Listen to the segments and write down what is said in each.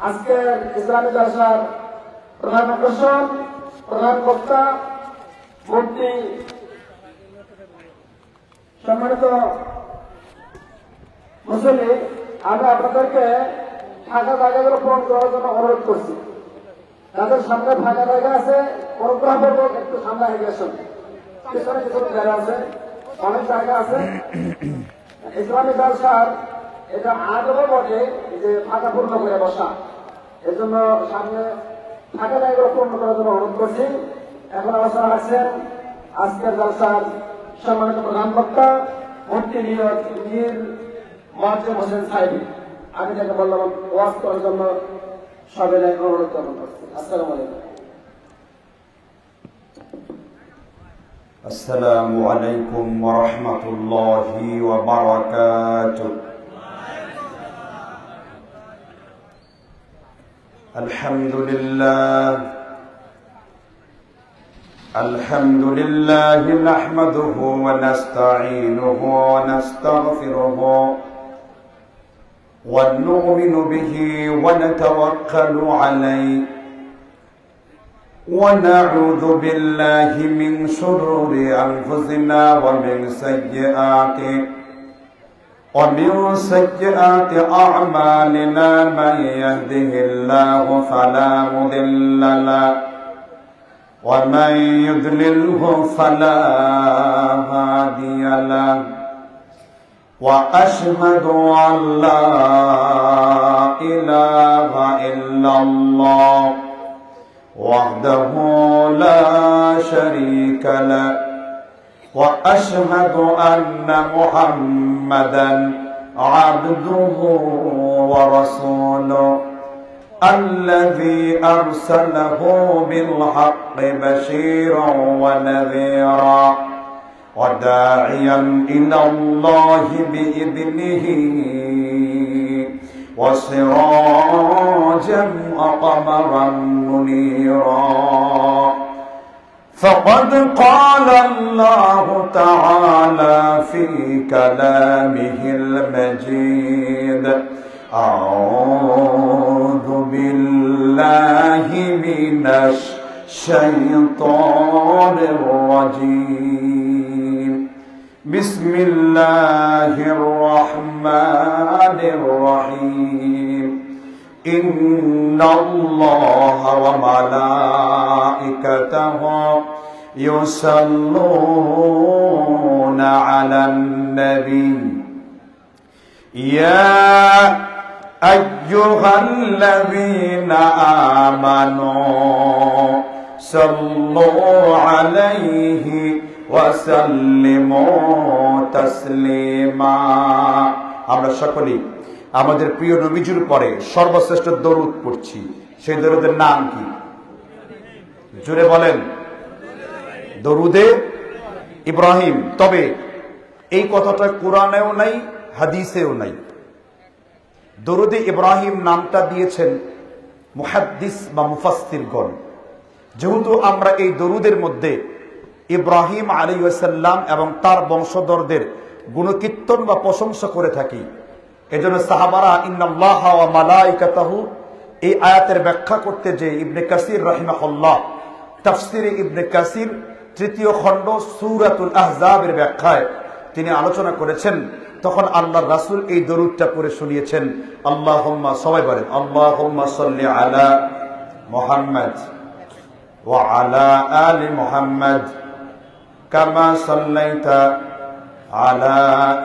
আজকের ইসলামী জলসার প্রধান আকর্ষণ, প্রধান বক্তা, মুফতি সম্মানিত মুসল্লি, আমি আপনাদেরকে ফাঁকা জায়গাগুলো পূরণ করার জন্য অনুরোধ করছি। যাদের সামনে ফাঁকা জায়গা আছে, অনুগ্রহ করবো একটু সামনে এগিয়ে আসুন। পিছনে কিছু জায়গা আছে, অনেক জায়গা আছে। ইসলামী জলসার এটা আগ্রহ বটে যে ফাঁকা পূর্ণ করে বসা, এর জন্য সামনে ফাঁকা জায়গাগুলো পূর্ণ করার জন্য অনুরোধ করছি। এখন আলোচনা রাখছেন আজকের জলসার সম্মানিত প্রধান বক্তা মুফতি মীর মোয়াজ্জেম হোসেন সাহেব। আমি তাকে বললাম ওয়াজ করার জন্য সবাই অনুরোধ করছি। আসসালামু আলাইকুম। السلام عليكم ورحمة الله وبركاته. الحمد لله نحمده ونستعينه ونستغفره ونؤمن به ونتوكل عليه ونعوذ بالله من شرور أنفسنا ومن سيئات أعمالنا. من يهده الله فلا مضل له ومن يضلله فلا هادي له. وأشهد أن لا إله إلا الله وحده لا شريك له. وأشهد أن محمدا عبده ورسوله الذي أرسله بالحق بشيرا ونذيرا وداعيا إلى الله بإذنه وسراجا وقمرا منيرا. فقد قال الله تعالى في كلامه المجيد: أعوذ بالله من الشيطان الرجيم. بسم الله الرحمن الرحيم. إن الله وملائكته يصلون على النبي يا أيها الذين آمنوا صلوا عليه وسلموا تسليما. আমরা সকলেই আমাদের প্রিয় নবীজির পরে সর্বশ্রেষ্ঠ দরুদ পড়ছি। সেই দরুদের নাম কি? জোরে বলেন। দরুদে ইব্রাহিম। তবে এই কথাটা কোরআনেও নাই, হাদিসেও নাই। দরুদে ইব্রাহিম নামটা দিয়েছেন মুহাদ্দিস বা মুফাসসিরগণ। যেহেতু আমরা এই দরুদের মধ্যে ইব্রাহিম আলাইহিস সালাম এবং তার বংশধরদের গুণকীর্তন বা প্রশংসা করে থাকি, এজন্য সাহাবারা ইন্নাল্লাহা ওয়া মালাইকাতাহু এই আয়াতের ব্যাখ্যা করতে যে ইবনে কাসির রাহিমাহুল্লাহ তাফসিরে ইবনে কাসির 3য় খণ্ড সূরাতুল আহজাবের ব্যাখ্যায় তিনি আলোচনা করেছেন, তখন আল্লাহর রাসূল এই দরুদটা পড়ে শুনিয়েছেন। আল্লাহুম্মা, সবাই বলেন, আল্লাহুম্মা সাল্লি আলা মুহাম্মাদ ওয়া আলা আলি মুহাম্মাদ কামা সাল্লাইতা আলা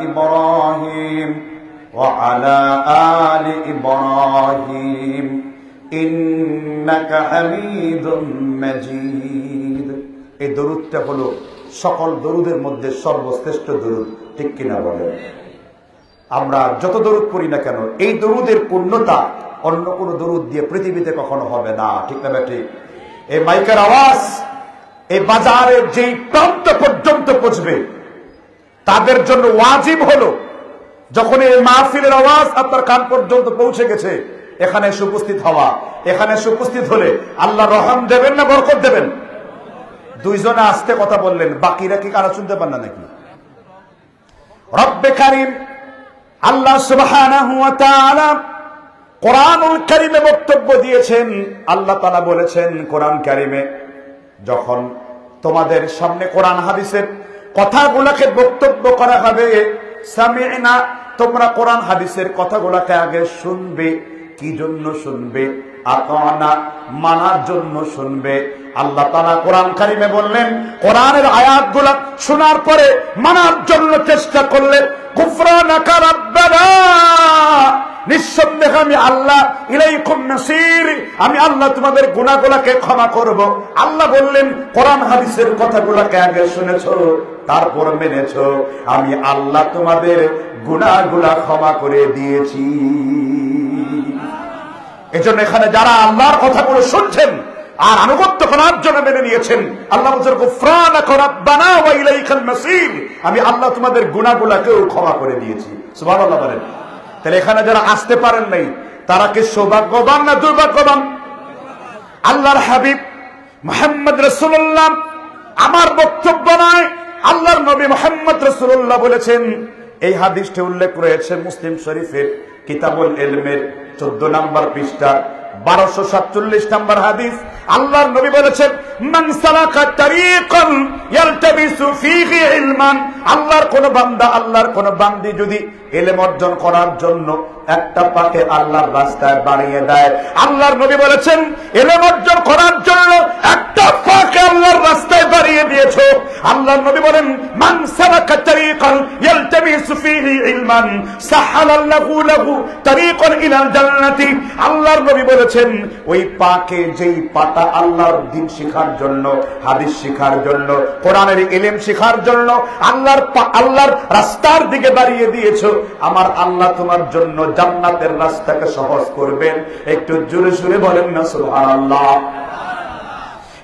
ইব্রাহিম وعلى آل إبراهيم إنك حميد مجيد. এই দরুদটা হলো সকল দরুদের মধ্যে সর্বশ্রেষ্ঠ দরুদ, ঠিক কিনা বলেন? আমরা যত দরুদ পড়ি না কেন, এই দরুদের পূর্ণতা অন্য কোন দরুদ দিয়ে পৃথিবীতে কখনো হবে না, ঠিক না ঠিক? এই মাইকের আওয়াজ এই বাজারের যেই প্রান্ত পর্যন্ত পৌঁছবে, তাদের জন্য ওয়াজিব হলো যখন এই মাহফিলের আওয়াজ আপনার কান পর্যন্ত পৌঁছে গেছে, এখানে এসে উপস্থিত হওয়া। এখানে এসে উপস্থিত হলে আল্লাহ রহম দেবেন না বরকত দেবেন? দুইজনে আস্তে কথা বললেন, বাকিরা কি কারা শুনতে পান না নাকি? রব্বে কারীম আল্লাহ সুবহানাহু ওয়া তাআলা কোরআনুল কারীমে বক্তব্য দিয়েছেন। আল্লাহ তাআলা বলেছেন কোরআন কারীমে, যখন তোমাদের সামনে কোরআন হাদিসের কথাগুলোকে বক্তব্য করা হবে, সামি'না, তোমরা কোরআন হাদিসের কথাগুলোকে আগে শুনবে। কি জন্য শুনবে? আতানা, মানার জন্য শুনবে। আল্লাহ তাআলা কোরআন কারীমে বললেন, কোরআনের আয়াতগুলো শোনার পরে মানার জন্য চেষ্টা করলে, গুফরানাকা রাব্বানা, নিঃসন্দেহে আমি আল্লাহ, ইলাইকুম নাসির, আমি আল্লাহ তোমাদের গুনাহগুলোকে ক্ষমা করব। আল্লাহ বললেন কোরআন হাদিসের কথাগুলোকে আগে শুনেছো, তারপর মেনেছো, আমি আল্লাহ তোমাদের গুনাহগুলো ক্ষমা করে দিয়েছি। এজন্য এখানে যারা আল্লাহর কথাগুলো শুনছেন আর আনুগত্য করার জন্য মেনে নিয়েছেন, আল্লাহ বলছেন গুফরানাকা রাব্বানা ওয়া ইলাইকাল মাসির, আমি আল্লাহ তোমাদের গুনাহগুলোকেও ক্ষমা করে দিয়েছি। সুবহানাল্লাহ বলেন। তাহলে এখানে যারা আসতে পারেন নাই তারা কি সৌভাগ্যবান না দুর্ভাগ্যবান? আল্লাহর হাবিব মুহাম্মদ রাসূলুল্লাহ, আমার বক্তব্য নয়, আল্লাহর নবী মুহাম্মদ রাসূলুল্লাহ বলেছেন। এই হাদিসটি উল্লেখ রয়েছে মুসলিম শরীফের কিতাবুল ইলমের 14 নম্বর পৃষ্ঠা 1247 নম্বর হাদিস। আল্লাহর নবী বলেছেন, মান সালাকা তারিকান ইয়ালতাবিসু ফীহি ইলমান, আল্লাহর কোন বান্দা, আল্লাহর কোন বান্দি যদি ইলম অর্জন করার জন্য একটা পাকে আল্লাহর রাস্তায় বাড়িয়ে দেয়, আল্লাহর নবী বলেছেন ইলম অর্জন করার জন্য একটা পাকে আল্লাহর রাস্তায় বাড়িয়ে দিয়েছো, আল্লাহর নবী বলেন মান সালাকা তারিকান ইয়ালতাবিসু ফীহি ইলমান সাহালাল্লাহু লাহু তারিকান ইলাল জান্নাতি, আল্লাহর নবী বলেছেন ওই পাকে, যেই পাতা আল্লাহর দ্বীন শিখার জন্য, হাদিস শিখার জন্য, কোরআনের ইলম শিখার জন্য আল্লাহর রাস্তার দিকে বাড়িয়ে দিয়েছো, আমার আল্লাহ তোমার জন্য জান্নাতের রাস্তাকে সহজ করবেন। একটু জোরে জোরে বলেন না সুবহানাল্লাহ।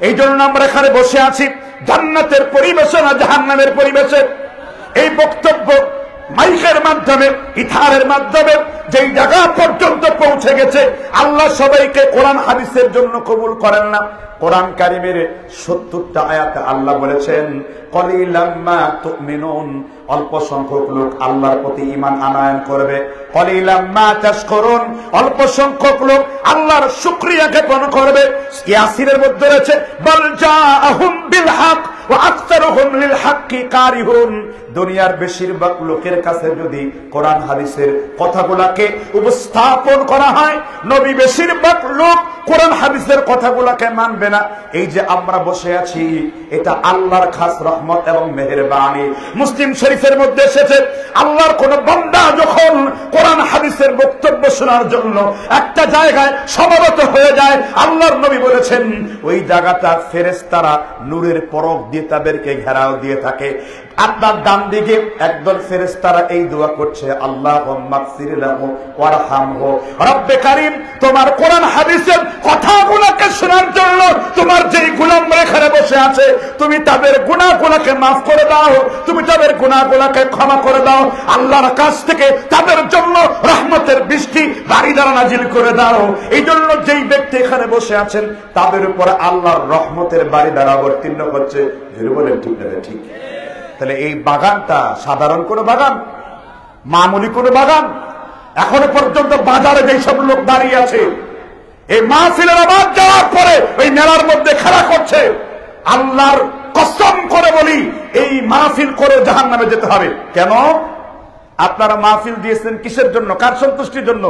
এই জন্য আমরা এখানে বসে আছি জান্নাতের পরিবেশে না জাহান্নামের পরিবেশে। এই বক্তব্য মাইকের মাধ্যমে, ইথারের মাধ্যমে যেই জায়গা পর্যন্ত পৌঁছে গেছে, আল্লাহ সবাইকে কোরআন হাদিসের জন্য কবুল করেন না। কোরআন কারীমের 70টা আয়াতে আল্লাহ বলেছেন কলিলাম মা তুমিনুন, অল্প সংখ্যক লোক আল্লাহর প্রতি ঈমান আনয়ন করবে। কলিলাম মা তাশকুরুন, অল্প সংখ্যক লোক আল্লাহর শুকরিয়া জ্ঞাপন করবে। ইয়াসিনের মধ্যে রয়েছে বাল জাআহুম বিল হক ওয়া আকতারুহুম লিল হাক্কি কারিহুন, দুনিয়ার বেশিরভাগ লোকের কাছে যদি কোরআন হাদিসের কথাগুলোকে উপস্থাপন করা হয়, নবী বেশিরভাগ লোক কোরআন হাদিসের কথাগুলোকে মানবে না। এই যে আমরা বসে আছি, এটা আল্লাহর খাস রহমত এবং মেহেরবানি। মুসলিম শরীফের মধ্যে এসেছে, আল্লাহর কোন বান্দা যখন কোরআন হাদিসের বক্তব্য শোনার জন্য একটা জায়গায় সমবেত হয়ে যায়, আল্লাহর নবী বলেছেন ওই জায়গাটা ফেরেশতারা নূরের পরক দিয়ে তাদেরকে ঘেরাও দিয়ে থাকে। আপনার ডান দিকে একদল ফেরেশতারা এই দোয়া করছে, আল্লাহুম্মা গফির লাহু ওয়ারহামহু, রব্বে কারীম, তোমার কোরআন হাদিসের কথাগুলোকে শোনার জন্য তোমার যেই গোলামরা এখানে বসে আছে, তুমি তাদের গুনাহগুলোকে মাফ করে দাও, তুমি তাদের গুনাহগুলোকে ক্ষমা করে দাও, আল্লাহর কাছ থেকে তাদের জন্য রহমতের বৃষ্টি বাড়ি দ্বারা নাজিল করে দাও। এই জন্য যেই ব্যক্তি এখানে বসে আছেন তাদের উপর আল্লাহর রহমতের বাড়ি দ্বারা অবতীর্ণ হচ্ছে। যদি বলেন ঠিক না? ঠিক। তাহলে এই বাগানটা সাধারণ কোনো বাগান, মামুলি কোনো বাগান? এখনো পর্যন্ত বাজারে যেই সব লোক দাঁড়িয়ে আছে, এই মাহফিলের আওয়াজ যাওয়ার পরে ওই মেলার মধ্যে খেলা করছে, আল্লাহর কসম করে বলি এই মাহফিল করে জাহান্নামে যেতে হবে। কেন? আপনারা মাহফিল দিয়েছেন কিসের জন্য? কার সন্তুষ্টির জন্য?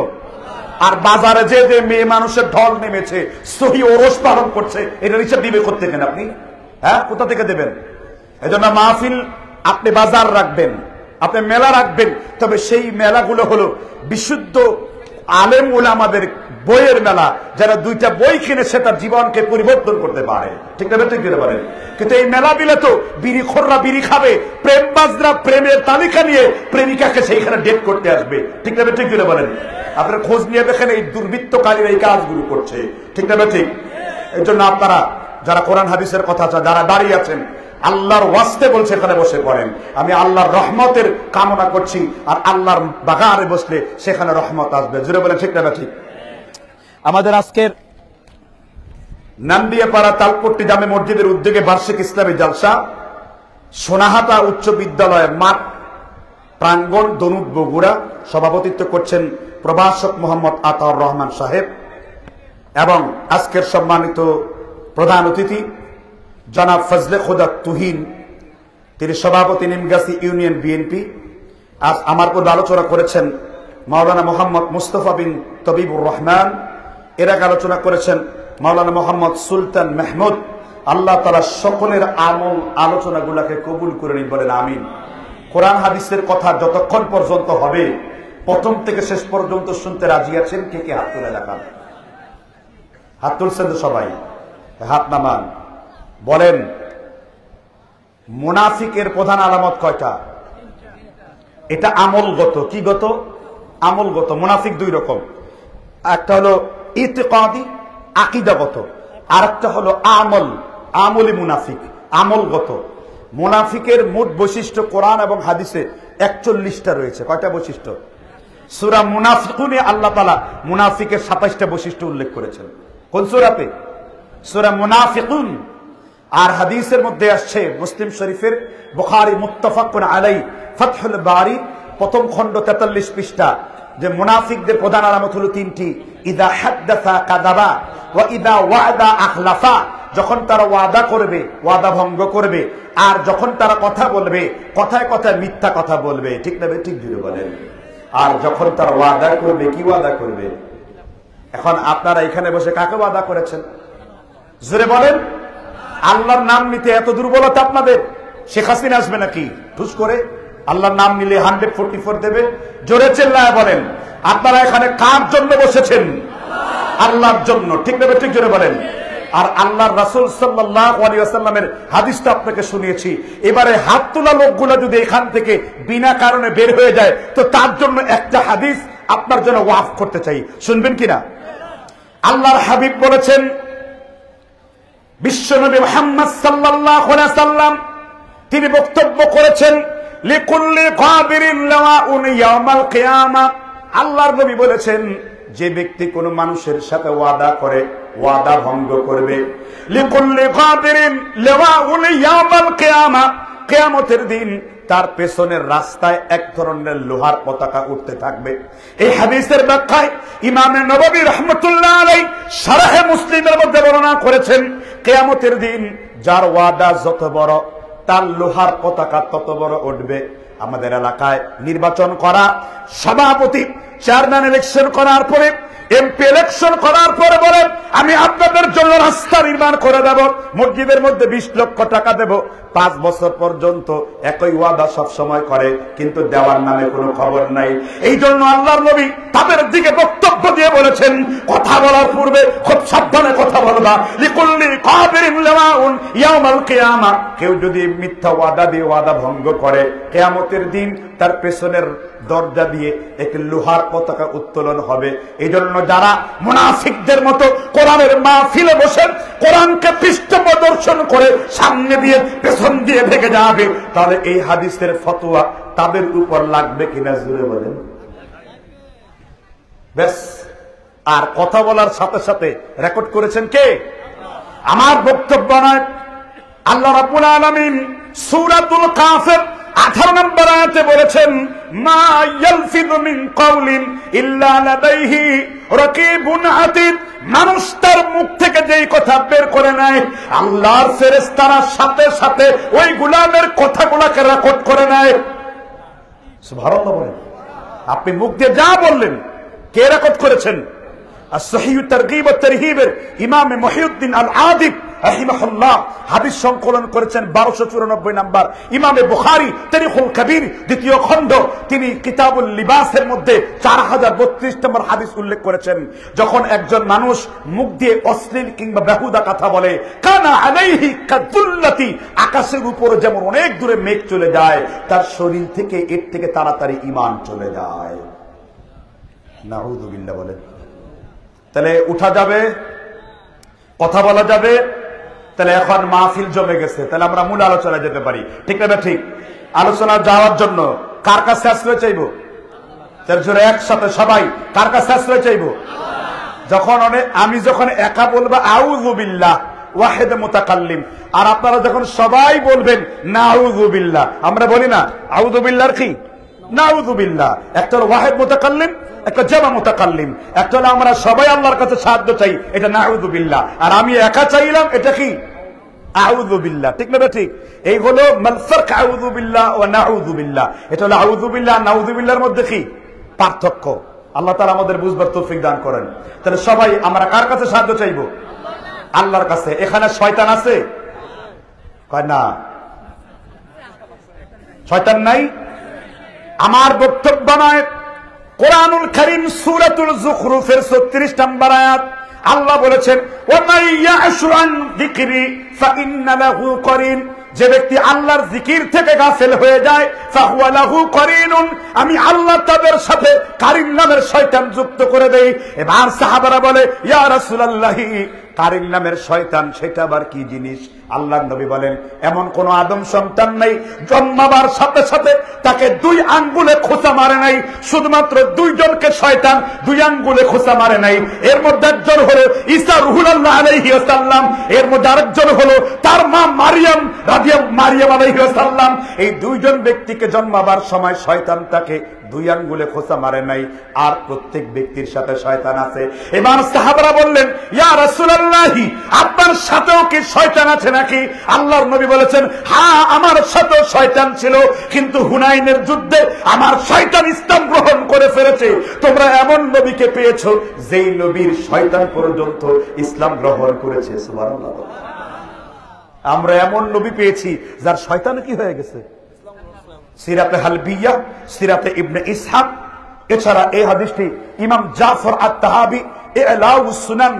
আর বাজারে যে যে মেয়ে মানুষের ঢল নেমেছে, সহি ওরস পালন করছে, এটা হিসাব দিবে কোথা থেকে আপনি? হ্যাঁ, কোথা থেকে দেবেন? এই জন্য মাহফিল আপনি বাজার রাখবেন, আপনি মেলা রাখবেন, তবে সেই মেলাগুলো হলো বিশুদ্ধ আলেম ওলামাদের বইয়ের মেলা, যারা দুইটা বই কিনে সে তার জীবনকে পরিবর্তন করতে পারে। ঠিক না? ঠিক দিতে পারে। কিন্তু এই মেলা দিলে তো বিড়িখোররা বিড়ি খাবে, প্রেমবাজরা প্রেমের তালিকা নিয়ে প্রেমিকাকে সেইখানে ডেট করতে আসবে। ঠিক না? ঠিক দিতে পারেন। আপনার খোঁজ নিয়ে দেখেন এই দুর্বৃত্তকারীরা এই কাজগুলো করছে। ঠিক না? ঠিক। এই জন্য আপনারা যারা কোরআন হাদিসের কথা যারা দাঁড়িয়ে আছেন, আল্লাহর ওয়াস্তে বলছে এখানে বসে পড়েন। আমি আল্লাহর রহমতের কামনা করছি, আর আল্লাহর বাগানে বসলে সেখানে রহমত আসবে। জুড়ে বলেন ঠিক না? ঠিক। আমাদের আজকের নান্দিয়াপাড়া তালপট্টি জামে মসজিদের উদ্যোগে বার্ষিক ইসলামী জলসা, সোনাহাটা উচ্চ বিদ্যালয়ের মাঠ প্রাঙ্গণ, দনুদ, বগুড়া। সভাপতিত্ব করছেন প্রভাষক মোহাম্মদ আতাউর রহমান সাহেব এবং আজকের সম্মানিত প্রধান অতিথি জনাব ফজলে খোদা তুহিন, তিনি সভাপতি নিমগাছি ইউনিয়ন বিএনপি। আজ আমার পূর্বে আলোচনা করেছেন মাওলানা মোহাম্মদ মুস্তফা বিন তবিবুর রহমান, এর আগে আলোচনা করেছেন মাওলানা মোহাম্মদ সুলতান মাহমুদ। আল্লাহ তাআলা সকলের আমল আলোচনাগুলোকে কবুল করে নিন, বলেন আমিন। কোরআন হাদিসের কথা যতক্ষণ পর্যন্ত হবে, প্রথম থেকে শেষ পর্যন্ত শুনতে রাজি আছেন? কে কে হাত তুলে দেখান? হাত তুলছেন তো সবাই? হাত নামান। বলেন, মুনাফিকের প্রধান আলামত কয়টা? এটা আমলগত। কি গত? আমলগত। মুনাফিক দুই রকম, একটা হলো ইতিকাদি, আকীদাগত, আর একটা হলো আমলি মুনাফিক, আমলগত। মুনাফিকের মোট বৈশিষ্ট্য কোরআন এবং হাদিসে 41টা রয়েছে। কয়টা বৈশিষ্ট্য? সূরা মুনাফিকুনে আল্লাহ তাআলা মুনাফিকের 27টা বৈশিষ্ট্য উল্লেখ করেছেন। কোন সূরাতে? সূরা মুনাফিকুন। আর হাদিসের মধ্যে আসছে মুসলিম শরীফের, বুখারী মুত্তাফাকুন আলাই, ফাতহুল বারী প্রথম খণ্ড 43 পৃষ্ঠা, যে মুনাফিকদের প্রধান আলামত হলো তিনটি। ইদা হাদ্দাসা কাযাবা ওয়া ইদা ওয়াদা আখলাফা, যখন তারা ওয়াদা করবে ওয়াদা ভঙ্গ করবে, আর যখন তারা কথা বলবে কথায় কথায় মিথ্যা কথা বলবে। ঠিক না? ঠিক জুড়ে বলেন। আর যখন তারা ওয়াদা করবে, কি ওয়াদা করবে? এখন আপনারা এখানে বসে কাকে ওয়াদা করেছেন? জোরে বলেন। আল্লাহর নাম নিতে এত দুর্বলতা আপনাদের? শেখ হাসিনা আসবে নাকি ঠুস করে? আল্লাহর নাম নিলে 144 দেবে। জোরে চিল্লায় বলেন, আপনারা এখানে কার জন্য বসেছেন? আল্লাহর জন্য। ঠিক না? ঠিক জোরে বলেন। আর আল্লাহর রাসূল সাল্লাল্লাহু আলাইহি ওয়াসাল্লামের হাদিসটা আপনাকে শুনিয়েছি। এবারে হাত তোলা লোকগুলো যদি এখান থেকে বিনা কারণে বের হয়ে যায়, তো তার জন্য একটা হাদিস আপনার জন্য ওয়াফ করতে চাই, শুনবেন কিনা? আল্লাহর হাবিব বলেছেন, বিশ্বনবী মুহাম্মদ সাল্লাল্লাহু আলাইহি ওয়াসাল্লাম তিনি বক্তব্য করেছেন, লিকুল্লি কাবিরিন লাওয়াউন ইয়াউমাল কিয়ামা। আল্লাহর নবী বলেছেন, যে ব্যক্তি কোন মানুষের সাথে ওয়াদা করে ওয়াদা ভঙ্গ করবে, লিকুল্লি কাবিরিন লাওয়াউন ইয়াউমাল কিয়ামা, কিয়ামতের দিন তার পেছনের রাস্তায় এক ধরনের লোহার পতাকা উঠতে থাকবে। এই হাদিসের ব্যাখ্যায় ইমাম নববী রাহমাতুল্লাহ আলাইহি শারহে মুসলিমের মধ্যে বর্ণনা করেছেন, কিয়ামতের দিন যার ওয়াদা যত বড়, তার লোহার পতাকা তত বড় উঠবে। আমাদের এলাকায় নির্বাচন করা সভাপতি, চেয়ারম্যান ইলেকশন করার পরে, এমপি ইলেকশন করার পরে বলেন, আমি আপনাদের জন্য রাস্তা নির্মাণ করে দেব, মসজিদের মধ্যে 20 লক্ষ টাকা দেব। 5 বছর পর্যন্ত একই ওয়াদা সব সময় করে, কিন্তু দেওয়ার নামে কোনো খবর নাই। এই জন্য আল্লাহর নবী তাদের দিকে বক্তব্য দিয়ে বলেছেন, কথা বলার পূর্বে খুব সাবধানে কথা বলবা। লিকুল্লি কাবিরিন লাওয়াউন ইয়াউমাল কিয়ামা, কেউ যদি মিথ্যা ওয়াদা দিয়ে ওয়াদা ভঙ্গ করে, কিয়ামতের দিন তার পেছনের দরজা দিয়ে এক লোহার পতাকা উত্তোলন হবে। এই জন্য যারা মুনাফিকদের মতো কোরআনের মাহফিলে বসেন, কোরআনকে পৃষ্ঠপ্রদর্শন করে সামনে দিয়ে পেছন দিয়ে ভেঙে যাবে, তাহলে এই হাদিসের ফতোয়া তাদের উপর লাগবে কিনা জোরে বলেন? বেশ। আর কথা বলার সাথে সাথে রেকর্ড করেছেন কে? আমার বক্তব্য নয়। আল্লাহ রাব্বুল আলামিন সূরাতুল কাফের 18 নম্বর আয়াতে বলেছেন, মা ইয়ালফিযু মিন কাওলিন ইল্লা লাদাইহি রাকিবুন আতীদ। মানুষ তার মুখ থেকে যেই কথা বের করে নেয়, আল্লাহর ফেরেশতারা সাথে সাথে ওই গোলামের কথাগুলোকে রেকর্ড করে নেয়। সুবহানাল্লাহ বলেন। আপনি মুখ দিয়ে যা বললেন, কে রেকর্ড করেছেন? as-sahih at-targhib at-tarhib-এর ইমাম মুহিউদ্দিন আল-আদিব রাহিমাহুল্লাহ হাদিস সংকলন করেছেন 1294 নাম্বার। ইমামে বুখারী তারিখুল কবির দ্বিতীয় খণ্ড, তিনি কিতাবুল লিবাসের মধ্যে 4032 নম্বর হাদিস উল্লেখ করেছেন। যখন একজন মানুষ মুখ দিয়ে অশ্লীল কিংবা বেহুদা কথা বলে, কানা আলাইহি কাদুল্লাতি, আকাশের উপরে যেমন অনেক দূরে মেঘ চলে যায়, তার শরীর থেকে এর থেকে তাড়াতাড়ি ঈমান চলে যায়। নাউযুবিল্লাহ বলেন। তাহলে উঠা যাবে, কথা বলা যাবে। তাহলে এখন মাহফিল জমে গেছে, তাহলে আমরা মূল আলোচনায় যেতে পারি। ঠিক না? ঠিক। আলোচনা যাওয়ার জন্য কার কাছে আশ্রয় চাইবো? জোরে একসাথে সবাই কার কাছে আশ্রয় চাইবো? আমি যখন একা বলবো আউযু বিল্লাহ ওয়াহিদ মুতাকাল্লিম, আর আপনারা যখন সবাই বলবেন নাউযু বিল্লাহ, আমরা বলি না আউযু বিল্লাহর কি নাউযুবিল্লাহ। একটা হলো ওয়াহিদ মুতাকাল্লিম, একটা জামা মুতাকাল্লিম। একটা হলো আমরা সবাই আল্লাহর কাছে সাহায্য চাই, এটা নাউযুবিল্লাহ। আর আমি একা চাইলাম, এটা কি আউযুবিল্লাহ। ঠিক না ঠিক? এই হলো মাল ফারক আউযুবিল্লাহ ওয়া নাউযুবিল্লাহ। এটা হলো আউযুবিল্লাহ আর নাউযুবিল্লাহর মধ্যে কি পার্থক্য? আল্লাহ তাআলা আমাদের বুঝবার তৌফিক দান করেন। তাহলে সবাই আমরা কার কাছে সাহায্য চাইবো? আল্লাহর কাছে। এখানে শয়তান আছে? কয় না, শয়তান নাই। আমার বক্তব্য নয়, কোরআনুল কারীম সূরাতুল যুখরুফের ৩৬ নম্বর আয়াত আল্লাহ বলেছেন, ওয়া মান ইয়াশু আন যিকরি ফাইন্না লাহু করিন। যে ব্যক্তি আল্লাহর জিকির থেকে গাফেল হয়ে যায়, ফাহুয়া লাহু করিনুন, আমি আল্লাহ তাদের সাথে কারিন নামের শয়তান যুক্ত করে দেই। এবার সাহাবারা বলে, ইয়া রাসূলুল্লাহি, কারিন নামের শয়তান সেটা আবার কি জিনিস? আল্লাহর নবী বলেন, এমন কোন আদম সন্তান নেই জন্মাবার সাথে সাথে তাকে 2 আঙ্গুলে খোঁচা মারে নাই। শুধুমাত্র 2 জনকে শয়তান 2 আঙ্গুলে খোঁচা মারে নাই। এর মধ্যে একজন হলো ঈসা রুহুল্লাহ আলাইহি ওয়াসাল্লাম, এর মধ্যে আরেকজন হলো তার মা মারিয়াম আলাইহি ওয়াসাল্লাম। এই 2 জন ব্যক্তিকে জন্মাবার সময় শয়তান তাকে 2 আঙ্গুলে খোঁচা মারে নাই। আর প্রত্যেক ব্যক্তির সাথে শয়তান আছে। এবার সাহাবারা বললেন, ইয়া রাসূলুল্লাহি, আপনার সাথেও কি শয়তান আছে নাকি? আল্লাহর নবী বলেছেন, হ্যাঁ, আমার সাথেও শয়তান ছিল, কিন্তু হুনাইনের যুদ্ধে আমার শয়তান ইসলাম গ্রহণ করে ফেলেছে। তোমরা এমন নবীকে পেয়েছো যেই নবীর শয়তান পর্যন্ত ইসলাম গ্রহণ করেছে। সুবহানাল্লাহ। আমরা এমন নবী পেয়েছি যার শয়তান কি হয়ে গেছে। সিরাতে হালবিয়া, সিরাতে ইবনে ইসহাক, এছাড়া এই হাদিসটি ইমাম জাফর আত-তাহাবি ইলাউস সুনান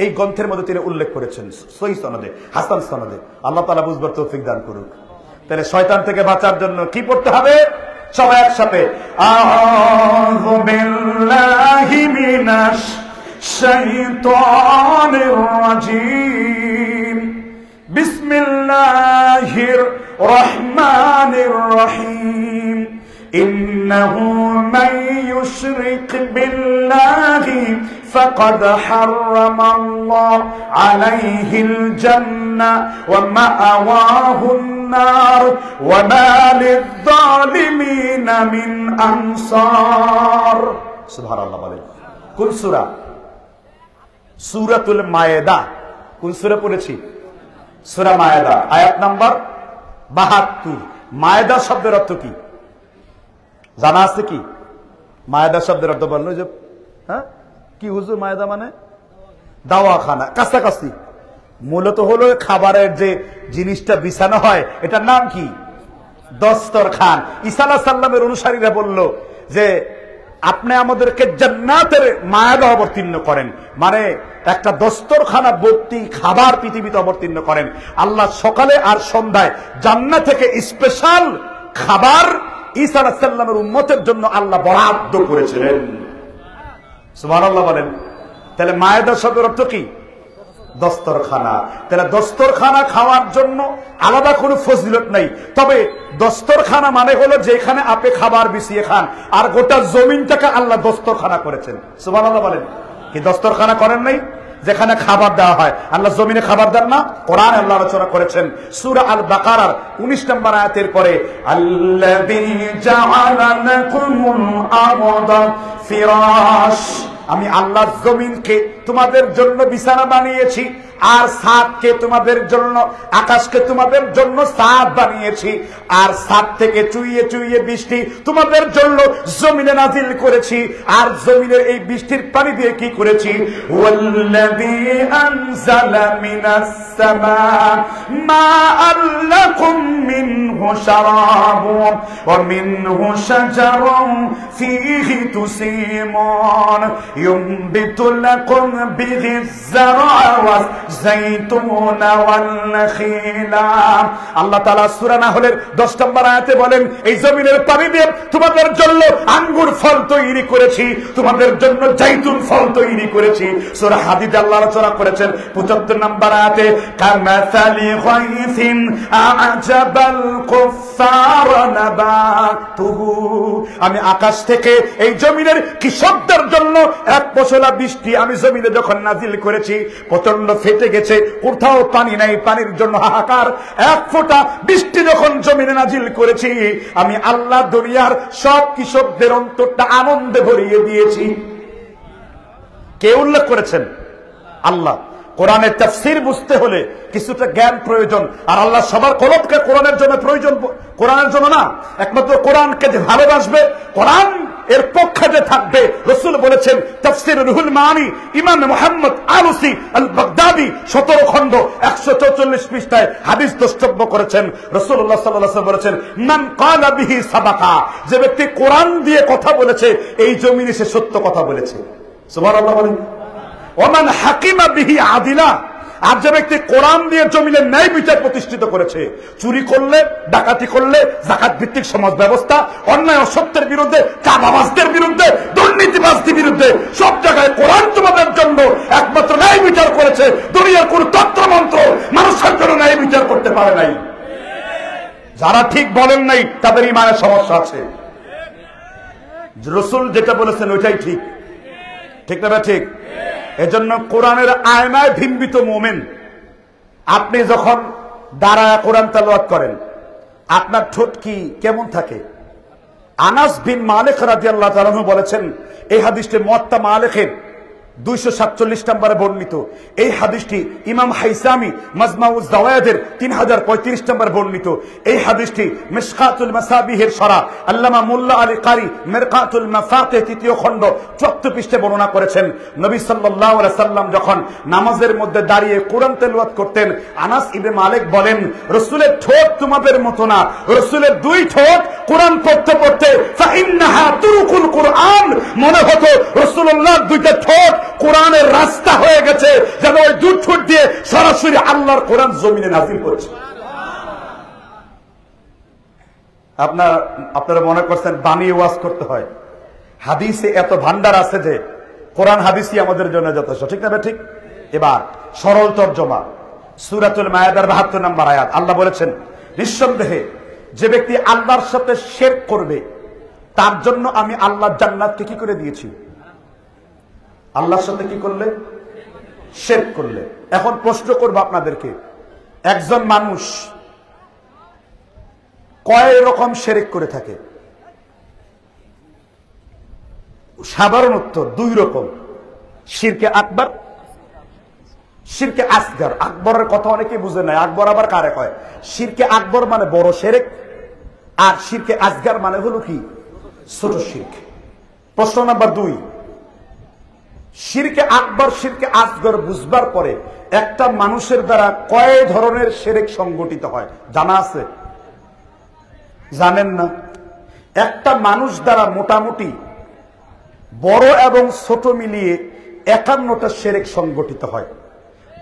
এই গ্রন্থের মধ্যে তিনি উল্লেখ করেছেন সহিহ সনদে, হাসান সনদে। আল্লাহ তাআলা বুঝবার তৌফিক দান করুক। তাহলে শয়তান থেকে বাঁচার জন্য কি পড়তে হবে? সবাই একসাথে, আউযু বিল্লাহি মিনাশ শাইতানির রাজীম, বিসমিল্লাহির রহমানির রহিম। ইন্নাহু মান ইউশরিক বিল্লাহি ফাকাদ হারামাল্লাহু আলাইহিল জান্নাহ ওয়া মাআওয়াহুন নার ওয়া মা লিয-যালিমিনা মিন আনসার। সুবহানাল্লাহ বলেন। কোন সূরা? সূরাতুল মায়েদা। কোন সূরা পড়েছি? সূরা মায়েদা, আয়াত নাম্বার 72। মায়েদা শব্দের অর্থ কি জানা আছে কি? মায়েদা শব্দের অর্থ বললো যে, হ্যাঁ কি হুজুর? মায়েদা মানে দাওয়াখানা, কাছাকাছি। মূলত হলো খাবারের যে জিনিসটা বিছানো হয়, এটার নাম কি? দস্তরখান। ঈসা আলাইহিস সালামের অনুসারীরা বলল যে, আপনি আমাদেরকে জান্নাতের মায়াদা অবতীর্ণ করেন, মানে একটা দস্তরখানা ভর্তি খাবার পৃথিবীতে অবতীর্ণ করেন। আল্লাহ সকালে আর সন্ধ্যায় জান্নাত থেকে স্পেশাল খাবার ঈসা আলাইহিস সালামের উম্মতের জন্য আল্লাহ বরাদ্দ করেছিলেন। সুবহানাল্লাহ বলেন। তাহলে মায়াদা শব্দের অর্থ কি? দস্তরখানা। তাহলে দস্তরখানা খাওয়ার জন্য আলাদা কোনো ফজিলত নাই, তবে দস্তরখানা মানে হলো যেখানে আপনি খাবার বিছিয়ে খান, আর গোটা জমিনটাকে আল্লাহ দস্তরখানা করেছেন। সুবহানাল্লাহ বলেন। কি দস্তরখানা করেন নাই? যেখানে খাবার দেওয়া হয়। আল্লাহ জমিনে খাবার দেন না? কোরআনে আল্লাহ আলোচনা করেছেন সূরা আল বাকারার 19 নম্বর আয়াতের পরে, আল্লাযী জাআলা লাকুমুল আরদা ফিরাশ, আমি আল্লাহ জমিনকে তোমাদের জন্য বিছানা বানিয়েছি, আর ছাদকে তোমাদের জন্য, আকাশকে তোমাদের জন্য ছাদ বানিয়েছি, আর ছাদ থেকে চুইয়ে চুইয়ে বৃষ্টি তোমাদের জন্য জমিনে নাজিল করেছি, আর জমিনের এই বৃষ্টির পানি দিয়ে কি করেছি? ওয়াল্লাযী আনজালা মিনাস সামাআ লাকুম মিনহু শারাবুন ওয়া মিনহু শাজারুন ফীহি তুসিমুন ইউনবিতু লাকুম বিহিজ যারআ ওয়া যাইতুনা ওয়াল নাখিলা। আল্লাহ তাআলা সূরা নাহলের 10 নম্বর আয়াতে বলেন, এই জমিনের পানি দিয়ে তোমাদের জন্য আঙ্গুর ফল তৈরি করেছি, তোমাদের জন্য জাইতুন ফল তৈরি করেছি। সূরা হাদীদে আল্লাহ আলোচনা করেছেন 75 নম্বর আয়াতে, কামাসালি গায়সিন আ'জাবাল কুফফার নাবাতুহু, আমি আকাশ থেকে এই জমিনের কৃষকদের জন্য এক পশলা বৃষ্টি আমি জমিনে যখন নাজিল করেছি, প্রচন্ড ফেটে গেছে, কোথাও পানি নাই, পানির জন্য হাহাকার। এক ফোঁটা বৃষ্টি যখন জমিনে নাজিল করেছি, আমি আল্লাহ দুনিয়ার সব কৃষকদের অন্তরটা আনন্দে ভরিয়ে দিয়েছি। কে উল্লেখ করেছেন? আল্লাহ। কোরআনের তাফসীর বুঝতে হলে কিছুটা জ্ঞান প্রয়োজন, আর আল্লাহ সবার কলবকে কোরআনের জন্য প্রয়োজন, কোরআনের জন্য না। একমাত্র কোরআনকে যে ভালোবাসবে, কোরআন এর পক্ষে যে থাকবে, রাসূল বলেছেন তাফসীর রুহুল মানি, ইমাম মুহাম্মদ আলুসি আল বাগদাদি 17 খণ্ড 144 পৃষ্ঠায় হাদিস দ্রষ্টব্য করেছেন। রাসূলুল্লাহ সাল্লাল্লাহু আলাইহি ওয়াসাল্লাম বলেছেন, মান ক্বালা বিহি সাবাকা, যে ব্যক্তি কোরআন দিয়ে কথা বলেছে, এই জমিনে সে সত্য কথা বলেছে। সুবহানাল্লাহ বলেন। ওমান হাকিমা বিহি আদিলা, আর যে ব্যক্তি কোরআন দিয়ে জমিনে ন্যায় বিচার প্রতিষ্ঠিত করেছে, চুরি করলে, ডাকাতি করলে, যাকাত ভিত্তিক সমাজ ব্যবস্থা, অন্যায় অসত্যের বিরুদ্ধে, চাঁদাবাজদের বিরুদ্ধে, দুর্নীতিবাজদের বিরুদ্ধে সব জায়গায় কোরআন তোমাদের জন্য একমাত্র ন্যায় বিচার করেছে। দুনিয়ার কোন তন্ত্রমন্ত্র মানুষের জন্য ন্যায় বিচার করতে পারে নাই। যারা ঠিক বলেন নাই তাদের ঈমানের সমস্যা আছে। রাসূল যেটা বলেছেন ওইটাই ঠিক, ঠিক না? ঠিক। এজন্য কোরআনের আয়নায় বিম্বিত মুমিন। আপনি যখন দাঁড়ায় কোরআন তেলাওয়াত করেন, আপনার ঠোঁট কি কেমন থাকে? আনাস বিন মালিক রাদিয়াল্লাহু তাআলা আনহু বলেছেন, এই হাদিসটি মুয়াত্তা মালিকের 247 নম্বরে বর্ণিত। এই হাদিসটি ইমাম হাইসামি মাজমাউজ জাওয়ায়েদের 3035 নম্বরে বর্ণিত। এই হাদিসটি মিশকাতুল মাসাবিহের শরা আল্লামা মোল্লা আলী কারি মিরকাতুল মাফাতিহ 3য় খণ্ড 74 পৃষ্ঠায় বর্ণনা করেছেন। নবী সাল্লাল্লাহু আলাইহি সাল্লাম যখন নামাজের মধ্যে দাঁড়িয়ে কোরআন তেলাওয়াত করতেন, আনাস ইবনে মালিক বলেন, রাসূলের ঠোঁট তোমাদের মতো না, রাসূলের 2 ঠোঁট কোরআন পড়তে পড়তে ফাইন্নাহা তুরুকুল কুরআন, মনে হতো রাসূলুল্লাহর 2টা ঠোঁট কোরআনের রাস্তা হয়ে গেছে, যেন ওই 2 ঠোঁট দিয়ে সরাসরি আল্লাহর কোরআন জমিনে নাযিল করছে। আপনারা মনে করছেন বানিয়ে ওয়াজ করতে হয়? হাদিসে এত ভান্ডার আছে যে কোরআন হাদিসই আমাদের জন্য যথেষ্ট, ঠিক না? ঠিক। এবার সরল তরজমা, সূরাতুল মায়েদার 72 নম্বর আয়াত। আল্লাহ বলেছেন, নিঃসন্দেহে যে ব্যক্তি আল্লাহর সাথে শিরক করবে, তার জন্য আমি আল্লাহ জান্নাতকে কি করে দিয়েছি? আল্লাহর সাথে কি করলে? শিরক করলে। এখন প্রশ্ন করব আপনাদেরকে, একজন মানুষ কয় রকম শিরক করে থাকে? সাধারণ উত্তর 2 রকম। শিরকে আকবার, শিরকে আসগর। আকবরের কথা অনেকে বুঝে নাই, আকবর আবার কারে কয়? শিরকে আকবর মানে বড় শিরক, আর শিরকে আসগর মানে হলো কি? ছোট শিরক। প্রশ্ন নাম্বার 2, শিরকে আকবর শিরকে আসগর বুঝবার পরে একটা মানুষের দ্বারা কয় ধরনের শিরক সংগঠিত হয় জানা আছে? জানেন না? একটা মানুষ দ্বারা মোটামুটি বড় এবং ছোট মিলিয়ে 51টা শিরক সংগঠিত হয়।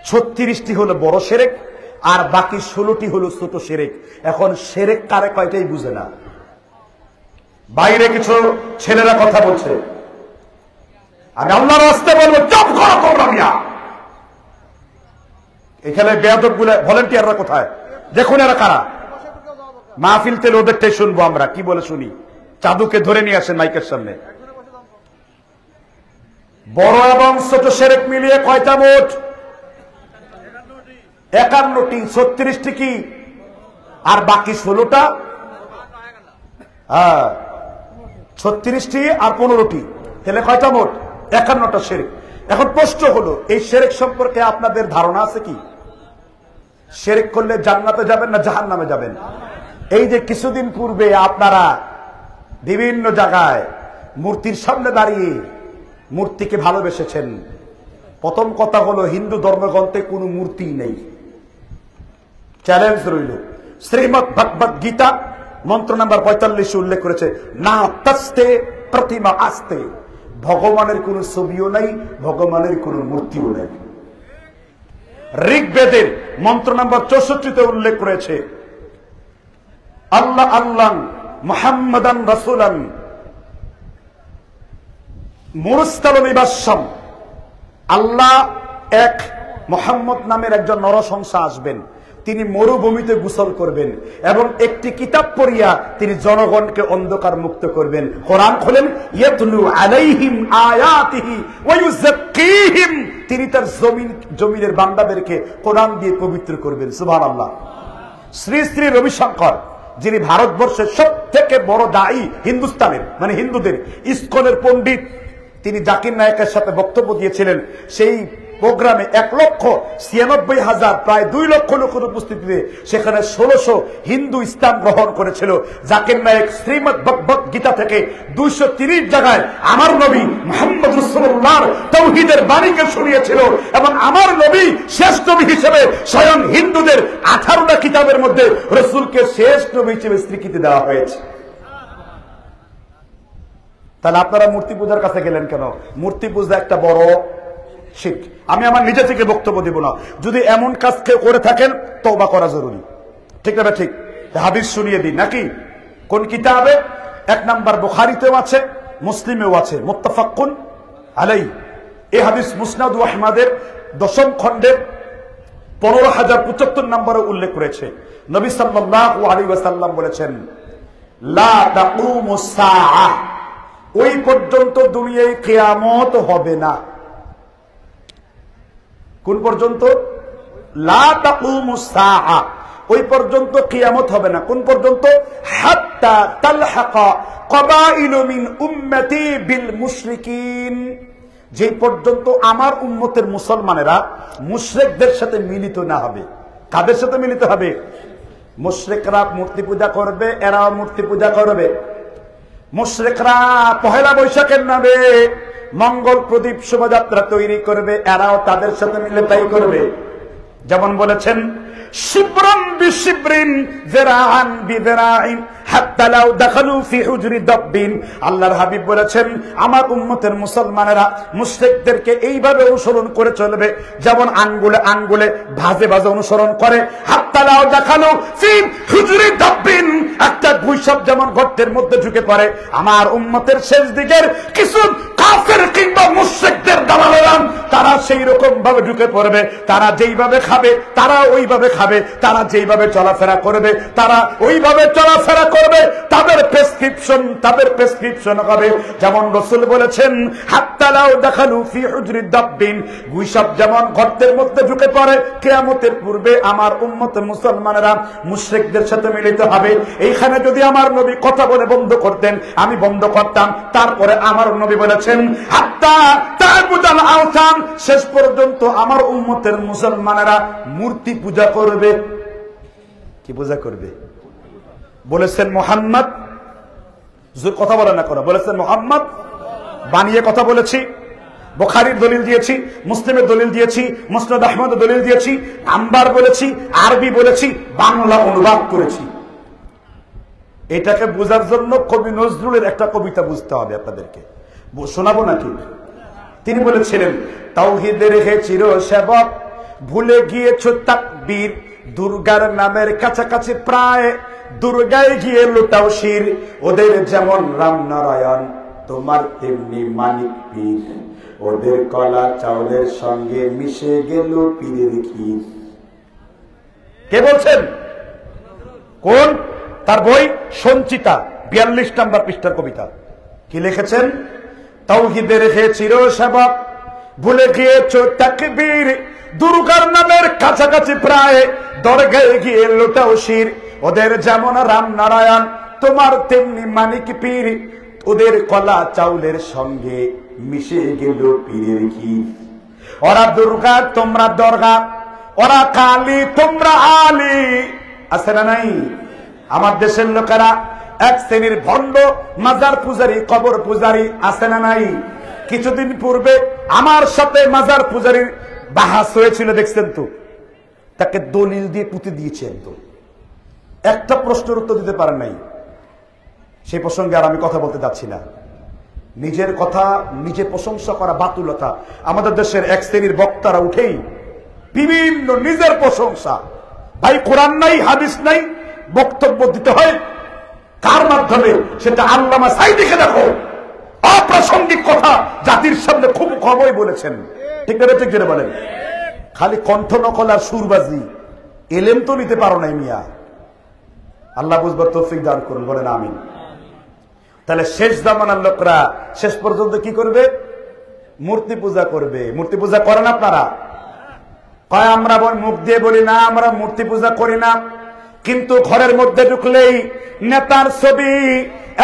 36টি হলো বড় শিরক, আর বাকি 16টি হলো ছোট শিরক। এখন শিরক কারে কয়টাই বুঝে না। বাইরে কিছু ছেলেরা কথা বলছে, আমি আল্লাহর রাস্তায় বলবো চুপ করো তোমরা মিয়া। এখানে বেয়াদব গুলো ভলেন্টিয়াররা কোথায়? দেখুন এরা কারা। মাহফিল তেল ওদেরটাই শুনবো আমরা, কি বলে শুনি। চাদুকে ধরে নিয়ে আসেন মাইকের সামনে। বড় এবং ছোট শিরক মিলিয়ে কয়টা মোট? 51টি। 36টি কি? আর বাকি 16টা? হ্যাঁ, 36টি আর 15টি, তাহলে কয়টা মোট? 51টা শিরক। এখন প্রশ্ন হলো, এই শিরক সম্পর্কে আপনাদের ধারণা আছে কি? শিরক করলে জান্নাতে যাবেন না জাহান্নামে যাবেন? এই যে কিছুদিন পূর্বে আপনারা বিভিন্ন জায়গায় মূর্তির সামনে দাঁড়িয়ে মূর্তিকে ভালোবেসেছেন, প্রথম কথা হলো হিন্দু ধর্মগ্রন্থে কোনো মূর্তি নেই। চ্যালেঞ্জ রইল। শ্রীমদ্ ভগবদ গীতা মন্ত্র নাম্বার 45 উল্লেখ করেছে, না তস্তে প্রতিমা আস্তে, ভগবানের কোন ছবিও নাই, ভগবানের কোন মূর্তিও নাই। ঋগ্বেদের মন্ত্র নাম্বার 64 উল্লেখ করেছে, আল্লাহ আল্লাহ মুহাম্মাদান রাসূলান মুরসালুন, আল্লাহ এক, মুহাম্মদ নামের একজন নরসংসা আসবেন, তিনি মরুভূমিতে গোসল করবেন এবং একটি কিতাব পড়িয়া তিনি জনগণকে অন্ধকার মুক্ত করবেন। কোরআন খোলেন, ইয়াতলু আলাইহিম আয়াতিহি ওয়া ইউযাক্কিহিম, তিনি তার জমিনের বান্দাদেরকে কোরআন দিয়ে পবিত্র করবেন। সুবহানাল্লাহ। শ্রী শ্রী রবিশঙ্কর, যিনি ভারতবর্ষের সবথেকে বড় দায়ী হিন্দুস্তানের, মানে হিন্দুদের ইসকনের পণ্ডিত, তিনি জাকির নায়েকের সাথে বক্তব্য দিয়েছিলেন। সেই প্রোগ্রামে 1,96,000 প্রায় 2 লক্ষ লোকের উপস্থিতিতে সেখানে 1600 হিন্দু ইসলাম গ্রহণ করেছিল। জাকির নায়েক শ্রীমদ ভগবত গীতা থেকে 230 জায়গায় আমার নবী মুহাম্মদ রাসূলুল্লাহর তাওহীদের বাণীকে শুনিয়েছিল এবং আমার নবী শেষ নবী হিসেবে স্বয়ং হিন্দুদের 18টা কিতাবের মধ্যে রাসূলকে শেষ নবী হিসেবে স্বীকৃতি দেওয়া হয়েছে। তাহলে আপনারা মূর্তি পূজার কাছে গেলেন কেন? মূর্তি পূজা একটা বড় শিরক। আমি আমার নিজে থেকে বক্তব্য দিব না। যদি এমন কাজ কেউ করে থাকেন তওবা করা জরুরি। ঠিক না? ঠিক। হাদিস শুনিয়ে দিন নাকি? কোন কিতাবে? 1 নাম্বার বুখারীতেও আছে, মুসলিমেও আছে, মুত্তাফাকুন আলাই। এই হাদিস মুসনাদ আহমদের 10ম খণ্ডের 15075 নম্বরে উল্লেখ করেছে। নবী সাল্লাল্লাহু আলাইহি ওয়াসাল্লাম বলেছেন, লা তাকুমুস সাআহ, ওই পর্যন্ত দুনিয়ায় কিয়ামত হবে না। কোন পর্যন্ত? লা তাকুমুস সাআহ, ওই পর্যন্ত কিয়ামত হবে না। কোন পর্যন্ত? হাত্তা তালহাকা কবাইলু মিন উম্মতি বিল মুশরিকিন, যে পর্যন্ত আমার উম্মতের মুসলমানেরা মুশরিকদের সাথে মিলিত না হবে। কাদের সাথে মিলিত হবে? মুশরিকরা মূর্তি পূজা করবে, এরাও মূর্তি পূজা করবে। মুশরিকরা পহেলা বৈশাখের নামে মঙ্গল প্রদীপ শোভাযাত্রা তৈরি করবে, এরাও তাদের সাথে মিলে তাই করবে। যেমন বলেছেন, শিবরান বিশিবরিন যিরাআন বিযিরাইন হাত্তা লাউ দাখালু ফি হুজরি দাব্বিন। আল্লাহর হাবিব বলেছেন, আমার উম্মতের মুসলমানেরা মুশরিকদেরকে এইভাবে অনুসরণ করে চলবে যেমন আঙ্গুলে আঙ্গুলে ভাজে ভাজে অনুসরণ করে। হাত্তা লাউ দাখালু ফি হুজরি দাব্বিন, একটা ভুঁইসাপ যেমন গর্তের মধ্যে ঢুকে পড়ে, আমার উম্মতের শেষ দিকের কিছু কাফের কিংবা মুশরিকদের দালালেরা তারা সেই রকম ভাবে ঢুকে পড়বে। তারা যেইভাবে খাবে তারা ওইভাবে খাবে, তারা যেইভাবে চলাফেরা করবে তারা ওইভাবে চলাফেরা করবে। তাদের প্রেসক্রিপশন হবে যেমন রাসূল বলেছেন, হাত্তা লাউ দাখালু ফি হুজরি দাব্বিন, ভুঁইসাপ যেমন গর্তের মধ্যে ঢুকে পড়ে, কিয়ামতের পূর্বে আমার উম্মতের মুসলমানেরা মুশরিকদের সাথে মিলিত হবে। এইখানে যদি আমার নবী কথা বলে বন্ধ করতেন আমি বন্ধ করতাম। তারপরে আমার নবী বলেছেন, হাত্তা তা'বুদাল আওতান, শেষ পর্যন্ত আমার উম্মতের মুসলমানেরা মূর্তি পূজা করবে। কি পূজা করবে? বলেছেন মুহাম্মদ, কথা বলে না করো, বলেছেন মুহাম্মদ, বানিয়ে কথা বলেছি। বুখারীর দলিল দিয়েছি, মুসলিমের দলিল দিয়েছি, মুসনাদ আহমদের দলিল দিয়েছি, নাম্বার বলেছি, আরবি বলেছি, বাংলা অনুবাদ করেছি। এটাকে বোঝার জন্য কবি নজরুলের একটা কবিতা বুঝতে হবে আপনাদেরকে। শোনাবো নাকি? তিনি বলেছিলেন, তাওহীদের হে চির সেবক ভুলে গিয়েছো তাকবীর, দুর্গার নামের কাছাকাছি প্রায় দুর্গায় গিয়ে লুটাও শির। ওদের যেমন রামনারায়ণ তোমার তেমনি মানিক পীর, ওদের কলা চাউলের সঙ্গে মিশে গেল পীরের ক্ষীর। কে বলছেন? কোন? তার বই সঞ্চিতা 42 নম্বর পৃষ্ঠার কবিতা। কি লিখেছেন? তাওহীদের হে চির সেবক ভুলে গিয়েছো তাকবীর, দুর্গার নামের কাছাকাছি প্রায় দরগায় গিয়ে লোটাও শির। ওদের যেমন রামনারায়ণ তোমার তেমনি মানিক পীর, ওদের কলা চাউলের সঙ্গে মিশে গেল পীরের ক্ষীর। ওরা দুর্গা তোমরা দরগা, ওরা কালী তোমরা আলী। আছে না নাই? আমার দেশের লোকেরা এক শ্রেণীর ভণ্ড মাজার পূজারী, কবর পূজারী। আছে না নাই? কিছুদিন পূর্বে আমার সাথে মাজার পূজারীর বাহাস হয়েছিল, দেখছেন তো? তাকে দলিল দিয়ে পুঁতে দিয়েছেন, তো একটা প্রশ্নের উত্তর দিতে পারেন নাই। সেই প্রসঙ্গে আর আমি কথা বলতে যাচ্ছি না। নিজের কথা নিজে প্রশংসা করা বাতুলতা। আমাদের দেশের এক শ্রেণীর বক্তারা উঠেই বিভিন্ন নিজের প্রশংসা। ভাই কোরআন নাই, হাদিস নাই, বক্তব্য দিতে হয় কার মাধ্যমে? সেটা আল্লামা সাঈদীকে দেখো, অপ্রাসঙ্গিক কথা জাতির সামনে খুব কমই বলেছেন। ঠিক না? ঠিক যেটা বলেন, খালি কণ্ঠ নকল আর সুরবাজি। এলেম তো নিতে পারো নাই মিয়া। আল্লাহ বুঝবার তৌফিক দান করুন, বলেন আমিন। তাহলে শেষ জামানার লোকরা শেষ পর্যন্ত কি করবে? মূর্তি পূজা করবে। মূর্তি পূজা করেন আপনারা? কয় আমরা মুখ দিয়ে বলি না আমরা মূর্তি পূজা করি না, কিন্তু ঘরের মধ্যে ঢুকলেই নেতার ছবি,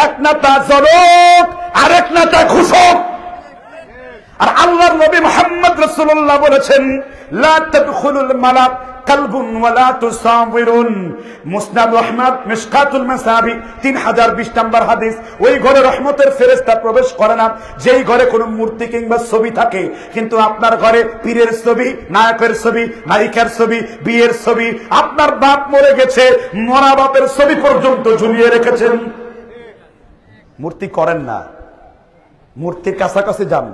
এক নেতা জনক আরেক নেতা ঘোষক। আর আল্লাহর নবী মুহাম্মদ রাসূলুল্লাহ বলেছেন, লা তাদখুলুল মালাক কালবুন ওয়ালা তুসাবিরুন। মুসনাদ আহমদ মিশকাতুল মাসাবি 3020 নম্বর হাদিস। ওই ঘরে রহমতের ফেরেশতা প্রবেশ করে না যেই ঘরে কোনো মূর্তি কিংবা ছবি থাকে। কিন্তু আপনার ঘরে পীরের ছবি, নায়কের ছবি, নায়িকার ছবি, বিয়ের ছবি, আপনার বাপ মরে গেছে মরা বাপের ছবি পর্যন্ত ঝুলিয়ে রেখেছেন। মূর্তি করেন না, মূর্তির কাছাকাছি যান।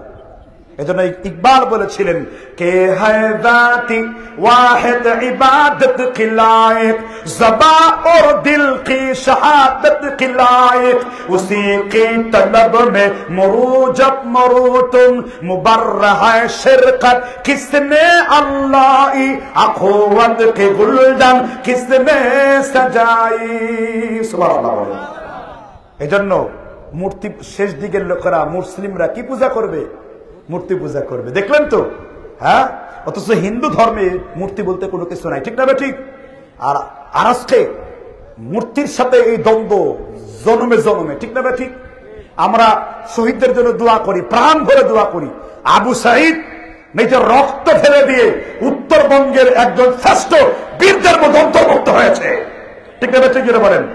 এজন্য ইকবাল বলেছিলেন, কে হ্যায় যাতি ওয়াহিদ ইবাদত কি লায়েক, ज़बा और दिल की शहादत की लायक, उसी की तलब में मरू जब मरू तुम, मुबर्रह है शिरकत किसने अल्लाही, अखुवत के गुलदन किसने सजाई। सुबहानाल्लाह। এজন্য মূর্তি শেষ দিকের লোকেরা মুসলিমরা কি পূজা করবে? মূর্তি পূজা করবে। দেখলেন তো, হ্যাঁ? অথচ হিন্দু ধর্মে মূর্তি বলতে কোনো কিছু নাই, ঠিক না? ঠিক। আর আজকে মূর্তির সাথে এই দ্বন্দ্ব জন্মে জন্মে, ঠিক না? ঠিক। আমরা শহীদদের জন্য দোয়া করি, প্রাণ ভরে দোয়া করি। আবু সাঈদ নিজের রক্ত ফেলে দিয়ে উত্তরবঙ্গের একজন শ্রেষ্ঠ বীরদের মধ্যে অন্তর্ভুক্ত হয়েছে, ঠিক না? ঠিক বলেন।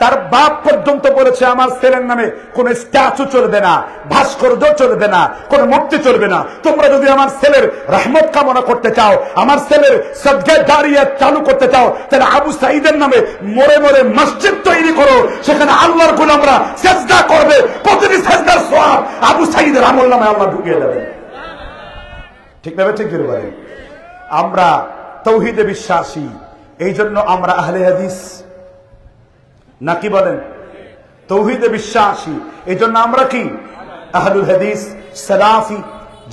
তার বাপ পর্যন্ত বলেছে আমার ছেলের নামে কোন স্ট্যাচু চলবে না, ভাস্কর্য চলবে না, কোন মূর্তি চলবে না। তোমরা যদি আমার ছেলের রহমত কামনা করতে চাও, আমার ছেলের সদকায়ে জারিয়া চালু করতে চাও, তাহলে আবু সাঈদের নামে মরে মরে মসজিদ তৈরি করো, সেখানে আল্লাহর গোলামরা সেজদা করবে, প্রতিটি সেজদার সওয়াব আবু সাঈদের আমলনামে আল্লাহ ঢুকিয়ে দেবে, ঠিক না? ঠিক বলেন। আমরা তাওহীদে বিশ্বাসী, এই জন্য আমরা আহলে হাদিস নাকি বলেন? তাওহীদে বিশ্বাসী, এই জন্য আমরা কি আহলুল হাদিস সালাফি।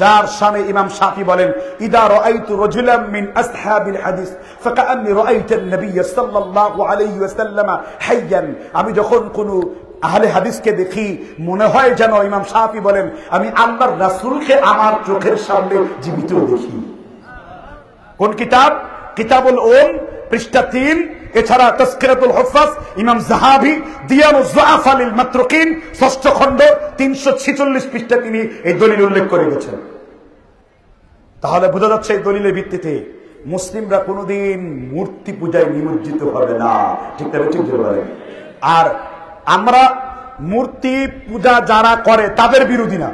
যার শানে ইমাম শাফি বলেন, ইদা রাআইতু রাজুলাম মিন আসহাবিল হাদিস ফাকান্নি রাআইতুন নবী সাল্লাল্লাহু আলাইহি ওয়াসাল্লাম হাইয়ান। আমি যখন কোন আহলে হাদিসকে দেখি মনে হয় যেন, ইমাম শাফি বলেন, আমি আল্লাহর রাসূলকে আমার চোখের সামনে জীবিত দেখি। কোন কিতাব? কিতাবুল উম, পৃষ্ঠা 3। এছাড়া তাসকিরাতুল হুফাজ, ইমাম যাহাবি দিয়ানুজ যুআফা লিল মাতরুকিন 6ষ্ঠ খণ্ড 346 পৃষ্ঠা তিনি এই দলিল উল্লেখ করে গেছেন। তাহলে বোঝা যাচ্ছে এই দলিলের ভিত্তিতে মুসলিমরা কোনোদিন মূর্তি পূজায় নিমজ্জিত হবে না, ঠিক না? ঠিক বলে। আর আমরা মূর্তি পূজা যারা করে তাদের বিরোধী না,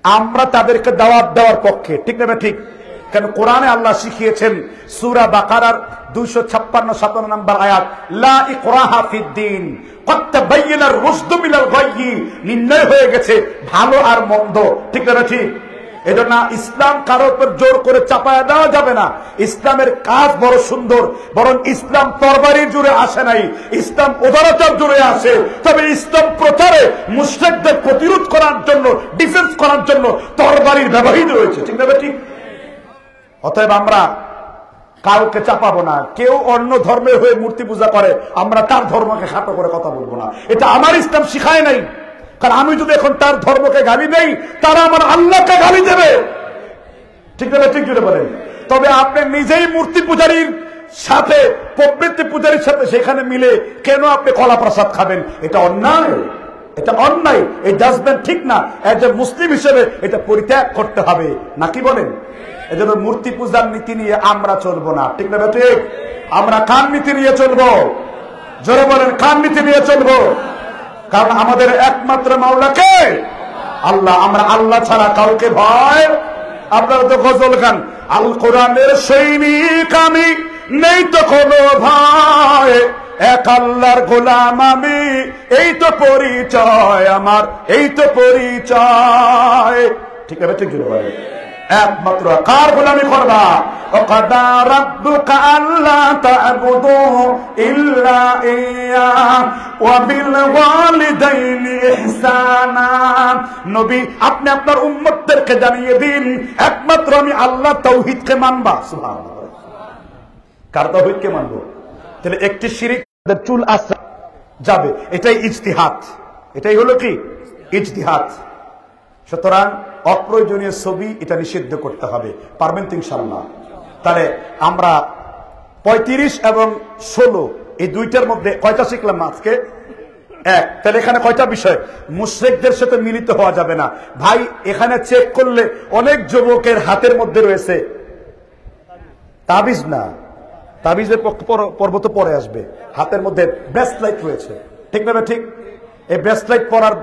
আমরা তাদেরকে দাওয়াত দেওয়ার পক্ষে, ঠিক না? ঠিক। কেন? কোরআনে আল্লাহ শিখিয়েছেন, সূরা বাকারার 256-57 নম্বর আয়াত, লা ইকরাহা ফিদ্দিন ক্বাদ তাবায়্যানার রুশদু মিনাল গায়্যি, নির্ণয় হয়ে গেছে ভালো আর মন্দ, ঠিক না? ঠিক। এজন্য ইসলাম কারোর উপর জোর করে চাপায়া দেওয়া যাবে না। ইসলামের কাজ বড় সুন্দর, বরং ইসলাম তরবারির জোরে আসে নাই, ইসলাম উদারতার জোরে আসে। তবে ইসলাম প্রচারে মুশরিকদের প্রতিরোধ করার জন্য, ডিফেন্স করার জন্য তরবারির ব্যবহৃত হয়েছে, ঠিক না? ঠিক। অতএব আমরা কাউকে চাপাবো না। কেউ অন্য ধর্মের হয়ে মূর্তি পূজা করে, আমরা তার ধর্মকে খাটো করে কথা বলবো না। এটা আমার ইসলাম শিখায় নাই। কারণ আমি যদি এখন তার ধর্মকে গালি দেই, তারা আমার আল্লাহকে গালি দেবে, ঠিক না? ঠিক বলেন। তবে আপনি নিজেই মূর্তি পূজারীর সাথে, প্রবৃত্তি পূজারীর সাথে সেখানে মিলে কেন আপনি কলা প্রসাদ খাবেন? এটা অন্যায়, এটা অন্যায়। এই জাজমেন্ট ঠিক না। একজন মুসলিম হিসেবে এটা পরিত্যাগ করতে হবে, নাকি বলেন? এজন্য মূর্তি পূজার নীতি নিয়ে আমরা চলবো না, ঠিক না? ঠিক। আমরা কার নীতি নিয়ে চলবো? জোরে বলেন, কার নীতি নিয়ে চলবো? কারণ আমাদের একমাত্র মাওলাকে আল্লাহ। আমরা আল্লাহ ছাড়া কাউকে ভয়। আপনারা তো গজল গান, আল কোরআনের সৈনিক আমি, নেই তো কোনো ভয়, এক আল্লাহর গোলাম আমি, এই তো পরিচয় আমার, এই তো পরিচয়, ঠিক আছে? ঠিক বলে। একমাত্র কার গোলামি করবা? ওয়াকাদা রাব্বুকা আল্লা তা'বুদু ইল্লা ইয়্যাহু ওয়া বিল ওয়ালিদাইনি ইহসানা। নবী, আপনি আপনার উম্মতদেরকে জানিয়ে দিন একমাত্র আমি আল্লাহ তাওহীদকে মানবা। সুবহানাল্লাহ। কার তাওহীদকে মানবো? তাহলে একটি শিরিক চুল আসা যাবে, এটাই ইজতিহাদ, এটাই হলো কি ইজতিহাদ। সুতরাং অপ্রয়োজনীয় ছবি এটা নিষিদ্ধ করতে হবে, পারবেন তো ইনশাআল্লাহ? তাহলে আমরা 35 এবং 16 এই দুইটার মধ্যে কয়টা শিখলাম আজকে? এক। তাহলে এখানে কয়টা বিষয়? মুশরিকদের সাথে মিলিত হওয়া যাবে না ভাই। এখানে চেক করলে অনেক যুবকের হাতের মধ্যে রয়েছে তাবিজ, না তাবিজের পর্ব তো পরে আসবে, হাতের মধ্যে ব্রেসলাইট রয়েছে, ঠিক না? ঠিক। এই ব্রেসলাইট পরার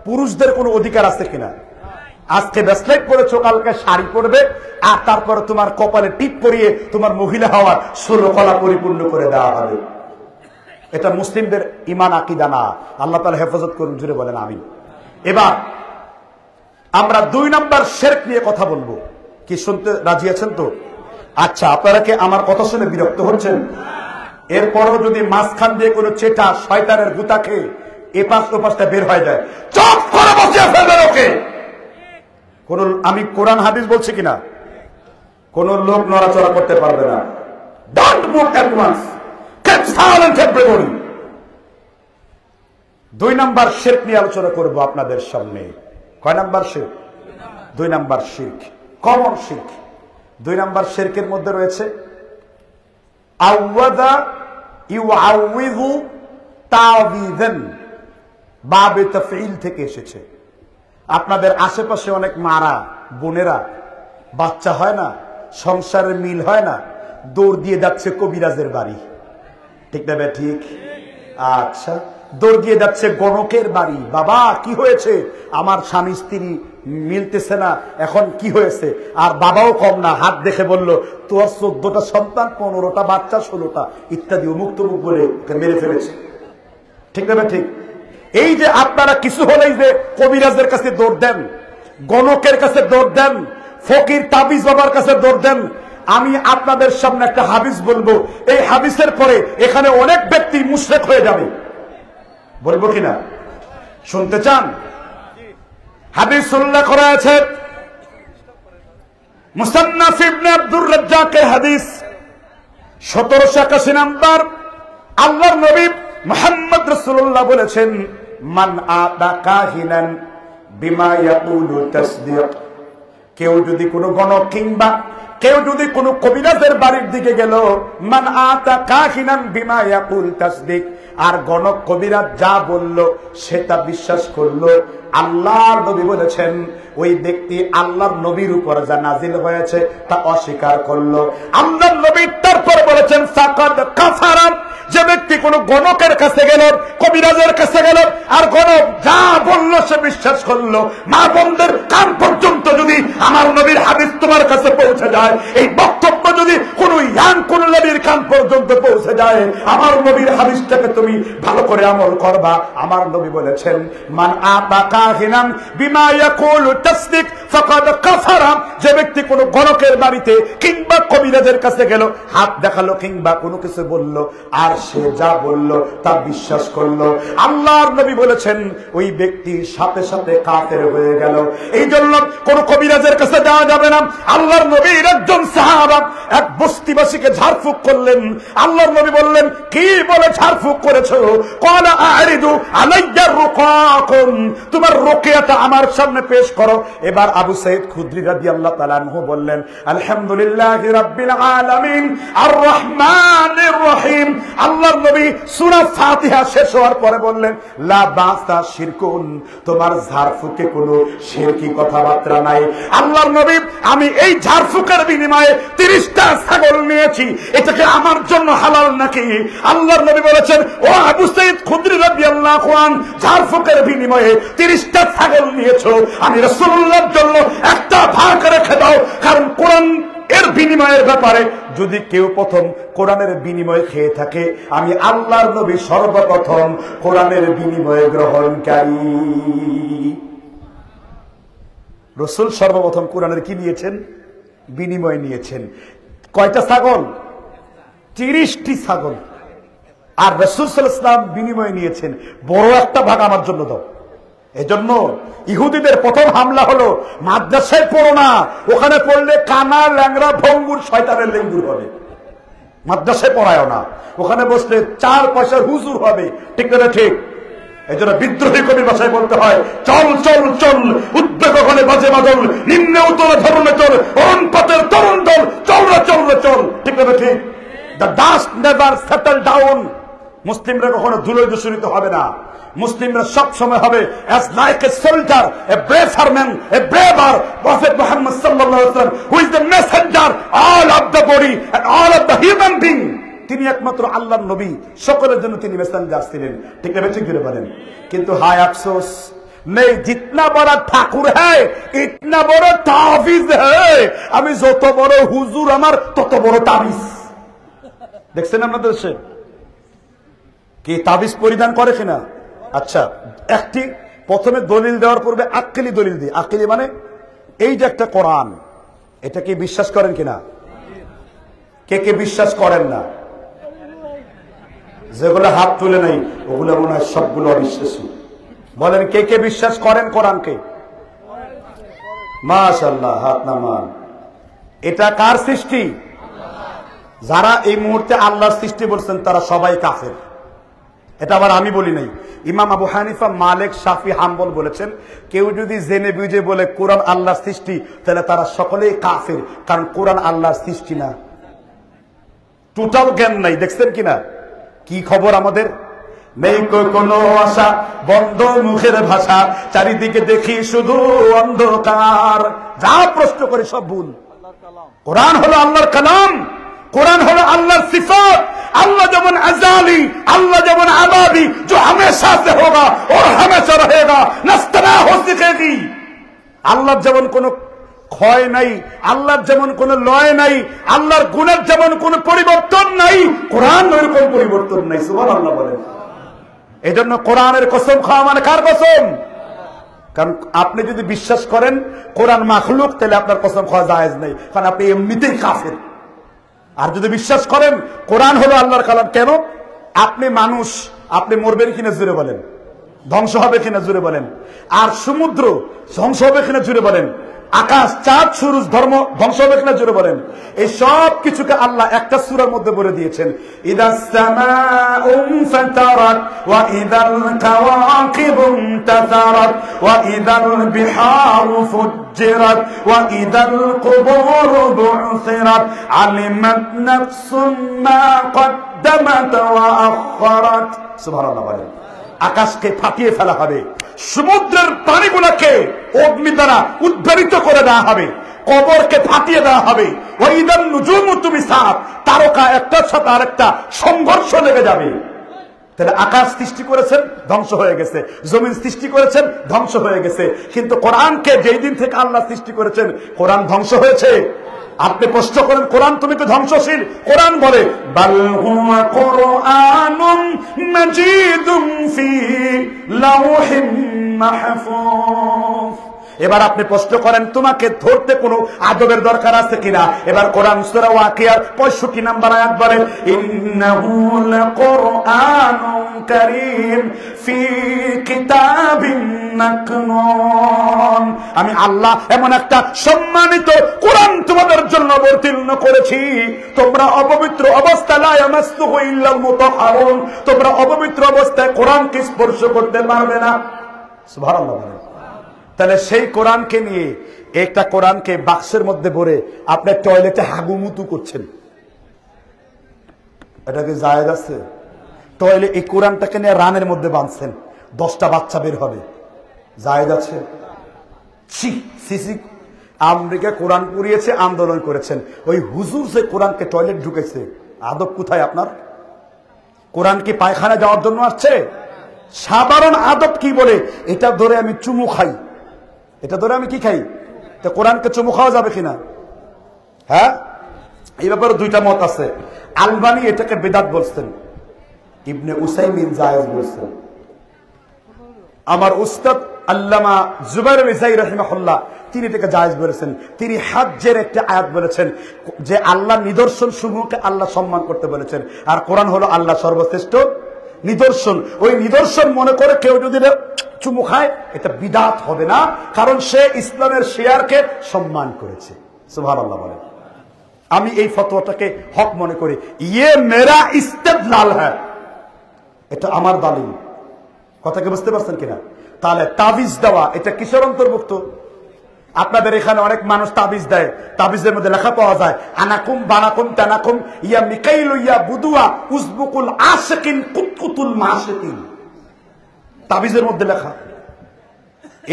পুরুষদের কোনো অধিকার আছে কিনা? আজকে ব্রেসলাইট পরেছো, কালকে শাড়ি পরবে, আর তারপরে তোমার কপালে টিপ পরিয়ে তোমার মহিলা হওয়ার 16 কলা পরিপূর্ণ করে দেওয়া হবে। এটা মুসলিমদের ঈমান আকীদা না। আল্লাহ তাআলা হেফাজত করুন, জুড়ে বলেন আমিন। এবার আমরা 2 নম্বর শিরক নিয়ে কথা বলবো। কি শুনতে রাজি আছেন তো? আচ্ছা, আপনারা কি আমার কথা শুনে বিরক্ত হচ্ছেন? এরপরও যদি মাঝখান দিয়ে কোনো চেটা শয়তানের গুতা খেয়ে এপাশ ওপাশটা বের হয়ে যায়, চুপ করে বসিয়ে ফেলবেন ওকে। আমি কোরআন হাদিস বলছি কিনা, কোন লোক নড়াচড়া করতে পারবে না। Don't move at once, keep silent everybody. 2 number শিরক নিয়ে আলোচনা করব আপনাদের সামনে। কয় নম্বর শিরক? 2 নম্বর শিরক, কমন শিরক। 2 নম্বর শিরকের মধ্যে রয়েছে আওয়াদা ইউআউযু তাওয়ীযান, বাবে তাফঈল থেকে এসেছে। আপনাদের আশেপাশে অনেক মারা বোনেরা বাচ্চা হয় না, সংসারের মিল হয় না, দৌড় দিয়ে যাচ্ছে কবিরাজের বাড়ি, ঠিক না? ঠিক। আচ্ছা, দৌড় দিয়ে যাচ্ছে গণকের বাড়ি, বাবা কি হয়েছে, আমার স্বামী স্ত্রী মিলতেছে না, এখন কি হয়েছে? আর বাবাও কম না, হাত দেখে বলল তোর 14টা সন্তান, 15টা বাচ্চা, 16টা ইত্যাদি, অমুক তমুক বলে মেরে ফেলেছে, ঠিক না? ঠিক। এই যে আপনারা কিছু হলেই যে কবিরাজের কাছে দৌড় দেন, গণকের কাছে দৌড় দেন, ফকির তাবিজ বাবার কাছে দৌড় দেন, আমি আপনাদের সামনে একটা হাদিস বলবো। এই হাদিসের পরে এখানে অনেক ব্যক্তি মুশরিক হয়ে যাবে, বলবো কিনা? শুনতে চান? হাদিস উল্লেখ করা আছে মুসান্নাফ ইবনে আব্দুর রাজ্জাকের হাদিস 1781 নম্বর। আল্লাহর নবী মুহাম্মদ রাসূলুল্লাহ বলেছেন, মান আতা কাহিনান বিমা ইয়াকুলু তাসদিক। কেউ যদি কোনো গণক কিংবা কেউ যদি কোনো কবিরাজের বাড়ির দিকে গেল, মান আতা কাহিনান বিমা ইয়াকুল তাসদিক, আর গণক কবিরাজ যা বলল সেটা বিশ্বাস করলো, আল্লাহর নবী বলেছেন ওই ব্যক্তি আল্লাহর নবীর উপর যা নাজিল হয়েছে তা অস্বীকার করলো। আল্লাহর নবী তারপর বলেছেন ফাকাদ কাফারা। যে ব্যক্তি কোন গণকের কাছে গেল, কবিরাজের কাছে গেল, আর গণক যা বলল সে বিশ্বাস করলো, মা বোনদের কান পর্যন্ত যদি আমার নবীর হাদিস তোমার কাছে পৌঁছে যায়, এই বক্তব্য যদি কোন ইয়াং কোন নবীর কান পর্যন্ত পৌঁছে যায়, আমার নবীর হাদিসটাকে তুমি ভালো করে আমল করবা। আমার নবী বলেছেন মান আতা কাহিনান বিমা ইয়াকুলু তাসদিক ফাকাদ কাফারা। যে ব্যক্তি কোন গণকের বাড়িতে কিংবা কবিরাজের কাছে গেল, হাত দেখালো কিংবা কোনো কিছু বলল, আর সে যা বলল তা বিশ্বাস করলো, আল্লাহর নবী বলেছেন ওই ব্যক্তি সাথে সাথে কাফের হয়ে গেল। এই জন্য কোন কবিরাজের কাছে যাওয়া যাবে না। আল্লাহর নবীর একজন সাহাবা এক বস্তিবাসীকে ঝাড়ফুঁক করলেন। আল্লাহর নবী বললেন, কি বলে ঝাড়ফুঁক করেছো? ক্বালা আ'রিদু আলাইয়া রুকাকুম, তোমার রুকিয়াটা আমার সামনে পেশ করো। এবার আবু সাঈদ খুদরি রাদিয়াল্লাহু তাআলা আনহু বললেন, আলহামদুলিল্লাহি রাব্বিল আলামিন আর রহমানির রহিম। আল্লাহর নবী সূরা ফাতিহা শেষ হওয়ার পরে বললেন, লা বাসা শিরকুন, তোমার ঝাড়ফুঁকে কোনো শিরকি কথাবার্তা নাই। আল্লাহর নবী, আমি এই ঝাড়ফুঁকের বিনিময়ে 30টা ছাগল নিয়েছি, এটাকে আমার জন্য হালাল নাকি? আল্লাহর নবী বলেছেন, ও আবু সাঈদ খুদরি রাদিয়াল্লাহু আনহু, ঝাড়ফুঁকের বিনিময়ে 30টা ছাগল নিয়েছো, আমি রাসূলুল্লাহর জন্য একটা ভাগ রেখে দাও। কারণ কোরআন এর বিনিময়ের ব্যাপারে যদি কেউ প্রথম কোরআনের বিনিময় খেয়ে থাকে, আমি আল্লাহর নবী সর্বপ্রথম কোরআনের বিনিময় গ্রহণকারী। রাসূল সর্বপ্রথম কোরআনের কি নিয়েছেন? বিনিময় নিয়েছেন। কয়টা ছাগল? 30টি ছাগল। আর রাসূল সাল্লাল্লাহু আলাইহি ওয়াসাল্লাম বিনিময় নিয়েছেন, বড় একটা ভাগ আমার জন্য দাও। এজন্য ইহুদিদের প্রথম হামলা হলো, মাদ্রাসায় পড়ো না, ওখানে পড়লে কানা ল্যাংরা ভঙ্গুর শয়তানের লেঙ্গুর হবে। মাদ্রাসায় পড়ায়ও না, ওখানে বসলে 4 পয়সার হুজুর হবে, ঠিক না? ঠিক। এই জন্য বিদ্রোহী কবির ভাষায় বলতে হয়, চল চল চল উদ্বেগ ওখানে বাজে বাদল, নিম্নে উতলে ধরনে চল, অরুণপাতের তরুণ দল, চল রে চল রে চল, ঠিক না? ঠিক। The dust never settle down. মুসলিমরা কখনো ধুলোয় দূষিত হবে না। মুসলিমরা সব সময় হবে as like a soldier, a braver man, a braver Prophet Muhammad sallallahu alaihi wasallam, who is the messenger all of the body and all of the human being. তিনি একমাত্র আল্লাহর নবী, সকলের জন্য তিনি মেসেঞ্জার ছিলেন, ঠিক না? ঠিক করে বলেন। কিন্তু হায় আফসোস, নেই জিতনা বড় ঠাকুর হ্যায় ইতনা বড় তাবিজ হ্যায়। আমি যত বড় হুজুর আমার তত বড় তাবিজ। দেখছেন আপনাদের দেশে কি তাবিজ পরিধান করে কিনা? আচ্ছা, একটি প্রথমে দলিল দেওয়ার পূর্বে আক্কেলি দলিল দিই। আক্কেলি মানে এই যে একটা কোরআন, এটা কি বিশ্বাস করেন কিনা? কে কে বিশ্বাস করেন না? যেগুলো হাত তুলে নাই ওগুলো মনে হয় সবগুলো অবিশ্বাসী। বলেন কে কে বিশ্বাস করেন কোরআনকে? মাশাআল্লাহ, হাত নামান। এটা কার সৃষ্টি? যারা এই মুহূর্তে আল্লাহর সৃষ্টি বলছেন তারা সবাই কাফের। এটা আবার আমি বলি নাই, ইমাম আবু হানিফা, মালিক, শাফি, হাম্বল বলেছেন কেউ যদি জেনে বুঝে বলে কোরআন আল্লাহর সৃষ্টি, তাহলে তারা সকলেই কাফের, কারণ কোরআন আল্লাহর সৃষ্টি না। টোটাল জ্ঞান নাই। দেখছেন কিনা কি খবর আমাদের? নেই কোনো আশা, বন্ধ মুখের ভাষা, চারিদিকে দেখি শুধু অন্ধকার, যা প্রশ্ন করে সব ভুল। কোরআন হলো আল্লাহর কালাম, কোরআন হলো আল্লাহর সিফাত। अल्लाह जमन अजाली, अल्लाह जमन आबादी, जो हमेशा से होगा और हमेशा रहेगा, नस्तना हो सकेगी। আল্লাহ যেমন কোন ক্ষয় নাই, আল্লাহর যেমন কোন লয় নাই, আল্লাহর গুণের যেমন কোন পরিবর্তন নাই, কোরআন ওইরকম পরিবর্তন নাই। সুবহানাল্লাহ বলেন। এই জন্য কোরআনের কসম খাওয়া মানে কার কসম? কারণ আপনি যদি বিশ্বাস করেন কোরআন মাখলুক, তাহলে আপনার কসম খাওয়া জায়েজ নেই, কারণ আপনি এমনিতেই কাফের। আর যদি বিশ্বাস করেন কোরআন হলো আল্লাহর কালাম, কেন? আপনি মানুষ, আপনি মরবেন কিনা জুড়ে বলেন? ধ্বংস হবে কিনা জুড়ে বলেন? আর সমুদ্র ধ্বংস হবে কিনা জুড়ে বলেন? আকাশ, চাঁদ, সূরজ ধর্ম ধ্বংস হবে কিনা জুড়ে বলেন? এই সব কিছুকে আল্লাহ একটা সূরার মধ্যে বলে দিয়েছেন, ইদাস সামাউ ফাতারাত ওয়া ইদাল কাওয়াকিবু তাসারাত ওয়া ইদাল বিহারু ফুজ্জিরাত ওয়া ইদাল কুবুরু বু'সিরাত আলিমাত নাফসুম মা কদ্দামাত ওয়া আখখারাত। সুবহানাল্লাহ বলেন। আকাশকে ফাটিয়ে ফেলা হবে, সমুদ্রের পানিগুলোকে অগ্নি দ্বারা উদ্বেলিত করে দেওয়া হবে, কবরকে ফাটিয়ে দেওয়া হবে, ওয়াইদান নুজুমু তুমিসাত, তারকা একটার সাথে আরেকটা সংঘর্ষ লেগে যাবে। তাহলে আকাশ সৃষ্টি করেছেন, ধ্বংস হয়ে গেছে, জমিন সৃষ্টি করেছেন, ধ্বংস হয়ে গেছে। কিন্তু কোরআনকে যেই দিন থেকে আল্লাহ সৃষ্টি করেছেন, কোরআন ধ্বংস হয়েছে? আপনি প্রশ্ন করেন কোরআন তুমি তো ধ্বংসশীল? কোরআন বলে বাল হুয়া কুরআনুম মাজিদুম ফি লাওহিম মাহফুজ। এবার আপনি প্রশ্ন করেন তোমাকে ধরতে কোনো আদবের দরকার আছে কিনা? এবার কোরআন সূরা ওয়াকিয়ার 65 নম্বর আয়াত বলে ইন্নাহু লাকুরআনুন কারীম ফি কিতাবিন মাকনুন। আমি আল্লাহ এমন একটা সম্মানিত কোরআন তোমাদের জন্য অবতীর্ণ করেছি, তোমরা অপবিত্র অবস্থায় লা ইয়ামাসসুহু ইল্লাল মুতাহহারুন, তোমরা অপবিত্র অবস্থায় কোরআনকে স্পর্শ করতে পারবে না। সুবহানাল্লাহ। তাহলে সেই কোরআনকে নিয়ে, একটা কোরআনকে বাক্সের মধ্যে ভরে আপনার টয়লেটে হাগুমুতু করছেন, এটা কি জায়েজ আছে? টয়লেট এই কোরআনটাকে নিয়ে রানের মধ্যে বাঁধছেন, 10টা বাচ্চা বের হবে, জায়েজ আছে? আমেরিকা কোরআন পুড়িয়েছে, আন্দোলন করেছেন, ওই হুজুর যে কোরআনকে টয়লেট ঢুকেছে, আদব কোথায় আপনার? কোরআন কি পায়খানা যাওয়ার জন্য আসছে? সাধারণ আদব কি বলে, এটা ধরে আমি চুমু খাই, এটা ধরে আমি কি খাই? তো কোরআনকে চুমু খাওয়া যাবে কিনা? হ্যাঁ, এই ব্যাপারে 2টা মত আছে। আলবানী এটাকে বিদআত বলছেন, ইবনে উসাইমিন জায়েজ বলছেন। আমার উস্তাদ আল্লামা জুবাইর মিসাই রাহিমাহুল্লাহ তিনি এটাকে জায়েজ বলেছেন। তিনি হজ্জের একটা আয়াত বলেছেন যে আল্লাহ নিদর্শন সমূহকে আল্লাহ সম্মান করতে বলেছেন, আর কোরআন হলো আল্লাহ সর্বশ্রেষ্ঠ নিদর্শন। ওই নিদর্শন মনে করে কেউ যদি চুমু খায়, এটা বিদআত হবে না, কারণ সে ইসলামের শিয়ারকে সম্মান করেছে। সুবহানাল্লাহ বলেন। আমি এই ফতোয়াটাকে হক মনে করি, ইয়ে মেরা ইস্তেদলাল হ্যায়, এটা আমার দলিল। কথাকে বুঝতে পারছেন কিনা? তাহলে তাবিজ দেওয়া এটা কিসের অন্তর্ভুক্ত? আপনাদের এখানে অনেক মানুষ তাবিজ দেয়, তাবিজের মধ্যে লেখা পাওয়া যায় আনাকুম বানাকুম তানাকুম ইয়া মিকাইলু ইয়া বুদুয়া উসবুকুল আশিকিন কুতকুতুল মাশিকিন, তাবিজের মধ্যে লেখা।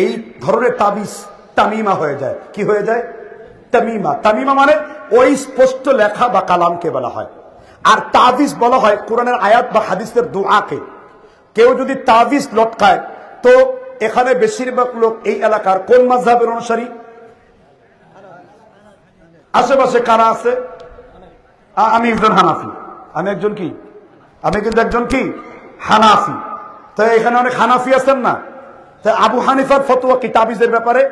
এই ধরনের তাবিজ তামিমা হয়ে যায়। কি হয়ে যায়? তামিমা। তামিমা মানে ওই স্পষ্ট লেখা বা কালামকে বলা হয়। আর তাবিজ বলা হয় কোরআনের আয়াত বা হাদিসের দোয়াকে। কেউ যদি তাবিজ লটকায়, তো এখানে বেশিরভাগ লোক এই এলাকার কোন মাযহাবের অনুসারী? আশেপাশে কারা আছে? আমি একজন হানাফি। আমি একজন কি? আমি কিন্তু একজন কি? হানাফি। তো এখানে অনেক হানাফি আছেন না? তো আবু হানিফার ফতোয়া কি তাবিজের ব্যাপারে?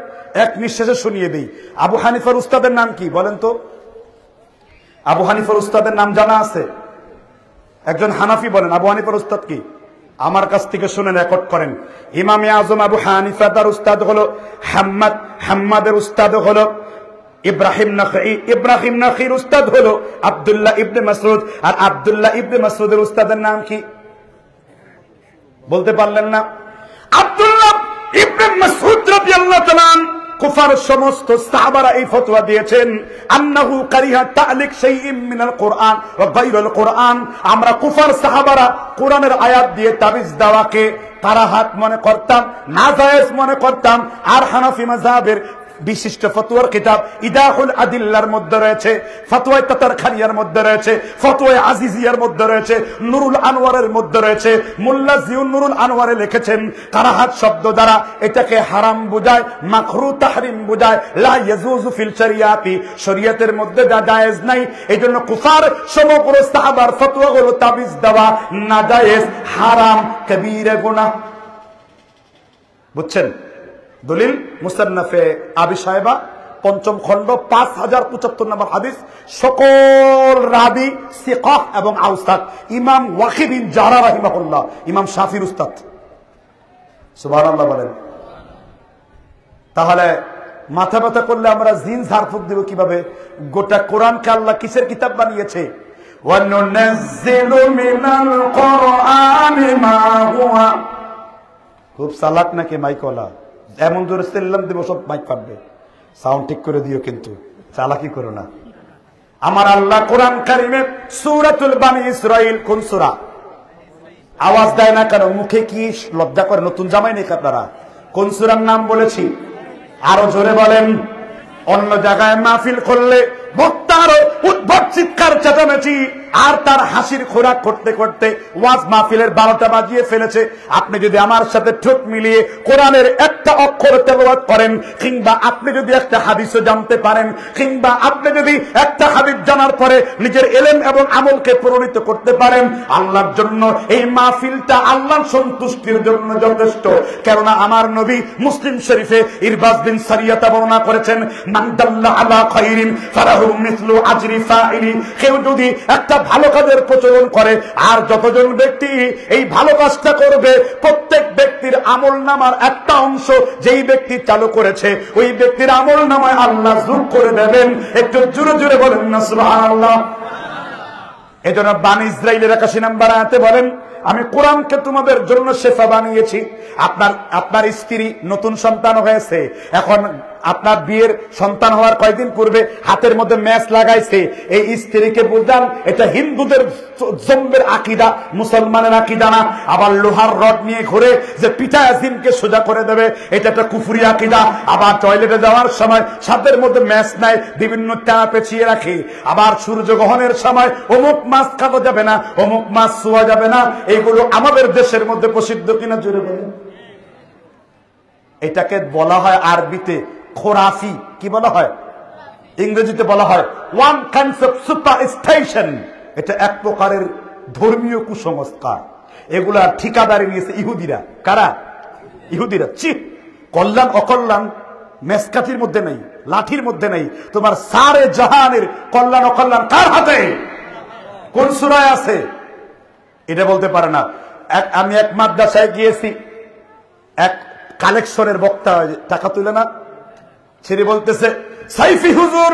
এক নিঃশ্বাসে শুনিয়ে দেই। আবু হানিফার উস্তাদের নাম কি বলেন তো? আবু হানিফার উস্তাদের নাম জানা আছে? একজন হানাফি বলেন আবু হানিফার উস্তাদ কি? আমার কাছ থেকে শুনে রেকর্ড করেন। ইমামে আজম আবু হানিফা, তার উস্তাদ হলো হাম্মাদ, হাম্মাদের উস্তাদ হলো ইব্রাহিম নাখঈ, ইব্রাহিম নাখঈর উস্তাদ হলো আব্দুল্লাহ ইবনে মাসউদ, আর আব্দুল্লাহ ইবনে মাসউদের উস্তাদের নাম কি বলতে পারলেন না? আব্দুল্লাহ ইবনে মাসউদ রাদিয়াল্লাহু তাআলা কুফার সমস্ত সাহাবারা এই ফতোয়া দিয়েছেন আন্নাহু কারিহা তা'লিক শাইইন মিনাল কুরআন ওয়া গায়রুল কুরআন। আমরা কুফার সাহাবারা কোরআনের আয়াত দিয়ে তাবিজ দেওয়াকে কারাহাত মনে করতাম, নাজায়েজ মনে করতাম। আর হানাফি মাযহাবের বিশিষ্ট ফতোয়ার কিতাব ইদাহুল আদিল্লার মধ্যে রয়েছে, ফতোয়ায়ে তাতারখানিয়ার মধ্যে রয়েছে, ফতোয়ায়ে আজিজিয়ার মধ্যে রয়েছে, নুরুল আনওয়ারের মধ্যে রয়েছে। মোল্লা জিউন নুরুল আনওয়ারে লিখেছেন কারাহাত শব্দ দ্বারা এটাকে হারাম বোঝায়, মাকরু তাহরিম বোঝায়, লা ইয়াজুজু ফিল শরিয়াতি, শরীয়তের মধ্যে যা জায়েজ নাই। এইজন্য কুফার সমগ্র সাহাবার ফতোয়া হলো তাবিজ দেওয়া নাজায়েজ, হারাম, কবীরা গুনাহ। বুঝছেন? দলিল মুসান্নাফে আবি সাহেবা ৫ম খণ্ড ৫০৭৫ নম্বর হাদিস। সকল রাবি সিকাহ এবং আউসাক। ইমাম ওয়াকি বিন জারা রাহিমাহুল্লাহ, ইমাম শাফির উস্তাদ। সুবহানাল্লাহ বলেন। তাহলে মাথা ব্যথা করলে আমরা জিন ঝাড়ফুঁক দেব কিভাবে? গোটা কোরআনকে আল্লাহ কিসের কিতাব বানিয়েছে? ওয়ানুনাজ্জিলু মিনাল কুরআনি মা হুয়া, খুব চালাক নাকি মাইকওয়ালা? এমন জোরে সেল্লাম দেব সব মাইক ফাটবে। সাউন্ড ঠিক করে দিও, কিন্তু চালাকি করো না। আমার আল্লাহ কোরআন কারিমে সূরাতুল বানি ইসরাইল, কোন সূরা? আওয়াজ দেয় না কেন? মুখে কি লজ্জা করে? নতুন জামাই নেই আপনারা? কোন সূরার নাম বলেছি? আরো জোরে বলেন। অন্য জায়গায় মাহফিল করলে বক্তার উদ্ভট চিৎকার চেঁচামেচি আর তার হাসির খোরাক করতে করতে ওয়াজ মাহফিলের 12টা বাজিয়ে ফেলেছে। আপনি যদি আমার সাথে ঠোঁট মিলিয়ে কোরআনের একটা অক্ষর তেলাওয়াত করেন, কিংবা আপনি যদি একটা হাদিসও জানতে পারেন, কিংবা আপনি যদি একটা হাদিস জানার পরে নিজের ইলম এবং আমলকে প্রণীত করতে পারেন, আল্লাহর জন্য এই মাহফিলটা আল্লাহর সন্তুষ্টির জন্য যথেষ্ট। কেননা আমার নবী মুসলিম শরীফে ইরবাজ বিন সারিয়াতা বর্ণনা করেছেন, মান দাল্লা আলা খায়রিন ফালাহু মিসলু আজরি ফাইলি। কেউ যদি একটা ভালো কাজের প্রচলন করে, আর যতজন ব্যক্তি এই ভালো কাজটা করবে, প্রত্যেক ব্যক্তির আমল নামার একটা অংশ যেই ব্যক্তি চালু করেছে ওই ব্যক্তির আমল নামায় আল্লাহ যোগ করে দেবেন। একটু জোরে জোরে বলেন না সুবহানাল্লাহ। এজন্য বানি ইসরাইলের ৮১ নম্বর আয়াতে বলেন, আমি কোরআনকে তোমাদের জন্য শেফা বানিয়েছি। আপনার স্ত্রী নতুন সন্তান হয়েছে, এখন আপনার বিয়ের সন্তান হওয়ার কয়েকদিন পূর্বে হাতের মধ্যে ম্যাচ লাগাইছে। এই স্ত্রীকে বুঝান এটা হিন্দুদের জম্বের আকিদা, মুসলমানের আকিদা না। আবার লোহার রড নিয়ে ঘুরে যে পিতা আজিমকে সোজা করে দেবে, এটা একটা কুফরি আকিদা। আবার টয়লেটে যাওয়ার সময় ছাদের মধ্যে ম্যাচ নাই, বিভিন্ন টানা পেঁচিয়ে রাখে। আবার সূর্যগ্রহণের সময় অমুক মাছ খাওয়া যাবে না, অমুক মাছ ছোঁয়া যাবে না। এইগুলো আমাদের দেশের মধ্যে প্রসিদ্ধ কিনা জুড়ে বলেন? এটাকে বলা হয় আরবিতে খোরাফি। কি বলা হয়? ইংরেজিতে বলা হয় ওয়ান কনসেপ্ট সুপারস্টিশন। এটা এক প্রকারের ধর্মীয় কুসংস্কার। এগুলা ঠিকাদারি নিয়েছে ইহুদিরা। কারা? ইহুদিরা। কল্যাণ অকল্যাণ মেসকাতির মধ্যে নেই, লাঠির মধ্যে নেই। তোমার সারে জাহানের কল্যাণ অকল্যাণ কার হাতে? কোন সূরায় আছে? এটা বলতে পারে না। আমি এক মাদ্রাসায় গিয়েছি, এক কালেকশনের বক্তা টাকা তুলে না, ছেড়ে বলতেছে, সাইফি হুজুর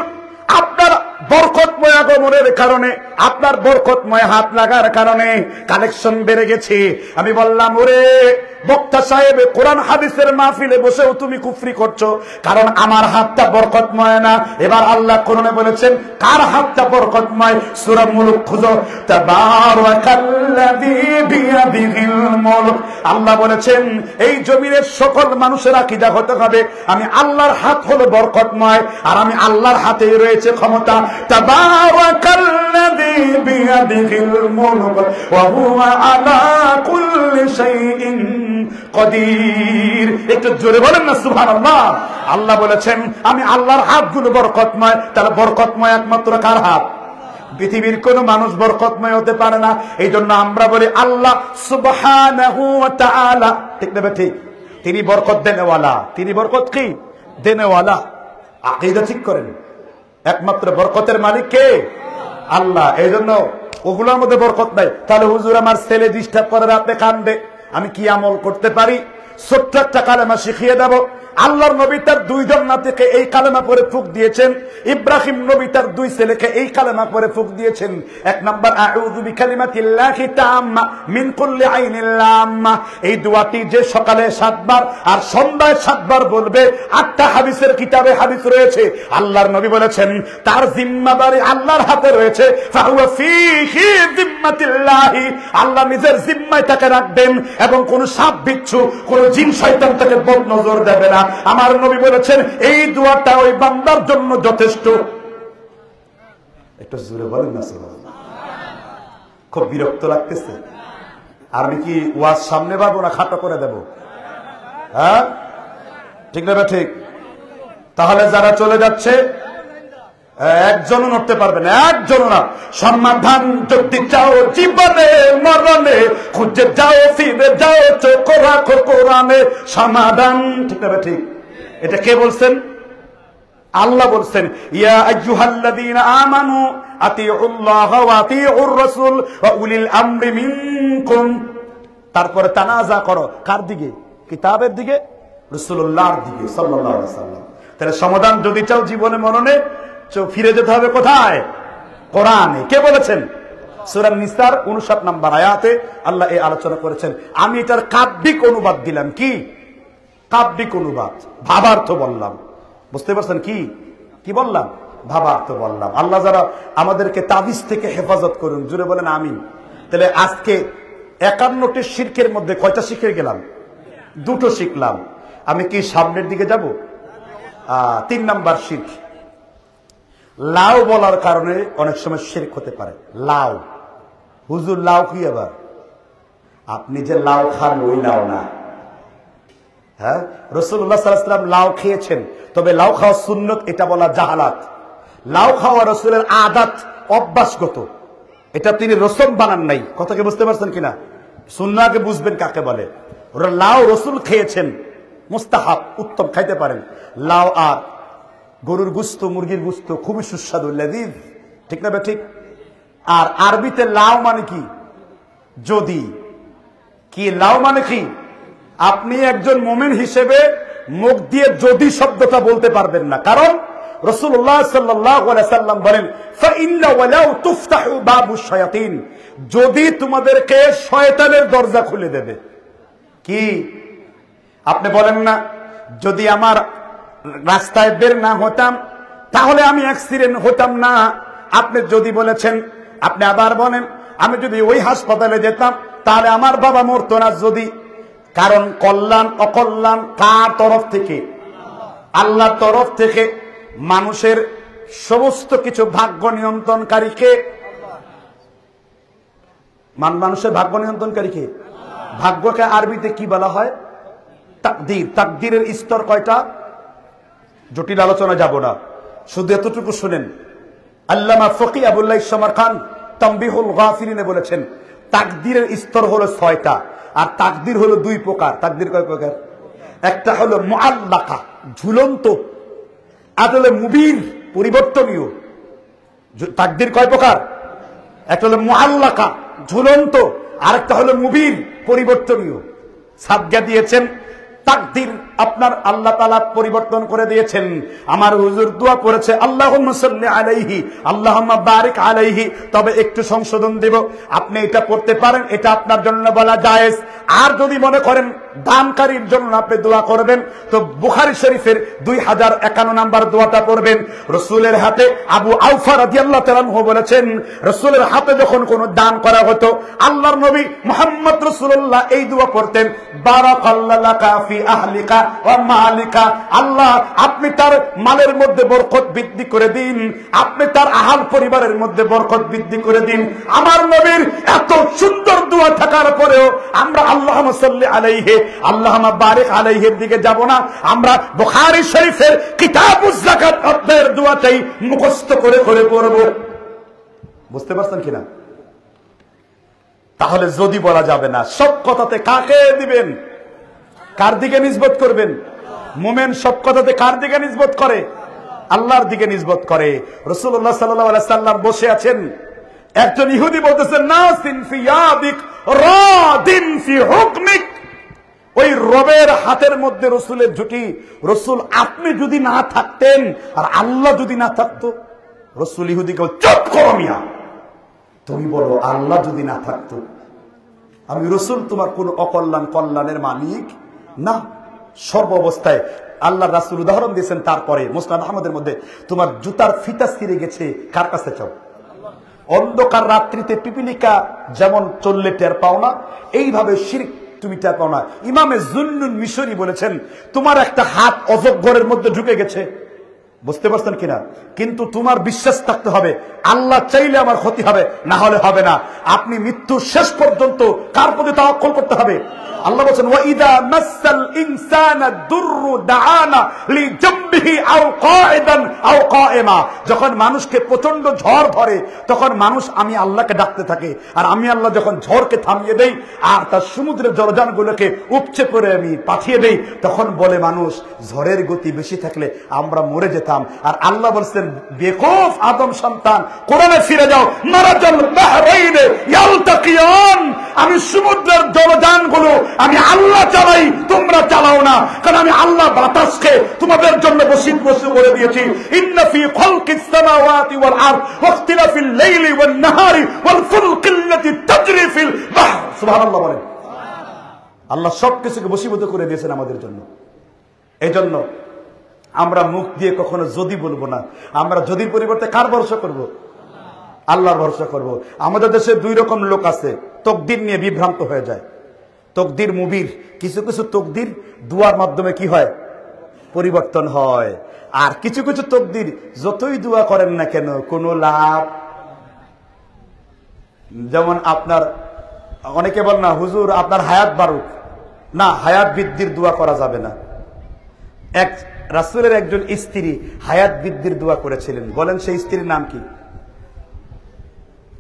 আপনার বরকতময় আগমনের কারণে, আপনার বরকতময় হাত লাগার কারণে কালেকশন বেড়ে গেছে। আমি বললাম, ওরে বক্তা সাহেব, কোরআন হাদিসের মাহফিলে বসেও তুমি কুফরি করছো, কারণ আমার হাতটা বরকতময় না। এবার আল্লাহ কোরআনে বলেছেন কার হাতটা বরকতময়, সূরা মুলক খুঁজো, তাবারাকাল্লাযী বিয়াদিহিল মুলক। আল্লাহ বলেছেন এই জমিনের সকল মানুষের আকীদা হতে হবে আমি আল্লাহর হাত হলো বরকতময়, আর আমি আল্লাহর হাতেই রয়েছে ক্ষমতা। তাবারাকাল্লাযী বিয়াদিহিল মুলক ওয়া হুয়া আলা কুল্লি শাইইন কদির। একটু জোরে বলেন না সুবহানাল্লাহ। আল্লাহ বলেছেন আমি আল্লাহর হাতগুলো বরকতময়। তাহলে বরকতময় একমাত্র কার হাত? পৃথিবীর কোন মানুষ বরকতময় হতে পারে না। এই জন্য আমরা বলি আল্লাহ সুবহানাহু ওয়া তাআলা, ঠিক না ঠিক? তিনি বরকত দেনেওয়ালা। তিনি বরকত কি? দেনেওয়ালা। আকীদা ঠিক করেন, একমাত্র বরকতের মালিক কে? আল্লাহ। এই জন্য ওগুলোর মধ্যে বরকত নাই। তাহলে হুজুর আমার ছেলে ডিস্টার্ব করে রাতে কান্দে, আমি কি আমল করতে পারি? ছোট্ট একটা কালেমা শিখিয়ে দেব। আল্লাহর নবী তার 2 জন নাতিকে এই কালেমা পড়ে ফুঁক দিয়েছেন। ইব্রাহিম নবী তার 2 ছেলেকে এই কালেমা পড়ে ফুঁক দিয়েছেন। 1 নাম্বার আউযু বিকালিমাতিল্লাহি তাম্মা মিন কুল্লি আইনিল লাম্মা। এই দোয়াটি যে সকালে 7 বার আর সন্ধ্যায় 7 বার বলবে, 8টা হাদিসের কিতাবে হাদিস রয়েছে। আল্লাহর নবী বলেছেন তার জিম্মাদারি আল্লাহর হাতে রয়েছে। ফাহুয়া ফীহি জিম্মাতিল্লাহি, আল্লাহ নিজের জিম্মায় তাকে রাখবেন এবং কোন সাপ বিচ্ছু, কোন জিন শয়তান তাকে বদনজর দেবে না। আমার নবী বলেছেন এই দোয়াটা ওই বান্দার জন্য যথেষ্ট। একটু জোরে বলেন না সুবহানাল্লাহ। খুব বিরক্ত লাগতেছে। আর আমি কি ওয়াজ সামনে পাবো না খাটো করে দেব? হ্যাঁ, ঠিক না? ঠিক। তাহলে যারা চলে যাচ্ছে একজনও নড়তে পারবে না, একজনও না। সমাধান যদি চাও জীবনে মরণে, খুঁজে যাও ফিরে যাও চোখ রাখো কোরআনে। সমাধান, ঠিক না ঠিক? এটা কে বলছেন? আল্লাহ বলছেন ইয়া আইয়ুহাল্লাযীনা আমানু আতিউল্লাহ ওয়া আতিউর রাসূল ওয়া উলিল আমরি মিনকুম। তারপরে তানাজা করো কার দিকে? কিতাবের দিকে, রাসূলুল্লাহর দিকে সাল্লাল্লাহু আলাইহি ওয়াসাল্লাম। তাহলে সমাধান যদি চাও জীবনে মরণে, ফিরে যেতে হবে কোথায়? কোরআনে। কে বলেছেন? সূরা নিসার 59 নম্বর আয়াতে আল্লাহ এই আলোচনা করেছেন। আমি এটার কাব্যিক অনুবাদ দিলাম। কি কাব্যিক অনুবাদ? ভাবার্থ বললাম। বুঝতে পারছেন কি কি বললাম? ভাবার্থ বললাম। আল্লাহ যারা আমাদেরকে তাবিজ থেকে হেফাজত করুন, জুড়ে বলেন আমিন। তাহলে আজকে 51টি শিরকের মধ্যে কয়টা শিখে গেলাম? 2টো শিখলাম। আমি কি সামনের দিকে যাব? 3 নাম্বার শিরক, লাউ বলার কারণে অনেক সময় শিরক হতে পারে। লাউ, হুজুর লাউ কি? আবার আপনি যে লাউ খান ওই লাউ না। হ্যাঁ, রাসূলুল্লাহ সাল্লাল্লাহু আলাইহি ওয়াসাল্লাম লাউ খেয়েছেন, তবে লাউ খাওয়া সুন্নত এটা বলা জাহালাত। লাউ খাওয়া রাসূলের আদাত, অভ্যাসগত। এটা তিনি রসম বানান নাই। কথাকে বুঝতে পারছেন কিনা? সুন্নাহকে বুঝবেন কাকে বলে। ওরা লাউ রাসূল খেয়েছেন, মুস্তাহাব, উত্তম, খাইতে পারেন। লাউ আর গরুর গুস্ত, মুরগির গুস্ত খুবই সুস্বাদু, লাযীজ, ঠিক না ঠিক? আর আরবিতে লাউ মানে কি? যদি। কি লাউ মানে কি? আপনি একজন মুমিন হিসেবে মুখ দিয়ে যদি শব্দটা বলতে পারবেন না, কারণ রাসূলুল্লাহ সাল্লাল্লাহু আলাইহি ওয়াসাল্লাম বলেন ফাইন্না ওয়ালাউ তুফতাহু বাবুশ শায়াতিন, যদি তোমাদেরকে শয়তানের দরজা খুলে দেবে। কি আপনি বলেন না যদি আমার রাস্তায় বের না হতাম তাহলে আমি অ্যাক্সিডেন্ট হতাম না। আপনি যদি বলেছেন, আপনি আবার বলেন আমি যদি ওই হাসপাতালে যেতাম তাহলে আমার বাবা মরতো না যদি। কারণ কল্যাণ অকল্যাণ কার তরফ থেকে? আল্লাহর তরফ থেকে। মানুষের সমস্ত কিছু ভাগ্য নিয়ন্ত্রণকারীকে, মানুষের ভাগ্য নিয়ন্ত্রণকারীকে। ভাগ্যকে আরবিতে কি বলা হয়? তাকদীর। তাকদীরের স্তর কয়টা? জটিল আলোচনা যাব না, শুধু এতটুকু শুনেন। আল্লামা ফকি আবুল্লাহ সামারখান তানবিহুল গাফিলিনে বলেছেন তাকদীরের স্তর হলো 6টা, আর তাকদীর হলো 2 প্রকার। তাকদীর কয় প্রকার? একটা হলো মুআল্লাকা, ঝুলন্ত, আর হলো মুবির, পরিবর্তনীয়। তাকদীর কয় প্রকার? একটা হলো মুআল্লাকা, ঝুলন্ত, আর একটা হলো মুবির, পরিবর্তনীয়। সাবজা দিয়েছেন তাকদীর আপনার আল্লাহ তাআলা পরিবর্তন করে দিয়েছেন। আমার হুজুর দোয়া করেছে আল্লাহুম্মা সাল্লি আলাইহি আল্লাহুম্মা বারিক আলাইহি, তবে একটু সংশোধন দেব, আপনি এটা পড়তে পারেন, এটা আপনার জন্য বলা জায়েজ। আর যদি মনে করেন দানকারীর জন্য আপনি দোয়া করবেন, তো বুখারী শরীফের 2051 নম্বর দোয়াটা পড়বেন। রাসূলের হাতে আবু আউফা রাদিয়াল্লাহু তাআলা আনহু বলেছেন, রাসূলের হাতে যখন কোনো দান করা হতো, আল্লাহর নবী মুহাম্মদ রাসূলুল্লাহ এই দোয়া পড়তেন, বারাকাল্লাহু লাকা ফি আহলিকা ওয়া মালিকা, আল্লাহ আপনি তার মালের মধ্যে বরকত বৃদ্ধি করে দিন, আপনি তার আহাল পরিবারের মধ্যে বরকত বৃদ্ধি করে দিন। আমার নবীর এত সুন্দর দোয়া থাকার পরেও আমরা আল্লাহুম্মা সাল্লি আলাইহি আল্লাহুম্মা বারিক আলাইহির দিকে যাব না, আমরা বুখারী শরীফের কিতাবুজ যাকাত অধ্যায়ের দোয়াটাই মুখস্থ করে করে পড়ব। বুঝতে পারছেন কিনা? তাহলে যদি বলা যাবে না, সব কথাতে কাকে দিবেন, কার দিকে নিসবত করবেন? মুমিন সব কথাতে কার দিকে নিসবত করে? আল্লাহর দিকে নিসবত করে। রাসূলুল্লাহ সাল্লাল্লাহু আলাইহি সাল্লাম বসে আছেন, একজন ইহুদি বলতেছেন নাসিন ফি ইয়াদিক রাদিন ফি হুকমিক, ওই রবের হাতের মধ্যে রসুলের জুটি। রসুল আপনি যদি না থাকতেন আর আল্লাহ যদি না থাকতো, রসুল ইহুদিকে চুপ করো মিয়া, তুমি বলো আল্লাহ যদি না থাকতো, আমি রসুল তোমার কোন অকল্যাণ কল্যাণের মালিক না। সর্ব অবস্থায় আল্লাহ রাসূল উদাহরণ দিয়েছেন। তারপরে মুসনাদ আহমদের মধ্যে তোমার জুতার ফিতা ছিঁড়ে গেছে, কার কাছে চাও? অন্ধকার রাত্রিতে পিপিলিকা যেমন চললে টের পাও না, এইভাবে শিরক তুমি টের পাও না। ইমামে জুন্নুন মিশরি বলেছেন, তোমার একটা হাত অজগরের মধ্যে ঢুকে গেছে, বুঝতে পারছেন কিনা? কিন্তু তোমার বিশ্বাস থাকতে হবে আল্লাহ চাইলে আমার ক্ষতি হবে, না হলে হবে না। আপনি মৃত্যুর শেষ পর্যন্ত কার প্রতি তাওয়াক্কুল করতে হবে? আল্লাহ বলেন ওয়াইদা মাসাল ইনসানা দুররু দাআনা লিজামবিহি আও কাঈদান আও কায়েমা, যখন মানুষকে প্রচন্ড ঝড় ধরে তখন মানুষ আমি আল্লাহকে ডাকতে থাকে, আর আমি আল্লাহ যখন ঝড়কে থামিয়ে দেই আর তার সমুদ্রের জলযানগুলোকে উপচে পড়ে আমি পাঠিয়ে দেই, তখন বলে মানুষ ঝড়ের গতি বেশি থাকলে আমরা মরে যেতাম। আর আল্লাহ বলছেন বেকুফ আদম সন্তান, কোরআনে ফিরে যাও, মারাজাল বাহরাইনে ইয়ালতাকিয়ান, আমি সমুদ্রের জলযানগুলো আমি আল্লাহ চালাই, তোমরা চালাও না, কারণ আমি আল্লাহ বাতাসকে তোমাদের জন্য বসিত বসে করে দিয়েছি। ইন্না ফি খালকিস সামাওয়াতি ওয়াল আরদ ওয়াখতিলাফিল লাইলি ওয়ান নাহারি ওয়াল ফুলকিল্লাতি তাজরি ফিল বাহর, সুবহানাল্লাহ বলেন। আল্লাহ সবকিছুকে বশীভূত করে দিয়েছেন আমাদের জন্য। এজন্য আমরা মুখ দিয়ে কখনো যদি বলবো না, আমরা যদির পরিবর্তে কার ভরসা করব? আল্লাহর ভরসা করব। আমাদের দেশে দুই রকম লোক আছে, তকদির নিয়ে বিভ্রান্ত হয়ে যায়। তকদির মুবির, কিছু কিছু তকদির দুয়ার মাধ্যমে কি হয়? পরিবর্তন হয়। আর কিছু কিছু তকদির যতই দোয়া করেন না কেন কোনো লাভ। যেমন আপনার অনেকে বল না হুজুর আপনার হায়াত বাড়ুক, না, হায়াত বৃদ্ধির দোয়া করা যাবে না। এক রাসূলের একজন স্ত্রী হায়াত বৃদ্ধির দোয়া করেছিলেন, বলেন সেই স্ত্রীর নাম কি?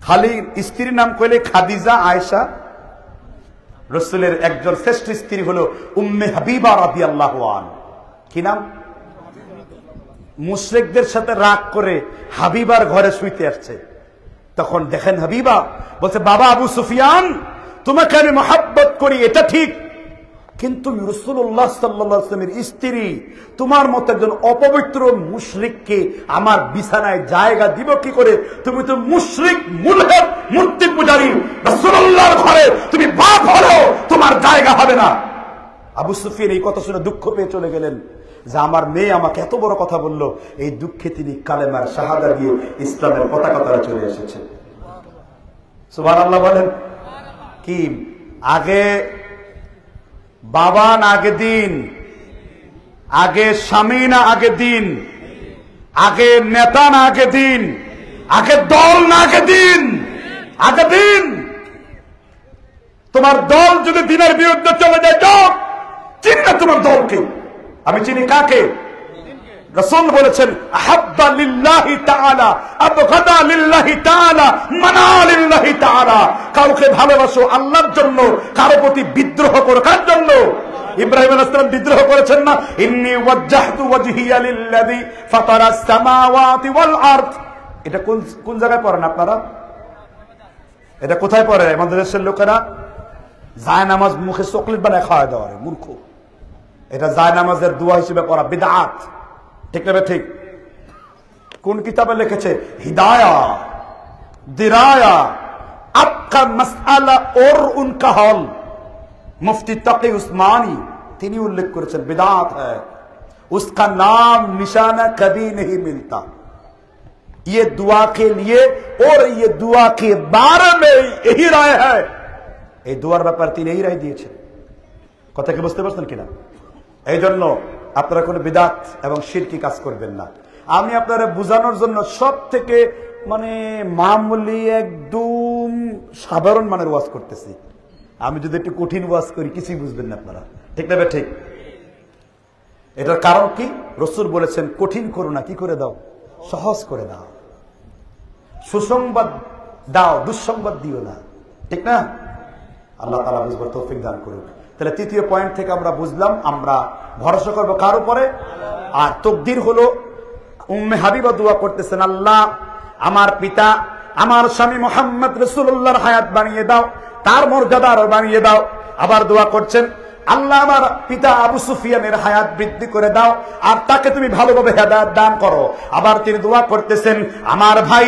খালি স্ত্রীর নাম কইলে খাদিজা, আয়েশা। রাসূলের একজন শ্রেষ্ঠ স্ত্রী হলো উম্মে হাবিবা রাদিয়াল্লাহু আনহা। কি নাম? মুশরিকদের সাথে রাগ করে হাবিবার ঘরে শুইতে আসছে। তখন দেখেন হাবিবা বলছে, বাবা আবু সুফিয়ান, তোমাকে আমি মহব্বত করি এটা ঠিক, কিন্তু রাসূলুল্লাহ সাল্লাল্লাহু আলাইহি ওয়াসাল্লামের স্ত্রী, তোমার মতো একজন অপবিত্র মুশরিককে আমার বিছানায় জায়গা দিব কি করে? তুমি তো মুশরিক, মুলহিদ, মূর্তি পূজারী, রাসূলুল্লাহর ঘরে তুমি বাপ হলো, তোমার জায়গা হবে না। আবু সুফিয়ান এই কথা শুনে দুঃখ পেয়ে চলে গেলেন যে আমার মেয়ে আমাকে এত বড় কথা বলল। এই দুঃখে তিনি কালেমার শাহাদা দিয়ে ইসলামের পতাকা তারা চলে এসেছেন। সুবহানাল্লাহ বলেন। কি আগে বাবা না আগে দিন, আগে স্বামী না আগে দিন, আগে নেতা না আগে দিন, আগে দল না আগে দিন, আগে দিন। তোমার দল যদি দিনের বিরুদ্ধে চলে যায়, যাও, চিনি না তোমার দলকে, আমি চিনি কাকে? রাসূল বলেছেন আহাব্বা লিল্লাহি তাআলা আবগাদা লিল্লাহি তাআলা মানা লিল্লাহি তাআলা, কাউকে ভালোবাসো আল্লাহর জন্য, কারো প্রতি বিদ্রোহ করো কার জন্য? ইব্রাহিম আলাইহিস সালাম বিদ্রোহ করেছেন না? ইন্নী ওয়াজ্জাহতু ওয়াজহিয়া লিল্লাযী ফাতারাস সামাওয়াতি ওয়াল আরদ। এটা কোন জায়গায় পড়েন আপনারা? এটা কোথায় পড়ে? আমাদের দেশের লোকেরা যায় নামাজ মুখে চকলেট বানায় খাওয়া দেওয়া, মূর্খ। এটা জায়নামাজের দোয়া হিসেবে পড়া বিদআত, ঠিক না? ঠিক। কোন কিতাবে লিখেছে? হিদায়া দিরায়া আপকা মাসআলা और उनका हल, मुफ्ती तकी उस्मानी তিনি उल्लेख করেছেন बिदात है, उसका नाम निशाना कभी नहीं मिलता। ये दुआ के लिए और ये दुआ के बारे में यही राय है। এই দুয়ার ব্যাপারে তিনি এই রায় দিয়েছেন। কথা কি বুঝতে পারছেন কিনা? এই জন্য আপনারা কোনো বিদআত এবং শিরকি কাজ করবেন না। আমি আপনারা বোঝানোর জন্য সব থেকে মামুলি একদম সাধারণ মানের ওয়াজ করতেছি। আমি যদি একটু কঠিন ওয়াজ করি কিছুই বুঝবেন না আপনারা, ঠিক না? ঠিক। এটার কারণ কি? রাসূল বলেছেন কঠিন করো না, কি করে দাও? সহজ করে দাও। সুসংবাদ দাও, দুঃসংবাদ দিও না, ঠিক না? আল্লাহ তাআলা বুঝবার তৌফিক দান করুন। তাহলে তৃতীয় পয়েন্ট থেকে আমরা বুঝলাম আমরা ভরসা করবো কার উপরে? আর তাকদীর হলো উম্মে হাবিবা দোয়া করতেছেন, আল্লাহ আমার পিতা আমার স্বামী মুহাম্মদ রাসূলুল্লাহর হায়াত বানিয়ে দাও, তার মর্যাদা আরো বানিয়ে দাও। আবার দোয়া করছেন, আল্লাহ আমার পিতা আবু সুফিয়ানের হায়াত বৃদ্ধি করে দাও আর তাকে তুমি ভালোভাবে হেদায়েত দান করো। আবার তিনি দোয়া করতেছেন, আমার ভাই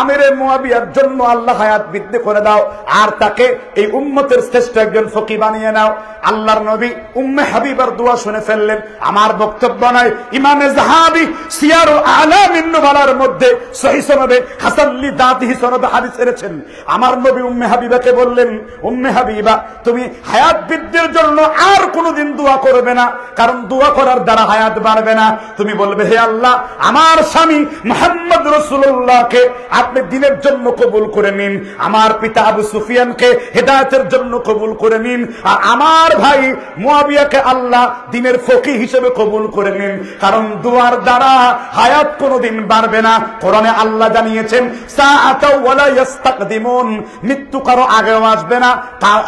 আমিরে মুয়াবিয়ার জন্য আল্লাহ হায়াত বৃদ্ধি করে দাও আর তাকে এই উম্মতের শ্রেষ্ঠ একজন ফকি বানিয়ে নাও। আল্লাহর নবী উম্মে হাবিবার দোয়া শুনে ফেললেন। আমার বক্তব্য নয়, ইমামে যাহাবী সিয়ারুল আলামিন নুবালার মধ্যে সহিহ সনদে হাসান লি দাতিহি সনদে হাদিস এনেছেন। আমার নবী উম্মে হাবিবাকে বললেন, উম্মে হাবিবা তুমি হায়াত বৃদ্ধির জন্য আর কোনদিন দোয়া করবে না, কারণ দোয়া করার দ্বারা হায়াত বাড়বে না। তুমি বলবে, হে আল্লাহ আমার স্বামী মুহাম্মদ রাসূলুল্লাহকে আপনি দ্বীনের জন্য কবুল করে নিন, আমার পিতা আবু সুফিয়ানকে হেদায়েতের জন্য কবুল করে নিন, আর আমার ভাই মুয়াবিয়াকে আল্লাহ দ্বীনের ফকিহ হিসেবে কবুল করে নিন, কারণ দোয়ার দ্বারা হায়াত কোনদিন বাড়বে না। কোরআনে আল্লাহ জানিয়েছেন, সাআতা ওয়ালা ইস্তাকদিমুন, মৃত্যু কারো আগেও আসবে না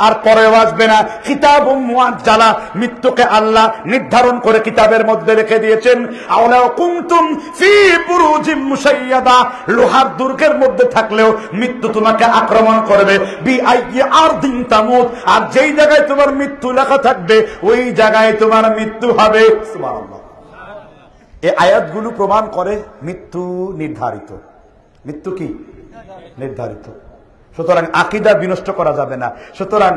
আর পরেও আসবে না। কিতাবুম মুআজ্জালা, মৃত্যুকে আল্লাহ নির্ধারণ করে কিতাবের মধ্যে রেখে দিয়েছেন। আওলা কুনতুম ফি বুরুজিম মুশাইয়াদা, লোহার দুর্গের মধ্যে থাকলেও মৃত্যু তোমাকে আক্রমণ করবে। বি আইয়ি আরদিন তামুত, আর যেই জায়গায় তোমার মৃত্যু লেখা থাকবে ওই জায়গায় তোমার মৃত্যু হবে। সুবহানাল্লাহ। এই আয়াতগুলো প্রমাণ করে মৃত্যু নির্ধারিত। মৃত্যু কি? নির্ধারিত। সুতরাং আকীদা বিনষ্ট করা যাবে না। সুতরাং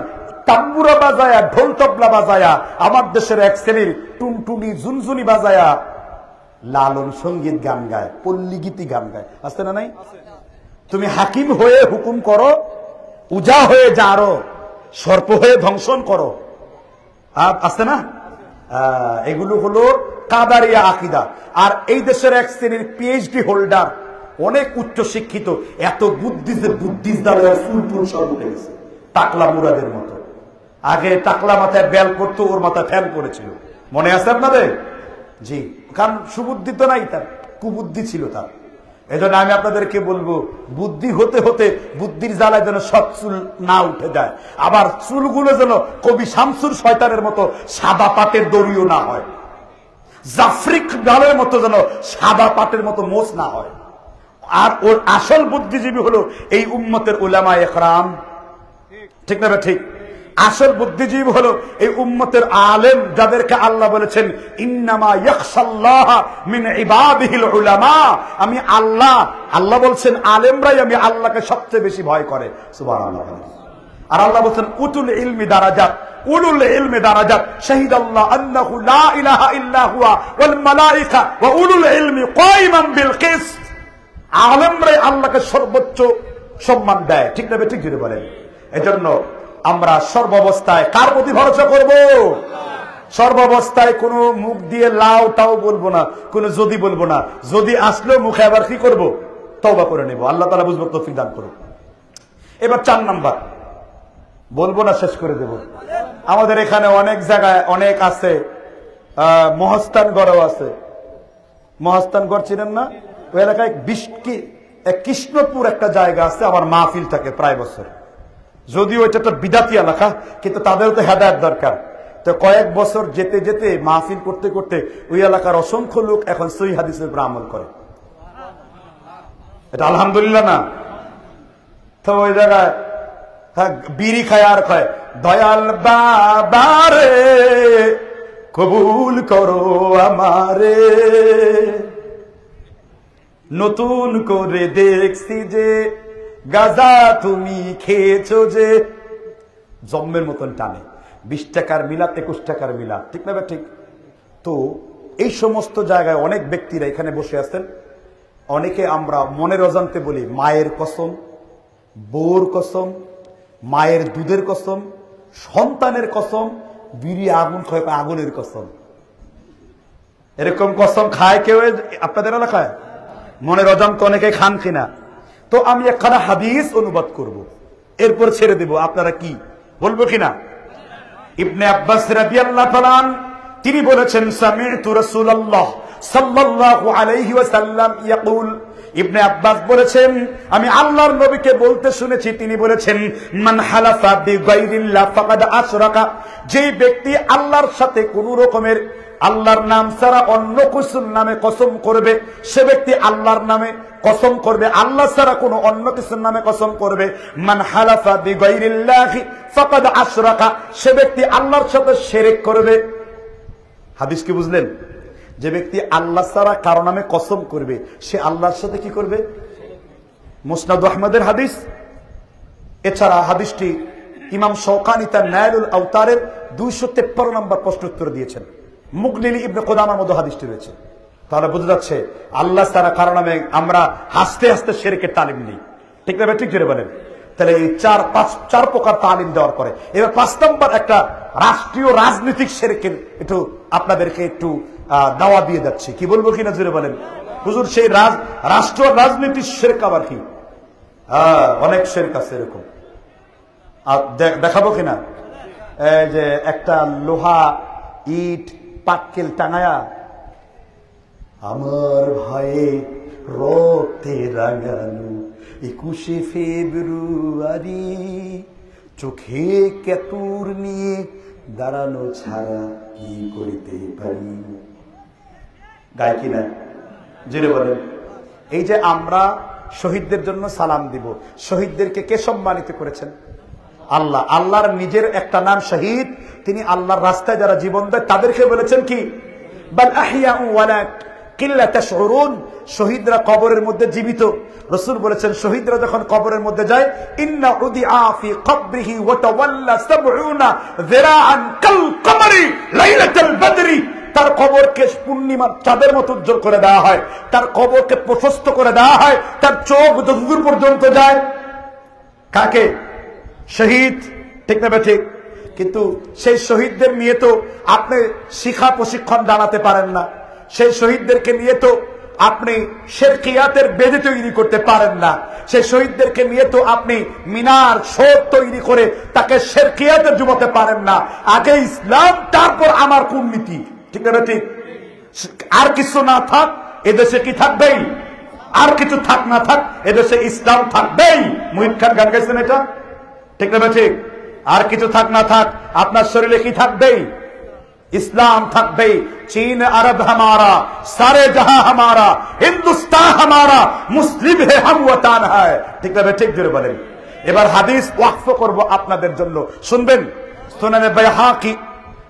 তাম্বুরা বাজায়া, ঢোল তবলা বাজায়া, আমার দেশের এক শ্রেণীর টুনটুনি ঝুনঝুনি বাজায়া লালন সঙ্গীত গান গায়, পল্লী গীতি গান গায়, আছে না নাই? তুমি হাকিম হয়ে হুকুম করো, উজা হয়ে জারো, সর্প হয়ে ধ্বংসন করো, আছে না? এগুলো হলো কাদারিয়া আকীদা। আর এই দেশের এক শ্রেণীর পিএইচডি হোল্ডার, অনেক উচ্চ শিক্ষিত, এত বুদ্ধি যে বুদ্ধির দ্বারা ফুলপুল সব উঠে গেছে, টাকলা মুরাদের মতো। আগে টাকলা মাথায় বেল করতো, ওর মাথায় ফ্যান করেছিল, মনে আছে আপনাদের? জি, কারণ সুবুদ্ধি তো নাই, তার কুবুদ্ধি ছিল তার। এই জন্য আমি আপনাদেরকে বলবো, বুদ্ধি হতে হতে বুদ্ধির জ্বালায় যেন সব চুল না উঠে যায়, আবার চুলগুলো যেন কবি শামসুর শয়তানের মতো সাদা পাটের দড়িও না হয়, জাফরিক ডালের মতো যেন সাদা পাটের মতো মোচ না হয়। আর ওর আসল বুদ্ধিজীবী হলো এই উম্মতের উলামায়ে ইকরাম, ঠিক না? ঠিক। আসল বুদ্ধিজীবী হলো এই উম্মতের আলেম, যাদেরকে আল্লাহ বলেছেন ইন্নামা ইয়াখশাল্লাহ মিন ইবাদিহিল উলামা। আমি আল্লাহ, আল্লাহ বলছেন আলেমরাই আমি আল্লাহকে সবচেয়ে বেশি ভয় করে। সুবহানাল্লাহ। আর আল্লাহ বলছেন উতুল ইলমি দারাজাত, উলুল ইলমি দারাজাত, শাহিদাল্লাহ আন্নাহু লা ইলাহা ইল্লা হুয়া ওয়াল মালায়েকা ওয়া উলুল ইলমি কায়িমান বিল কিসত। আলেমরাই আল্লাহকে সর্বোচ্চ সম্মান দেয়, ঠিক না? ঠিক জুড়ে বলেন। এজন্য আমরা সর্বাবস্থায় কার প্রতি ভরসা করব? সর্বাবস্থায় কোনো মুখ দিয়ে লাও তাও বলবো না, কোনো যদি বলবো না। যদি আসলেও মুখে আবার কি করব? তওবা করে নেব। আল্লাহ তাআলা বুঝবার তৌফিক দান করুন। এবার 4 নাম্বার বলবো না, শেষ করে দেব। আমাদের এখানে অনেক জায়গায় অনেক আছে, মহস্তানগড়ও আছে। মহস্তানগড় চিনেন না? ওই এলাকায় কৃষ্ণপুর একটা জায়গা আছে, আমার মাহফিল থাকে প্রায় বছর। যদিও এটা একটা বিদাতি এলাকা, কিন্তু তাদেরও তো হেদায়েত দরকার। তো কয়েক বছর যেতে যেতে মাহফিল করতে করতে ওই এলাকার অসংখ্য লোক এখন সহিহ হাদিসের উপর আমল করে। এটা আলহামদুলিল্লাহ না? তো ওই জায়গায় বিড়ি খায় আর খায়, দয়াল বাবারে কবুল করো আমারে, নতুন করে দেখছি যে গাজা তুমি খেয়েছো যে। জম্মের মতন টানে, 20 টাকার মিলাদ 21 টাকার মিলাদ, ঠিক না? ঠিক। তো এই সমস্ত জায়গায় অনেক ব্যক্তিরা এখানে বসে আছেন, অনেকে আমরা মনের অজান্তে বলি মায়ের কসম, বউর কসম, মায়ের দুধের কসম, সন্তানের কসম, বিড়ি আগুন খায় আগুনের কসম। এরকম কসম খায় কেউ আপনাদের এলাকায়? মনের অজান্তে অনেকে খান কিনা? তো আমি একখানা হাদিস অনুবাদ করব, এরপর ছেড়ে দেব, আপনারা কি বলবো কিনা? ইবনে আব্বাস রাদিয়াল্লাহু তাআলা তিনি বলেছেন, সামি'তু রাসূলুল্লাহ সাল্লাল্লাহু আলাইহি ওয়াসাল্লাম ইয়াকুল, ইবনে আব্বাস বলেছেন আমি আল্লাহর নবীকে বলতে শুনেছি, তিনি বলেছেন মান হালাফা বিগাইরিল্লাহ ফাকাদ আশরাকা, যে ব্যক্তি আল্লাহর সাথে কোন রকমের আল্লাহর নাম ছাড়া অন্য কিছুর নামে কসম করবে, সে ব্যক্তি আল্লাহর নামে কসম করবে, আল্লাহ ছাড়া কোনো অন্য কিছুর নামে কসম করবে। মান হালাফা বিগাইরিল্লাহি ফাকাদ আশরাকা, সে ব্যক্তি আল্লাহর সাথে শিরক করবে। হাদিস কি বুঝলেন? যে ব্যক্তি আল্লাহ ছাড়া কারো নামে কসম করবে, সে আল্লাহর সাথে কি করবে? মুসনাদ আহমদের হাদিস। এছাড়া হাদিসটি ইমাম শওকানি তার নাইলুল আওতারের 253 নম্বর প্রশ্ন উত্তর দিয়েছেন। মুগনিলি ইবনে কুদামার মধ্যে হাদিসটি রয়েছে। তাহলে বোঝা যাচ্ছে আল্লাহ ছাড়া কারো নামে আমরা হাসতে হাসতে শিরকের তালিম নিই, ঠিক না? ঠিক জোরে বলেন। তাহলে এই চার প্রকার তালিম দেওয়ার পরে এবার 5 নম্বর একটা রাষ্ট্রীয় রাজনৈতিক শিরকের একটু আপনাদেরকে একটু দাওয়া দিয়ে যাচ্ছি। কি বলবো কিনা জোরে বলেন? হুজুর সেই রাষ্ট্র রাজনীতির শিরক আবার কি? অনেক শিরক আছে এরকম, দেখাবো কিনা? এই যে একটা লোহা ইট পাটকেল টাঙায়া আমার ভাইয়ে রক্তে রাঙানো 21শে ফেব্রুয়ারি, চোখে কেতুর নিয়ে দাঁড়ানো ছাড়া কি করিতে পারি? গায় কিনা জেনে বলেন। এই যে আমরা শহীদদের জন্য সালাম দিব, শহীদদেরকে কে সম্মানিত করেছেন? আল্লাহ। আল্লাহর নিজের একটা নাম শহীদ, তিনি আল্লাহর রাস্তায় যারা জীবন দেয় তাদেরকে বলেছেন কি? বাল আহইয়াউ ওয়ালাকিন লা তাশউরুন, শহীদরা কবরের মধ্যে জীবিত। রাসূল বলেছেন শহীদরা যখন কবরের মধ্যে যায়, ইন্না উদিআ ফি কবরিহি ওয়া তাওয়াল্লা 70 যিরাআন কাল কমরি লাইলাতুল বদরি, তার কবরকে পূর্ণিমার চাঁদের মতো উজ্জ্বল করে দেওয়া হয়, তার কবরকে প্রশস্ত করে দেওয়া হয়, তার চোখ যতদূর পর্যন্ত যায়। কাকে? শহীদ, ঠিক না? ঠিক। কিন্তু সেই শহীদদের নিয়ে তো আপনি শিক্ষা প্রশিক্ষণ জানাতে পারেন না, সেই শহীদদেরকে নিয়ে তো আপনি শিরকিয়াতের বেদি তৈরি করতে পারেন না, সেই শহীদদেরকে নিয়ে তো আপনি মিনার শোধ তৈরি করে তাকে শিরকিয়াতে ডুবাতে পারেন না। আগে ইসলাম, তারপর আমার কূটনীতি, ঠিক না? ঠিক। আর কিছু না থাক এদেশে কি থাকবেই, আর কিছু থাক না থাক এদেশে ইসলাম থাকবেই। মুহিত খান গান গাইছেন এটা, ঠিক না? ঠিক। আর কিছু থাক না থাক আপনার শরীরে কি থাকবেই? ইসলাম থাকবেই। চীন আরব হামারা, সারে জাহাं হামারা, হিন্দুস্তান হামারা, মুসলিম হে হাম ওয়াতান হ্যায়, ঠিক না? ঠিক জোরে বলেন। এবার হাদিস ওয়াকফ করব আপনাদের জন্য, শুনবেন। সুনানে বাইহাকি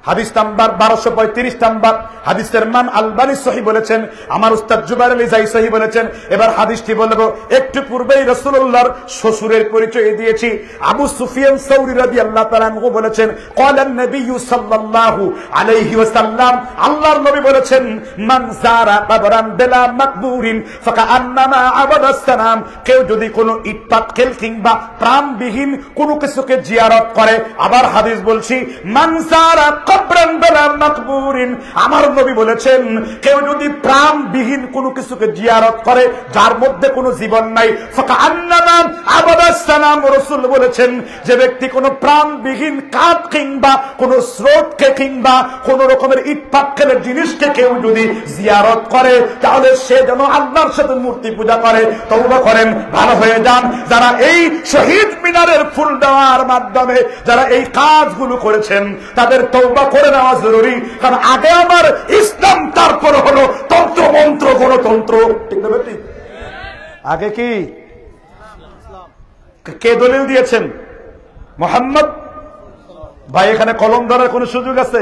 হাদিস নাম্বার 1235 নাম্বার, হাদিসের মান আলবানী সহিহ বলেছেন, আমার উস্তাদ জুবাইর আলী জাই সহিহ বলেছেন। এবার হাদিসটি বলবো। একটু পূর্বেই রাসূলুল্লাহর শ্বশুরের পরিচয় দিয়েছি। আবু সুফিয়ান সাউরি রাদিয়াল্লাহু তাআলা আনহু বলেছেন, ক্বালান নবী সাল্লাল্লাহু আলাইহি ওয়াসাল্লাম, আল্লাহর নবী বলেছেন, মান যারা কবরান বিলা মাকবুরিন ফাকান্নামা আবাদাস সানাম, কেউ যদি কোনো ইট পাটকেল কিংবা প্রাণবিহীন কোনো কিছুকে জিয়ারত করে। আবার হাদিস বলছি, মান যারা কবরান বিলা মাকবুরিন, আমার নবী বলেছেন কেউ যদি প্রাণবিহীন কোনো কিছুকে জিয়ারত করে যার মধ্যে কোনো জীবন নাই, ফাকান্নামা আবাদাস সানাম, রাসূল বলেছেন যে ব্যক্তি কোনো প্রাণবিহীন কাঠ কিংবা কোনো স্রোতকে কিংবা কোন রকমের ইট পাটকেলের জিনিসকে কেউ যদি জিয়ারত করে তাহলে সে যেন আল্লাহর সাথে মূর্তি পূজা করে। তওবা করেন, ভালো হয়ে যান। যারা এই শহীদ মিনারের ফুল দেওয়ার মাধ্যমে যারা এই কাজগুলো করেছেন তাদের তওবা করে নেওয়া জরুরি। কারণ আগে আমার ইসলাম, তারপর হলো তন্ত্র মন্ত্র গণতন্ত্র, ঠিক না? ঠিক। আগে কি কে দলিল দিয়েছেন? মুহাম্মদ। ভাই এখানে কলম ধরার কোন সুযোগ আছে?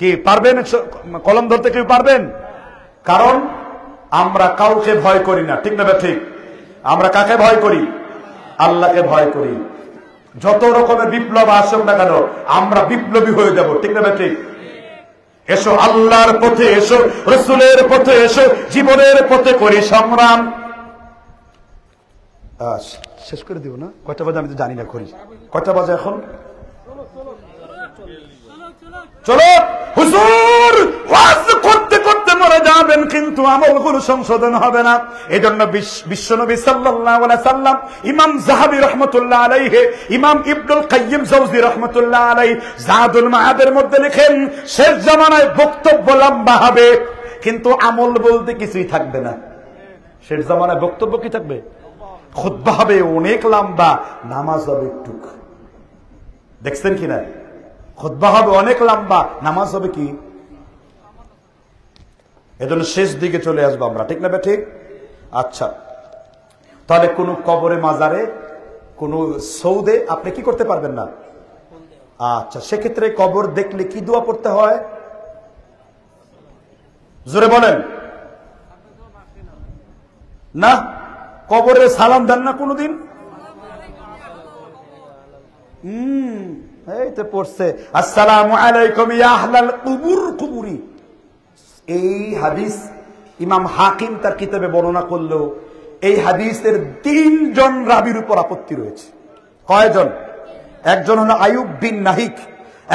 কি পারবেন? কলম ধরতে কেউ পারবেন? কারণ আমরা কাউকে ভয় করি না, ঠিক না ঠিক? আমরা কাকে ভয় করি? আল্লাহকে ভয় করি। যত রকমের বিপ্লব আসুক না কেন আমরা বিপ্লবী হয়ে যাব, ঠিক না ঠিক? এসো আল্লাহর পথে, এসো রাসূলের পথে, এসো জীবনের পথে করি সংগ্রাম। শেষ করে দিব না? কয়টা বাজে আমি তো জানি না, করি কয়টা বাজে এখন? চলো হুজুর, ওয়াজ করতে করতে মরে যাবেন কিন্তু আমলগুলো সংশোধন হবে না। এজন্য বিশ্বনবী সাল্লাল্লাহু আলাইহি সাল্লাম, ইমাম যাহাবী রাহমাতুল্লাহ আলাইহি, ইমাম ইবনুল কাইয়্যিম জাওযী রাহমাতুল্লাহ আলাইহি জাদুল মাআদের মধ্যে লেখেন, শেষ জামানায় বক্তব্য লম্বা হবে কিন্তু আমল বলতে কিছুই থাকবে না। শেষ জামানায় বক্তব্য কি থাকবে? খুতবা হবে অনেক লম্বা, নামাজ হবে একটু। দেখছেন কিনা? খুতবা হবে অনেক লম্বা, নামাজ হবে কি? এজন্য শেষ দিকে চলে আসবো আমরা, ঠিক না ঠিক? আচ্ছা, তাহলে কোন কবরে, মাজারে, কোন সৌদে আপনি কি করতে পারবেন না? আচ্ছা, সেক্ষেত্রে কবর দেখলে কি দোয়া পড়তে হয়? জোরে বলেন না। কবরে সালাম দেন না কোনদিন? এই তো পড়ছে আসসালামু আলাইকুম ইয়া আহলাল কুবুর কুবুরি। এই হাদিস ইমাম হাকিম তার কিতাবে বর্ণনা করলো। এই হাদিসের 3 জন রাবীর উপর আপত্তি রয়েছে। কয়জন? একজন হলো আয়ুব বিন নাহিক,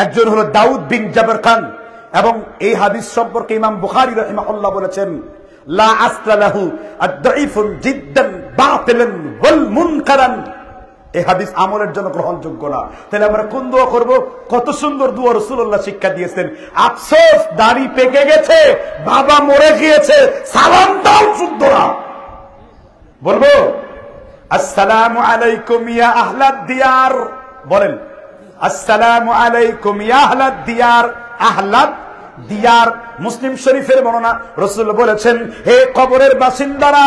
একজন হলো দাউদ বিন জাবর খান, এবং এই হাদিস সম্পর্কে ইমাম বুখারী রাহিমাহুল্লাহ বলেছেন লা আসলা লাহু আদ-দাঈফুন জিদ্দান বাতিলান ওয়াল মুনকারান। এই হাদিস আমলের জন্য গ্রহণযোগ্য না। তাহলে আমরা কোন দোয়া করব? কত সুন্দর দোয়া রাসূলুল্লাহ শিক্ষা দিয়েছেন। আফসোস, দাড়ি পেকে গেছে, বাবা মরে গিয়েছে, সালামটাও শুদ্ধ না। বলবো আসসালামু আলাইকুম ইয়া আহলাদ দিয়ার, বলেন আসসালামু আলাইকুম ইয়া আহলাদ দিয়ার। আহলাদ দিয়ার মুসলিম শরীফের বর্ণনা, রাসূল বলেছেন, হে কবরের বাসিন্দারা,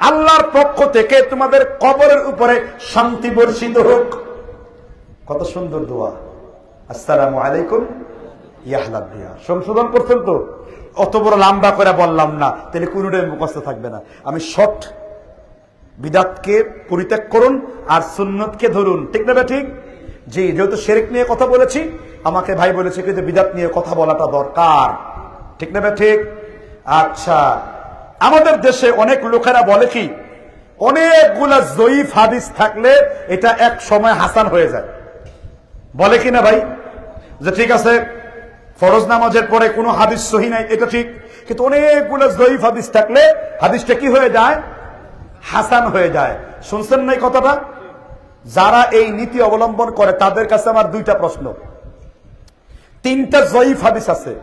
আল্লাহর পক্ষ থেকে তোমাদের কবরের উপরে শান্তি বর্ষিত হোক। কত সুন্দর দোয়া, আসসালামু আলাইকুম ইয়া আহলাদ দিয়ার। সংশোধন করছেন তো? অত বড় লম্বা করে বললাম না, তাহলে কোনটাই মুখস্থ থাকবে না। আমি শর্ট, বিদআতকে পরিত্যাগ করুন আর সুন্নতকে ধরুন, ঠিক না ঠিক? জি, যেহেতু শিরক নিয়ে কথা বলেছি, আমাকে ভাই বলেছে কিন্তু বিদআত নিয়ে কথা বলাটা দরকার, ঠিক না ঠিক? আচ্ছা, আমাদের দেশে অনেক লোকেরা বলে কি, অনেকগুলা জয়ীফ হাদিস থাকলে এটা এক সময় হাসান হয়ে যায়। বলে কি না ভাই? যে ঠিক আছে, ফরজ নামাজের পরে কোনো হাদিস সহি নাই, এটা ঠিক, কিন্তু অনেকগুলো জয়ীফ হাদিস থাকলে হাদিসটা কি হয়ে যায়? হাসান হয়ে যায়। শুনছেন না এই কথাটা? যারা এই নীতি অবলম্বন করে তাদের কাছে আমার 2টা প্রশ্ন। 3টা জয়ীফ হাদিস আছে।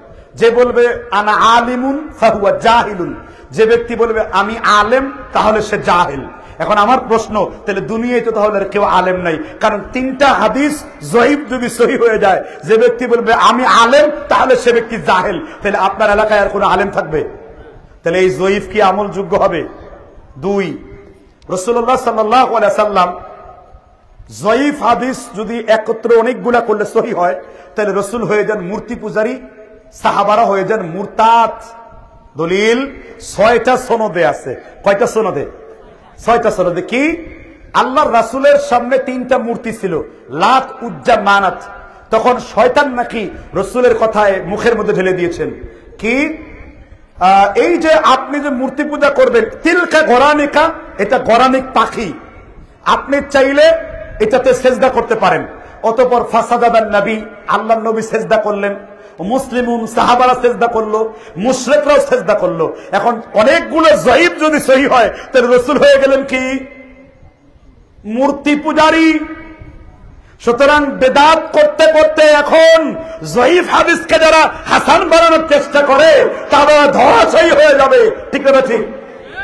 যে বলবে আনা আলিমুন ফাহুয়া জাহিলুন, যে ব্যক্তি বলবে আমি আলেম তাহলে সে জাহিল। এখন আমার প্রশ্ন, তাহলে দুনিয়ায় তো তাহলে কেউ আলেম নাই, কারণ 3টা হাদিস জয়ীফ যদি সহি হয়ে যায়, যে ব্যক্তি বলবে আমি আলেম তাহলে সে ব্যক্তি জাহিল, তাহলে আপনার এলাকায় আর কোনো আলেম থাকবে? তাহলে এই জয়ীফ কি আমলযোগ্য হবে? 2, রাসূলুল্লাহ সাল্লাল্লাহু আলাইহি সাল্লাম জয়ীফ হাদিস যদি একত্র অনেকগুলা করলে সহি হয়, তাহলে রাসূল হয়ে যান মূর্তি পূজারী, সাহাবারা হয়ে যান মুরতাদ। দলিল 6টা সনদে আছে। কয়টা সনদে? 6টা সনদে। কি? আল্লাহর রাসূলের সামনে 3টা মূর্তি ছিল, লাত, উজ্জা, মানাত। তখন শয়তান নাকি রাসূলের কথায় মুখের মধ্যে ঢেলে দিয়েছেন কি, এই যে আপনি যে মূর্তি পূজা করবেন, তিলকা গরানিকা, এটা গরানিক পাখি, আপনি চাইলে এটাতে সেজদা করতে পারেন। অতঃপর ফাসাদান নবী, আল্লাহর নবী সেজদা করলেন, মুসলিমুন সাহাবারা সেজদা করলো, মুশরিকরাও সেজদা করলো। এখন অনেকগুলো জয়ীফ যদি সহি হয়, তাহলে রাসূল হয়ে গেলেন কি? মূর্তি পূজারী। সুতরাং বেদাত করতে করতে এখন জয়ীফ হাদিসকে যারা হাসান বানানোর চেষ্টা করে তারা ধরাশায়ী হয়ে যাবে, ঠিক না ঠিক?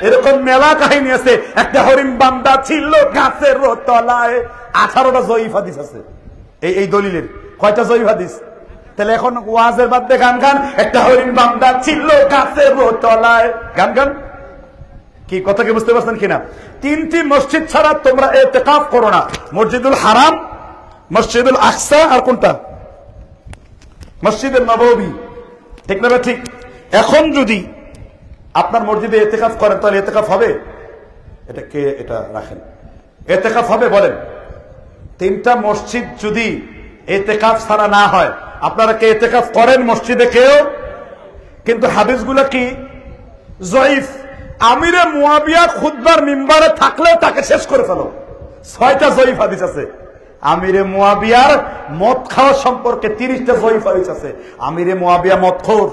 এরকম মেলা কাহিনী আছে। একটা হরিণ বান্দা ছিল গাছের তলায়, 18টা জয়ীফ হাদিস আছে এই দলিলের। কয়টা জয়ীফ হাদিস? তাহলে এখন ওয়াজের বাদে গান গান, একটা হরিণ বান্দা ছিল গাছের তলায়, গান গান। কি কথা কি বুঝতে পারছেন কিনা? 3টি মসজিদ ছাড়া তোমরা ইতিকাফ করো না, মসজিদুল হারাম, মসজিদুল আকসা, আর কোনটা? মসজিদুল নববী। ঠিক না? ঠিক। এখন যদি আপনার মসজিদে ইতিকাফ করেন তাহলে ইতিকাফ হবে? এটা কে এটা রাখেন, ইতিকাফ হবে বলেন? 3টা মসজিদ যদি ইতিকাফ ছাড়া না হয়, আপনারা কে ইতিকাফ করেন মসজিদে কেউ? কিন্তু হাদিসগুলো কি জয়ীফ। আমিরে মুয়াবিয়া খুতবার মিম্বারে থাকলেও তাকে শেষ করে ফেলো। 6টা জয়ীফ হাদিস আছে। আমিরে মুয়াবিয়ার মদ খাওয়া সম্পর্কে 30টা জয়ীফ হাদিস আছে। আমিরে মুয়াবিয়া মদখোর।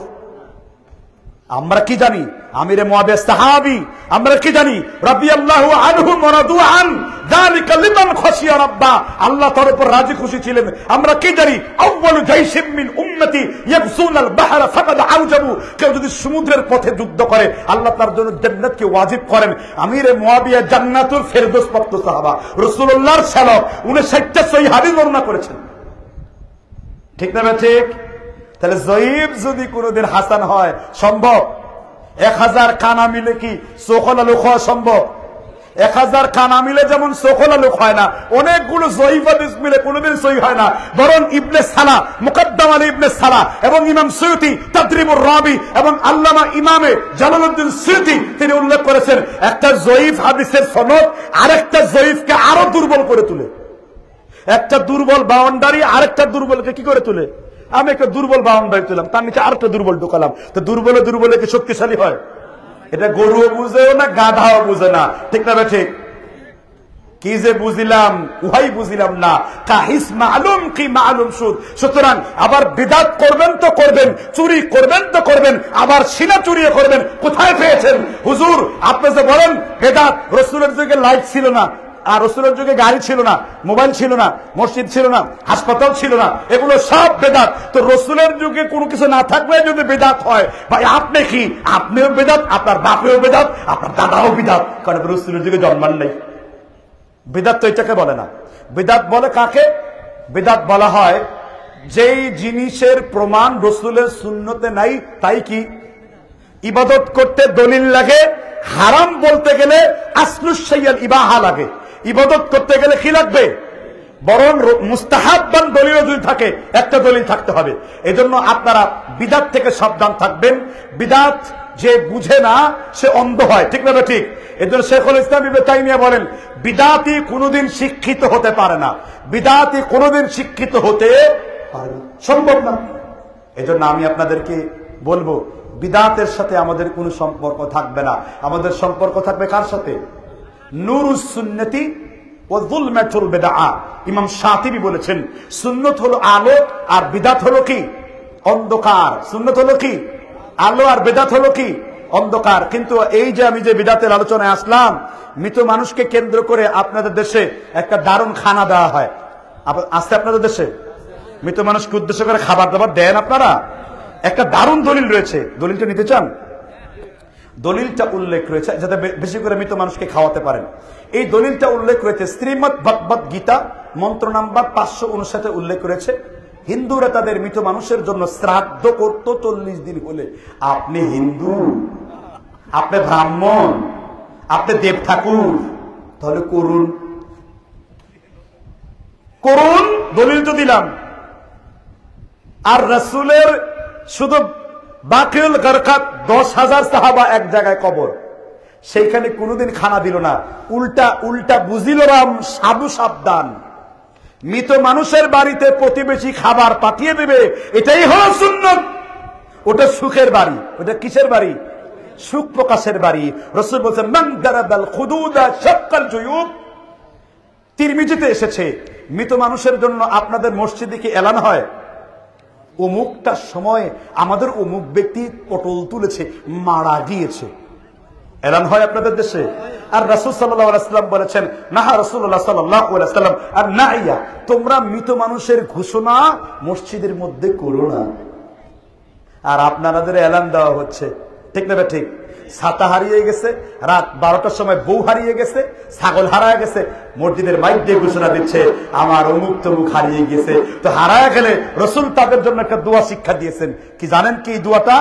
আমরা কি জানি? আমিরে মুয়াবিয়া সাহাবী। আমরা কি জানি? রাদিয়াল্লাহু আনহু ওয়া রাদু আন যালিকা লিমান খাশিয়া রাব্বা। আল্লাহ তার উপর রাজি খুশি ছিলেন। আমরা কি জানি? আউয়ালু জাইশিন মিন উম্মতি ইয়াবসুনাল বাহরা ফাকাদ আউজাবু। কেউ যদি সমুদ্রের পথে যুদ্ধ করে আল্লাহ তার জন্য জান্নাতকে ওয়াজিব করেন। আমিরে মুয়াবিয়া জান্নাতুল ফেরদৌস প্রাপ্ত সাহাবা, রাসূলুল্লাহর সালাত 59টা সহিহ হাদিস বর্ণনা করেছেন। ঠিক না ঠিক? তাহলে জয়ীব যদি কোনদিন হাসান হয় সম্ভব? 1000 কানা মিলে কি চোখলা লোক হওয়া সম্ভব? 1000 কানা মিলে যেমন চোখলা লোক হয় না, অনেকগুলো জয়ীফ হাদিস মিলে কোনদিন সহিহ হয় না। বরং ইবনে সালাহ, মুকদ্দম আলী ইবনে সালাহ এবং ইমাম সুয়ুতি তাদরিবুর রাবি এবং আল্লামা ইমামে জালালউদ্দিন সুয়ুতি তিনি উল্লেখ করেছেন, একটা জয়ীফ হাদিসের সনদ আরেকটা জয়ীফকে আরো দুর্বল করে তোলে। একটা দুর্বল বাউন্ডারি আরেকটা দুর্বলকে কি করে তোলে? আমি একটা দুর্বল বাউন্ডারি তুললাম, তার নিচে আরেকটা দুর্বল ঢোকালাম, তো দুর্বলে কি শক্তিশালী হয়? এটা গরুও বুঝেও না, গাধাও বুঝে না। ঠিক না ঠিক? কি যে বুঝিলাম উহাই বুঝিলাম না। কাহিস মালুম কি মালুম সুদ। সুতরাং আবার বিদাত করবেন তো করবেন, চুরি করবেন তো করবেন, আবার সিনা চুরিয়ে করবেন। কোথায় পেয়েছেন হুজুর? আপনি যে বলেন বেদাত, রাসূলের যুগে লাইট ছিল না, আর রাসূলের যুগে গাড়ি ছিল না, মোবাইল ছিল না, মসজিদ ছিল না, হাসপাতাল ছিল না, এগুলো সব বেদাত। তো রাসূলের যুগে কোনো কিছু না থাকলে যদি বেদাত হয়, ভাই আপনি কি? আপনিও বেদাত, আপনার বাপেও বেদাত, আপনার দাদাও বেদাত, কারণ রাসূলের যুগে জন্মান নাই। বেদাত তো এটাকে বলে না। বেদাত বলে কাকে? বেদাত বলা হয় যেই জিনিসের প্রমাণ রাসূলের সুন্নতে নাই, তাই কি ইবাদত করতে দলিল লাগে। হারাম বলতে গেলে আসলুস শাইআল ইবাহা লাগে। ইবাদত করতে গেলে কি লাগবে? বরং মুস্তাহাব্বান দলিল যদি থাকে, একটা দলিল থাকতে হবে। এজন্য আপনারা বিদাত থেকে সাবধান থাকবেন। বিদাত যে বুঝে না সে অন্ধ হয়। ঠিক না ঠিক? এজন্য শেখুল ইসলাম ইবনে তাইমিয়া বলেন, বিদাতি কোনোদিন শিক্ষিত হতে পারে না। বিদাতি কোনোদিন শিক্ষিত হতে পারে না, সম্ভব না। এজন্য আমি আপনাদেরকে বলবো, বিদাতের সাথে আমাদের কোনো সম্পর্ক থাকবে না। আমাদের সম্পর্ক থাকবে কার সাথে? নূরুস সুন্নতি ও যুলমাতুল বিদআ। ইমাম শাতিবী বলেছেন, সুন্নত হলো আলো আর বিদাত হলো কি? অন্ধকার। সুন্নত হলো কি? আলো আর বিদাত হলো কি? অন্ধকার। কিন্তু এই যে আমি যে বিদাতের আলোচনায় আসলাম, মৃত মানুষকে কেন্দ্র করে আপনাদের দেশে একটা দারুণ খানা দেওয়া হয়। আসতে আপনাদের দেশে মৃত মানুষকে উদ্দেশ্য করে খাবার দাবার দেন আপনারা? একটা দারুণ দলিল রয়েছে, দলিলটা নিতে চান? দলিলটা উল্লেখ রয়েছে যাতে বেশি করে মৃত মানুষকে খাওয়াতে পারেন। এই দলিলটা উল্লেখ রয়েছে শ্রীমদ ভগবত গীতা মন্ত্র নাম্বার 559 উল্লেখ রয়েছে। হিন্দুরা তাদের মৃত মানুষের জন্য শ্রাদ্ধ করত 40 দিন হলে। আপনি হিন্দু, আপনি ব্রাহ্মণ, আপনি দেব ঠাকুর, তাহলে করুন করুন, দলিল তো দিলাম। আর রাসূলের শুধু বাকিউল গারকাত 10,000 সাহাবা এক জায়গায় কবর, সেইখানে কোনোদিন খানা দিল না। উল্টা বুঝিল রাম সাধু সাবধান, মৃত মানুষের বাড়িতে প্রতিবেশী খাবার পাঠিয়ে দেবে, এটাই হলো সুন্নত। ওটা সুখের বাড়ি। ওটা কিসের বাড়ি? সুখ প্রকাশের বাড়ি। রাসূল বলেছেন, মান দারাবাল খুদুদা শাক্কাল জুয়ুব। তিরমিজিতে এসেছে, মৃত মানুষের জন্য আপনাদের মসজিদে কি এলান হয়? অমুকটার সময় আমাদের অমুক ব্যক্তি পটল তুলেছে, মারা গিয়েছে, এলান হয় আপনাদের দেশে? আর রাসূল সাল্লাল্লাহু আলাইহি ওয়াসাল্লাম বলেছেন, নাহা রাসূলুল্লাহ সাল্লাল্লাহু আলাইহি ওয়াসাল্লাম আর নাইয়া, তোমরা মৃত মানুষের ঘোষণা মসজিদের মধ্যে করো না। আর আপনাদের এলান দেওয়া হচ্ছে। ঠিক না ঠিক? ছাতা হারিয়ে গেছে, রাত 12টার সময় বউ হারিয়ে গেছে, ছাগল হারিয়ে গেছে, মসজিদের মাইক দিয়ে ঘোষণা দিচ্ছে আমার অমুক তমুক হারিয়ে গেছে। তো হারায় গেলে রাসূল তাদের জন্য একটা দোয়া শিক্ষা দিয়েছেন। কি জানেন কি দোয়াটা?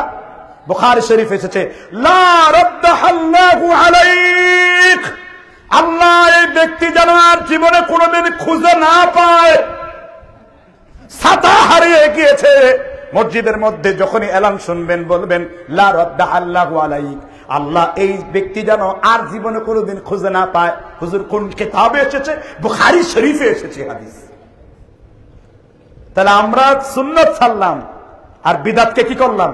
বুখারী শরীফ এসেছে, লা রাদ্দাহাল্লাহু আলাইক। আল্লাহ এই ব্যক্তি যেন আর জীবনে কোনোদিন খুঁজে না পায়। ছাতা হারিয়ে গিয়েছে, মসজিদের মধ্যে যখনই এলান শুনবেন বলবেন লা রাদ্দা আল্লাহু আলাইক, আল্লাহ এই ব্যক্তি যেন আর জীবনে কোনোদিন খুঁজে না পায়। হুজুর কোন কিতাবে এসেছে? বুখারী শরীফে এসেছে হাদিস। তাহলে আমরা সুন্নাত ছাড়লাম আর বিদআতকে কি করলাম?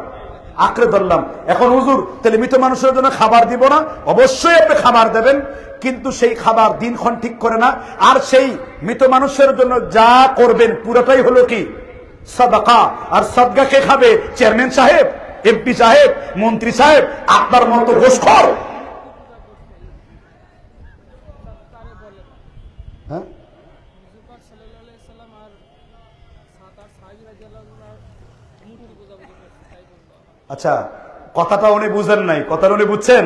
আঁকড়ে ধরলাম। এখন হুজুর তাহলে মৃত মানুষের জন্য খাবার দিব না? অবশ্যই আপনি খাবার দেবেন, কিন্তু সেই খাবার দিনক্ষণ ঠিক করে না। আর সেই মৃত মানুষের জন্য যা করবেন পুরোটাই হলো কি? সাদাকা। আর সাদকা কে খাবে? চেয়ারম্যান সাহেব, এমপি সাহেব, মন্ত্রী সাহেব, আপনার মতো ঘুষখোর। হ্যাঁ, আচ্ছা, কথাটা উনি বুঝেন নাই। কথাটা উনি বুঝছেন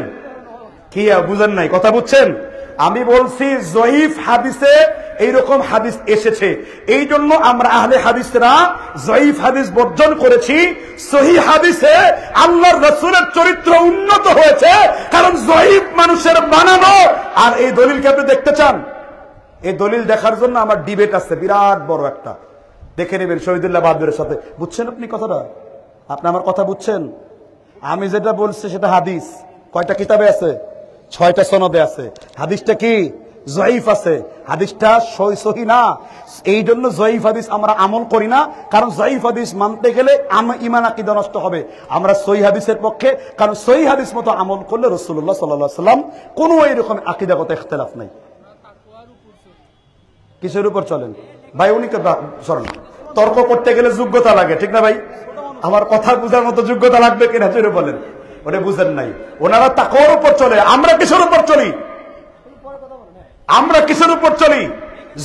কি? বুঝেন নাই, কথা বুঝছেন? আমি বলছি জয়ীফ হাদিসে এইরকম হাদিস এসেছে, এই জন্য আমরা আহলে হাদিসরা জয়ীফ হাদিস বর্জন করেছি। সহিহ হাদিসে আল্লাহর রাসূলের চরিত্র উন্নত হয়েছে, কারণ জয়ীফ মানুষের বানানো। আর এই দলিলকে আপনি দেখতে চান? এই দলিল দেখার জন্য আমার ডিবেট আছে বিরাট বড় একটা, দেখে নেবেন শহীদুল্লাহ বাহাদুরের সাথে। বুঝছেন আপনি কথাটা? আপনি আমার কথা বুঝছেন? আমি যেটা বলছি সেটা হাদিস। কয়টা কিতাবে আছে? 6টা সনদে আছে। হাদিসটা কি? জয়ীফ আছে। হাদিসটা সহি না। এই জন্য জয়ীফ হাদিস আমরা আমল করি না, কারণ জয়ীফ হাদিস মানতে গেলে ঈমান আকীদা নষ্ট হবে। আমরা সহি হাদিসের পক্ষে, কারণ সহি হাদিস মতো আমল করলে রাসূলুল্লাহ সাল্লাল্লাহু আলাইহি ওয়াসাল্লাম কোনো এরকম আকীদাগত ইখতিলাফ নাই। কিসের উপর চলেন ভাই? উনি শোনেন, তর্ক করতে গেলে যোগ্যতা লাগে, ঠিক না ভাই? আমার কথা বুঝার মতো যোগ্যতা লাগবে কিনা জোরে বলেন। ওটা বুঝেন নাই। ওনারা তাকওয়ার উপর চলে, আমরা কিসের উপর চলি? আমরা কিসের উপর চলি?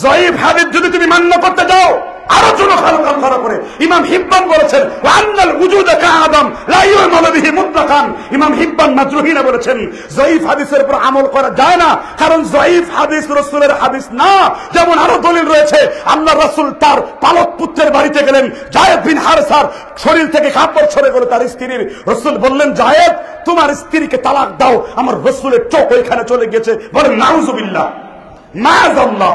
জয়ীফ হাদিস যদি তুমি মান্য করতে যাও, আরো জোরে খারাপ করে ইমাম হিব্বান বলেছেন ওয়ান্নাল উজুদা কাআদম লা ইউমালু বিহি মুতলাকান। ইমাম হিব্বান মাজরুহিনা বলেছেন জয়ীফ হাদিসের উপর আমল করা যায় না, কারণ জয়ীফ হাদিস রাসূলের হাদিস না। যেমন আরো দলিল রয়েছে, আল্লাহ রাসূল তার পালক পুত্রের বাড়িতে গেলেন, যায়েদ বিন হারেসার শরীর থেকে কাপড় ছড়ে গেল তার স্ত্রীর। রাসূল বললেন, যায়েদ তোমার স্ত্রীকে তালাক দাও। আমার রাসূলের চোখ ওইখানে চলে গেছে। বলেন নাউযুবিল্লাহ, মাআযাল্লাহ।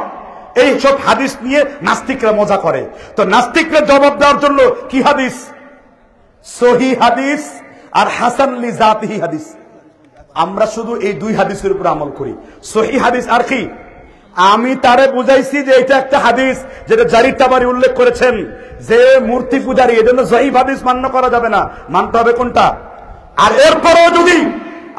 এই সব হাদিস নিয়ে নাস্তিকরা মজা করে। তো নাস্তিকরা জবাব দেওয়ার জন্য কি হাদিস? সহিহ হাদিস আর হাসান লি জাতিহি হাদিস। আমরা শুধু এই দুই হাদিসের উপর আমল করি। সহিহ হাদিস আর কি? আমি তারে বুঝাইছি যে এটা একটা হাদিস যেটা জারির তাবারি উল্লেখ করেছেন যে মূর্তি পূজারী, এজন্য সহিহ হাদিস মান্য করা যাবে না, মানতে হবে কোনটা? আর এরপরও যদি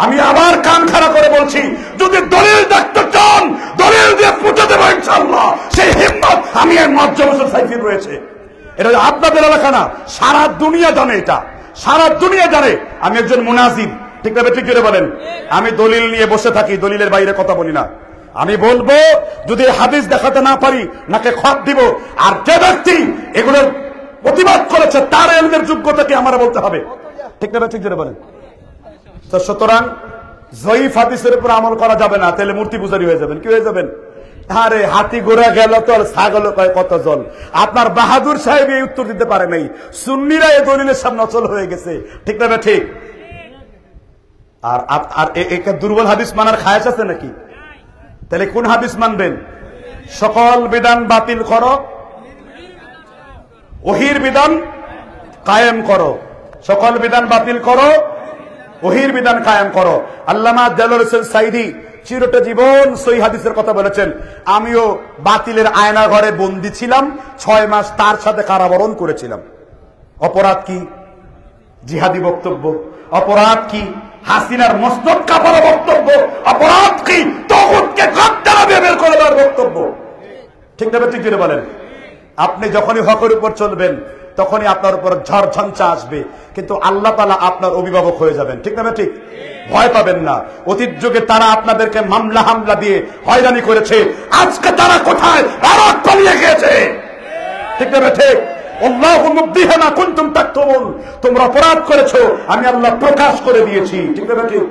আমি আবার কান খাড়া করে বলছি, যদি দলিল দেখতে চান দলিল দিয়ে পুঁতে দেবো ইনশাআল্লাহ। সেই হিম্মত আমি এর মজ্জামসুল সাইফির রয়েছে। এটা আপনাদের এলাকা না, সারা দুনিয়া জানে। এটা সারা দুনিয়া জানে আমি একজন মুনাজির, ঠিক না? ঠিক করে বলেন। আমি দলিল নিয়ে বসে থাকি, দলিলের বাইরে কথা বলি না। আমি বলবো যদি হাদিস দেখাতে না পারি নাকে খত দিব। আর যে ব্যক্তি এগুলোর প্রতিবাদ করেছে তার এলমের যোগ্যতাকে আমরা বলতে হবে, ঠিক না? ঠিক করে বলেন। তো সুতরাং জয়ীফ হাদিসের উপর আমল করা যাবে না, তাহলে মূর্তি পূজারী হয়ে যাবেন। কি হয়ে যাবেন? আরে হাতি ঘোড়া গেল তো ছাগল কয় কত জল। আপনার বাহাদুর সাহেব এই উত্তর দিতে পারে নাই, সুন্নিরা এই দলিলের সামনে অচল হয়ে গেছে, ঠিক না? ঠিক। আর একে দুর্বল হাদিস মানার খায়েশ আছে নাকি? তাহলে কোন হাদিস মানবেন? সকল বিধান বাতিল করো, ওহির বিধান কায়েম করো। সকল বিধান বাতিল করো, ওহির বিধান কায়েম করো। আল্লামা দেলোয়ার হোসেন সাইদি চিরটা জীবন সহিহ হাদিসের কথা বলেছেন। আমিও বাতিলের আয়না ঘরে বন্দী ছিলাম, 6 মাস তার সাথে কারাবরণ করেছিলাম। অপরাধ কি? জিহাদি বক্তব্য। অপরাধ কি? হাসিনার মস্তক কাপড় বক্তব্য। অপরাধ কি? তাগুতকে গাদ্দার বের করে দেওয়ার বক্তব্য, ঠিক না? ঠিক করে বলেন। আপনি যখনই হকের উপর চলবেন তখনই আপনার উপর ঝড় ঝঞ্ঝা আসবে, কিন্তু আল্লাহ তাআলা আপনার অভিভাবক হয়ে যাবেন, ঠিক না? ঠিক। ভয় পাবেন না। অতীত যুগে তারা আপনাদেরকে মামলা হামলা দিয়ে হয়রানি করেছে, আজকে তারা কোথায়? ভারত পালিয়ে গিয়েছে, ঠিক না? ঠিক। আল্লাহু মুবদিহা মা কুনতুম তাকতুমুন। তোমরা অপরাধ করেছো, আমি আল্লাহ প্রকাশ করে দিয়েছি, ঠিক না? ঠিক।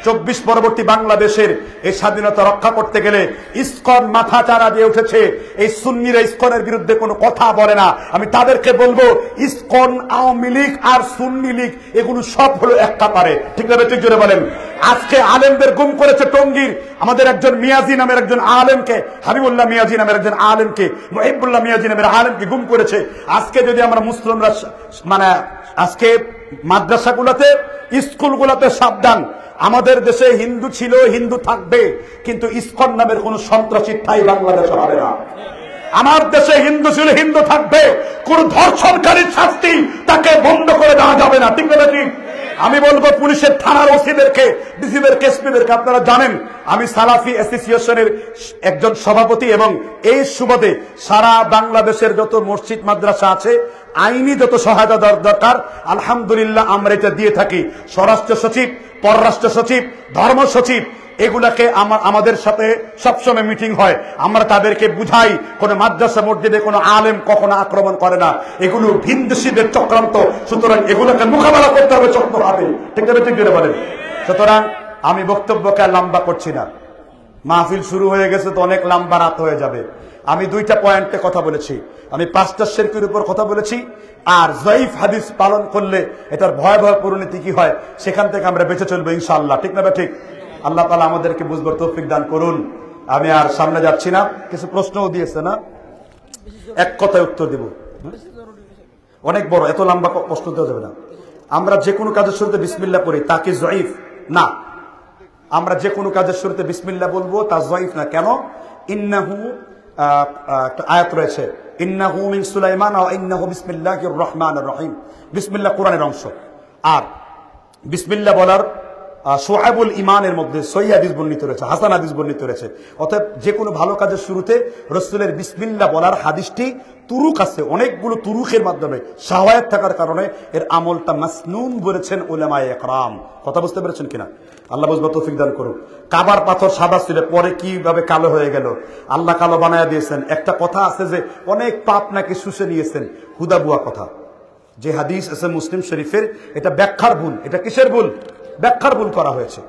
24 পরবর্তী বাংলাদেশের এই স্বাধীনতা রক্ষা করতে গেলে ইসকন মাথা চারা দিয়ে উঠেছে। এই সুন্নিরা ইসকনের বিরুদ্ধে কোনো কথা বলে না। আমি তাদেরকে বলবো, ইসকন, আওয়ামী লীগ আর সুন্নি লীগ এগুলো সব হলো একটা পারে। ঠিক না? ঠিক জোরে বলেন। আজকে আলেমদের গুম করেছে টঙ্গীর আমাদের একজন মিয়াজি নামের একজন আলেমকে, হাবিবুল্লাহ মিয়াজি নামের একজন আলেমকে, মুহিবুল্লাহ মিয়াজি নামের আলেমকে গুম করেছে। আজকে যদি আমরা মুসলিমরা মানে আজকে মাদ্রাসাগুলোতে, স্কুলগুলোতে সাবধান, আমাদের দেশে হিন্দু ছিল, হিন্দু থাকবে, কিন্তু ইসকন নামের কোন সন্ত্রাসী ঠাই বাংলাদেশে হবে না। আমার দেশে হিন্দু ছিল, হিন্দু থাকবে, কোন ধর্ষণকারীর শাস্তি তাকে বন্ধ করে দেওয়া যাবে না। ঠিক না? ঠিক। আমি বলবো পুলিশের থানার ওসিদেরকে, ডিসিদেরকে, এসপিদেরকে, আপনারা জানেন আমি সালাফি অ্যাসোসিয়েশনের একজন সভাপতি এবং এই সুবাদে সারা বাংলাদেশের যত মসজিদ মাদ্রাসা আছে আইনি যত সহায়তা দরকার আলহামদুলিল্লাহ আমরা এটা দিয়ে থাকি। স্বরাষ্ট্র সচিব, পররাষ্ট্র সচিব, ধর্ম সচিব এগুলাকে আমাদের সাথে সবসময় মিটিং হয়। আমরা তাদেরকে বুঝাই কোন মাদ্রাসা মসজিদে কোনো আলেম কখনো আক্রমণ করে না, এগুলো ভিনদেশীদের চক্রান্ত, সুতরাং এগুলোকে মোকাবেলা করতে হবে চক্রভাবে। ঠিক আছে? ঠিক বলেন। সুতরাং আমি বক্তব্যকে লম্বা করছি না, মাহফিল শুরু হয়ে গেছে তো অনেক লম্বা রাত হয়ে যাবে। আমি 2টা পয়েন্টে কথা বলেছি। আমি 5টা শিরকের উপর কথা বলেছি, আর জয়ীফ হাদিস পালন করলে এটার ভয়াবহ পরিণতি কি হয় সেখান থেকে আমরা বেঁচে চলবো ইনশাআল্লাহ। ঠিক না? ঠিক। আল্লাহ তাআলা আমাদেরকে বুঝবার তৌফিক দান করুন। আমি আর সামনে যাচ্ছি না, কিছু প্রশ্নও দিয়েছে না, এক কথায় উত্তর দেব। অনেক বড়, এত লম্বা প্রশ্ন দেওয়া যাবে না। আমরা যে কোনো কাজের শুরুতে বিসমিল্লাহ পড়ি, তা কি জয়ীফ? না। আমরা যে কোনো কাজের শুরুতে বিসমিল্লাহ বলবো তা জয়ীফ না। কেন? ইন্নাহু, একটা আয়াত রয়েছে, ইন্নাহু মিন সুলাইমান ওয়া ইন্নাহু বিসমিল্লাহির রহমানির রহিম। বিসমিল্লাহ কোরআনের অংশ, আর বিসমিল্লাহ বলার সোহাবুল ইমানের মধ্যে সহিহ হাদিস বর্ণিত রয়েছে, হাসান হাদিস বর্ণিত রয়েছে। অতএব যে কোনো ভালো কাজের শুরুতে রাসূলের বিসমিল্লাহ বলার হাদিসটি তুরুক আছে, অনেকগুলো তুরুকের মাধ্যমে শাওয়ায়াত থাকার কারণে এর আমলটা মাসনুন বলেছেন উলামায়ে ইকরাম। কথা বুঝতে পেরেছেন কিনা? আল্লাহ বুঝবার তৌফিক দান করুন। কাবার পাথর সাদা ছিল, পরে কিভাবে কালো হয়ে গেল? আল্লাহ কালো বানায়া দিয়েছেন। একটা কথা আছে যে অনেক পাপ নাকি শুষে নিয়েছেন, হুদাবুয়া কথা। যে হাদিস আছে মুসলিম শরীফের, এটা ব্যাখ্যার ভুল। এটা কিসের ভুল? ব্যাখ্যার ভুল করা হয়েছে।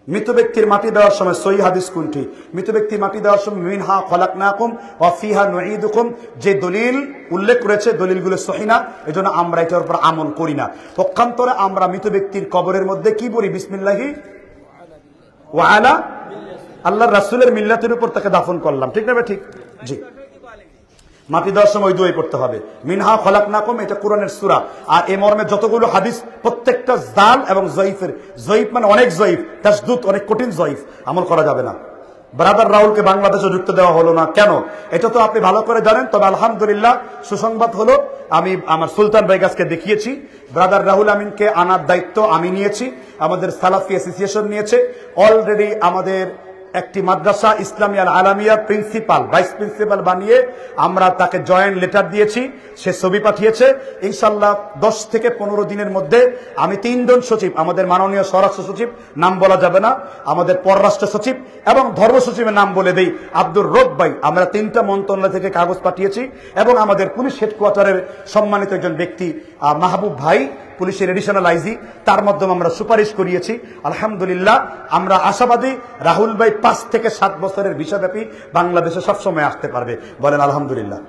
মৃত ব্যক্তির মাটি দেওয়ার সময় সহিহ হাদিস কোনটি? মৃত ব্যক্তির মাটি দেওয়ার সময় মিনহা খলাকনাকুম ওয়া ফিহা নুঈদুকুম, যে দলিল উল্লেখ করেছে দলিলগুলো সহিহ না, এজন্য আমরা এটার উপর আমল করি না। পক্ষান্তরে আমরা মৃত ব্যক্তির কবরের মধ্যে কি বলি? বিসমিল্লাহি ওয়া আলা আল্লাহর রাসূলের মিল্লাতের উপর তাকে দাফন করলাম। ঠিক না? ঠিক। জি, মাটি দেওয়ার সময় দোয়াই পড়তে হবে, মিনহা খলাকনাকুম, এটা কোরআনের সূরা। আর এই মর্মে যতগুলো হাদিস প্রত্যেকটা জাল এবং জয়ীফের। জয়ীফ মানে অনেক জয়ীফ, তাসদুদ অনেক কঠিন জয়ীফ, আমল করা যাবে না। ব্রাদার রাহুলকে বাংলাদেশে যুক্ত দেওয়া হলো না কেন? এটা তো আপনি ভালো করে জানেন। তবে আলহামদুলিল্লাহ সুসংবাদ হলো, আমি আমার সুলতান ভাই গাছকে দেখিয়েছি, ব্রাদার রাহুল আমিনকে আনার দায়িত্ব আমি নিয়েছি, আমাদের সালাফি অ্যাসোসিয়েশন নিয়েছে। অলরেডি আমাদের একটি মাদ্রাসা ইসলামিয়া আল আলামিয়ার প্রিন্সিপাল, ভাইস প্রিন্সিপাল বানিয়ে আমরা তাকে জয়েন্ট লেটার দিয়েছি, সে ছবি পাঠিয়েছে। ইনশাআল্লাহ 10 থেকে 15 দিনের মধ্যে আমি 3 জন সচিব, আমাদের মাননীয় স্বরাষ্ট্র সচিব, নাম বলা যাবে না, আমাদের পররাষ্ট্র সচিব এবং ধর্ম সচিবের নাম বলে দেই, আব্দুর রব ভাই, আমরা 3টা মন্ত্রণালয় থেকে কাগজ পাঠিয়েছি এবং আমাদের পুলিশ হেডকোয়ার্টারের সম্মানিত একজন ব্যক্তি মাহবুব ভাই, পুলিশের এডিশনাল আইজি, তার মাধ্যমে আমরা সুপারিশ করিয়েছি। আলহামদুলিল্লাহ আমরা আশাবাদী রাহুল ভাই 5 থেকে 7 বছরের ভিসাব্যাপী বাংলাদেশে সবসময় আসতে পারবে। বলেন আলহামদুলিল্লাহ।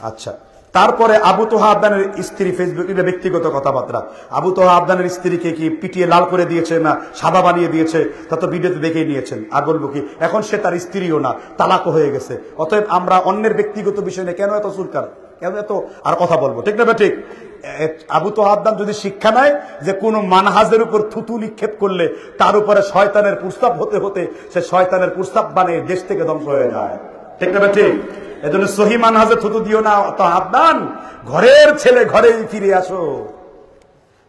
আচ্ছা, তারপরে আবু তোহা আবদানের স্ত্রী, ফেসবুকে ব্যক্তিগত কথাবার্তা। আবু তোহা আবদানের স্ত্রীকে কি পিটিয়ে লাল করে দিয়েছে না সাদা বানিয়ে দিয়েছে, তা তো ভিডিওতে দেখেই নিয়েছেন। আর বলবো কি, এখন সে তার স্ত্রীও না, তালাকও হয়ে গেছে। অতএব আমরা অন্যের ব্যক্তিগত বিষয় নিয়ে কেন এত সুরকার, কেন এত আর কথা বলবো? ঠিক না? ঠিক। আবু তোহা আবদান যদি শিক্ষা নেয় যে কোন মানহাজের উপর থুতু নিক্ষেপ করলে তার উপরে শয়তানের প্রস্তাব হতে হতে সে শয়তানের প্রস্তাব বানিয়ে দেশ থেকে ধ্বংস হয়ে যায়। ঠিক না? ঠিক। এজন্য সহি মানহাজে থুতু দিও না। তো আবদান, ঘরের ছেলে ঘরেই ফিরে আসো।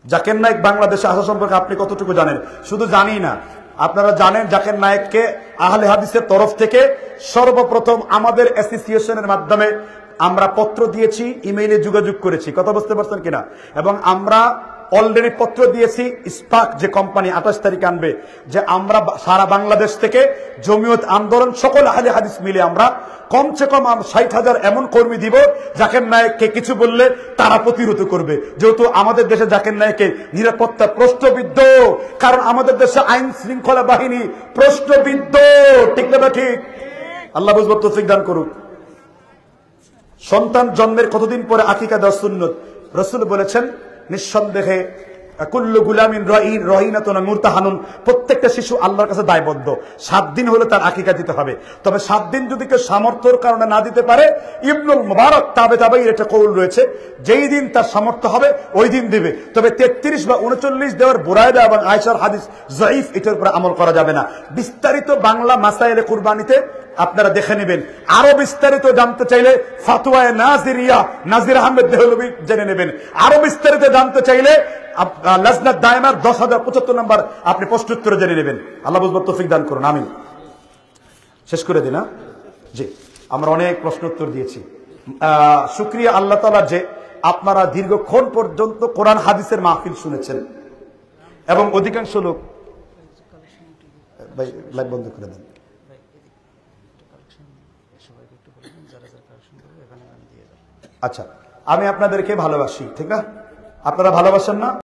জাকির নায়েক বাংলাদেশে আসা সম্পর্কে আপনি কতটুকু জানেন? শুধু জানি না, আপনারা জানেন জাকির নায়েককে আহলে হাদিসের তরফ থেকে সর্বপ্রথম আমাদের অ্যাসোসিয়েশনের মাধ্যমে আমরা পত্র দিয়েছি, ইমেইলে যোগাযোগ করেছি। কথা বুঝতে পারছেন কিনা? এবং আমরা অলরেডি পত্র দিয়েছি, স্পাক যে কোম্পানি 28 তারিখে আনবে, যে আমরা সারা বাংলাদেশ থেকে জমিয়ত আন্দোলন সকল আহলে হাদিস মিলে আমরা কমসে কম 60,000 এমন কর্মী দিব, জাকির নায়েককে কিছু বললে তারা প্রতিরোধ করবে। যেহেতু আমাদের দেশে জাকির নায়েকের নিরাপত্তা প্রশ্নবিদ্ধ, কারণ আমাদের দেশে আইন শৃঙ্খলা বাহিনী প্রশ্নবিদ্ধ, ঠিক না ঠিক? আল্লাহ বুঝবো তৌফিক দান করুক। সন্তান জন্মের কতদিন পরে আকিকা দেওয়া সুন্নত? রাসূল বলেছেন, নিঃসন্দেহে কুল্লু গুলামিন রাহিনাতুন মুরতাহানুন, প্রত্যেকটা শিশু আল্লাহর কাছে দায়বদ্ধ। 7 দিন হলে তার আকিকা দিতে হবে। তবে 7 দিন যদি কেউ সামর্থ্যের কারণে না দিতে পারে, ইবনুল মুবারক তাবেঈর একটা কৌল রয়েছে, যেই দিন তার সামর্থ্য হবে ওই দিন দিবে। তবে 33 বা 39 দেওয়ার বুরায়দা এবং আয়েশার হাদিস যায়ীফ, এটার উপরে আমল করা যাবে না। বিস্তারিত বাংলা মাসায়েলে কুরবানিতে আপনারা দেখে নেবেন। আরো বিস্তারিত জানতে চাইলে ফাতোয়ায়ে নাজিরিয়া, নাজির আহমেদ দেহলভী জেনে নেবেন। আরো বিস্তারিত জানতে চাইলে লাজনাত দায়মার 10,075 নম্বর আপনি প্রশ্নোত্তর জেনে নেবেন। আল্লাহ বুঝবো তৌফিক দান করুন, আমিন। শেষ করে দিন। জি, আমরা অনেক প্রশ্নোত্তর দিয়েছি। শুকরিয়া আল্লাহ তাআলার যে আপনারা দীর্ঘক্ষণ পর্যন্ত কোরআন হাদিসের মাহফিল শুনেছেন, এবং অধিকাংশ লোক ভাই লাইভ বন্ধ করে দেন। আচ্ছা, আমি আপনাদেরকে ভালোবাসি, ঠিক না? আপনারা ভালোবাসেন না?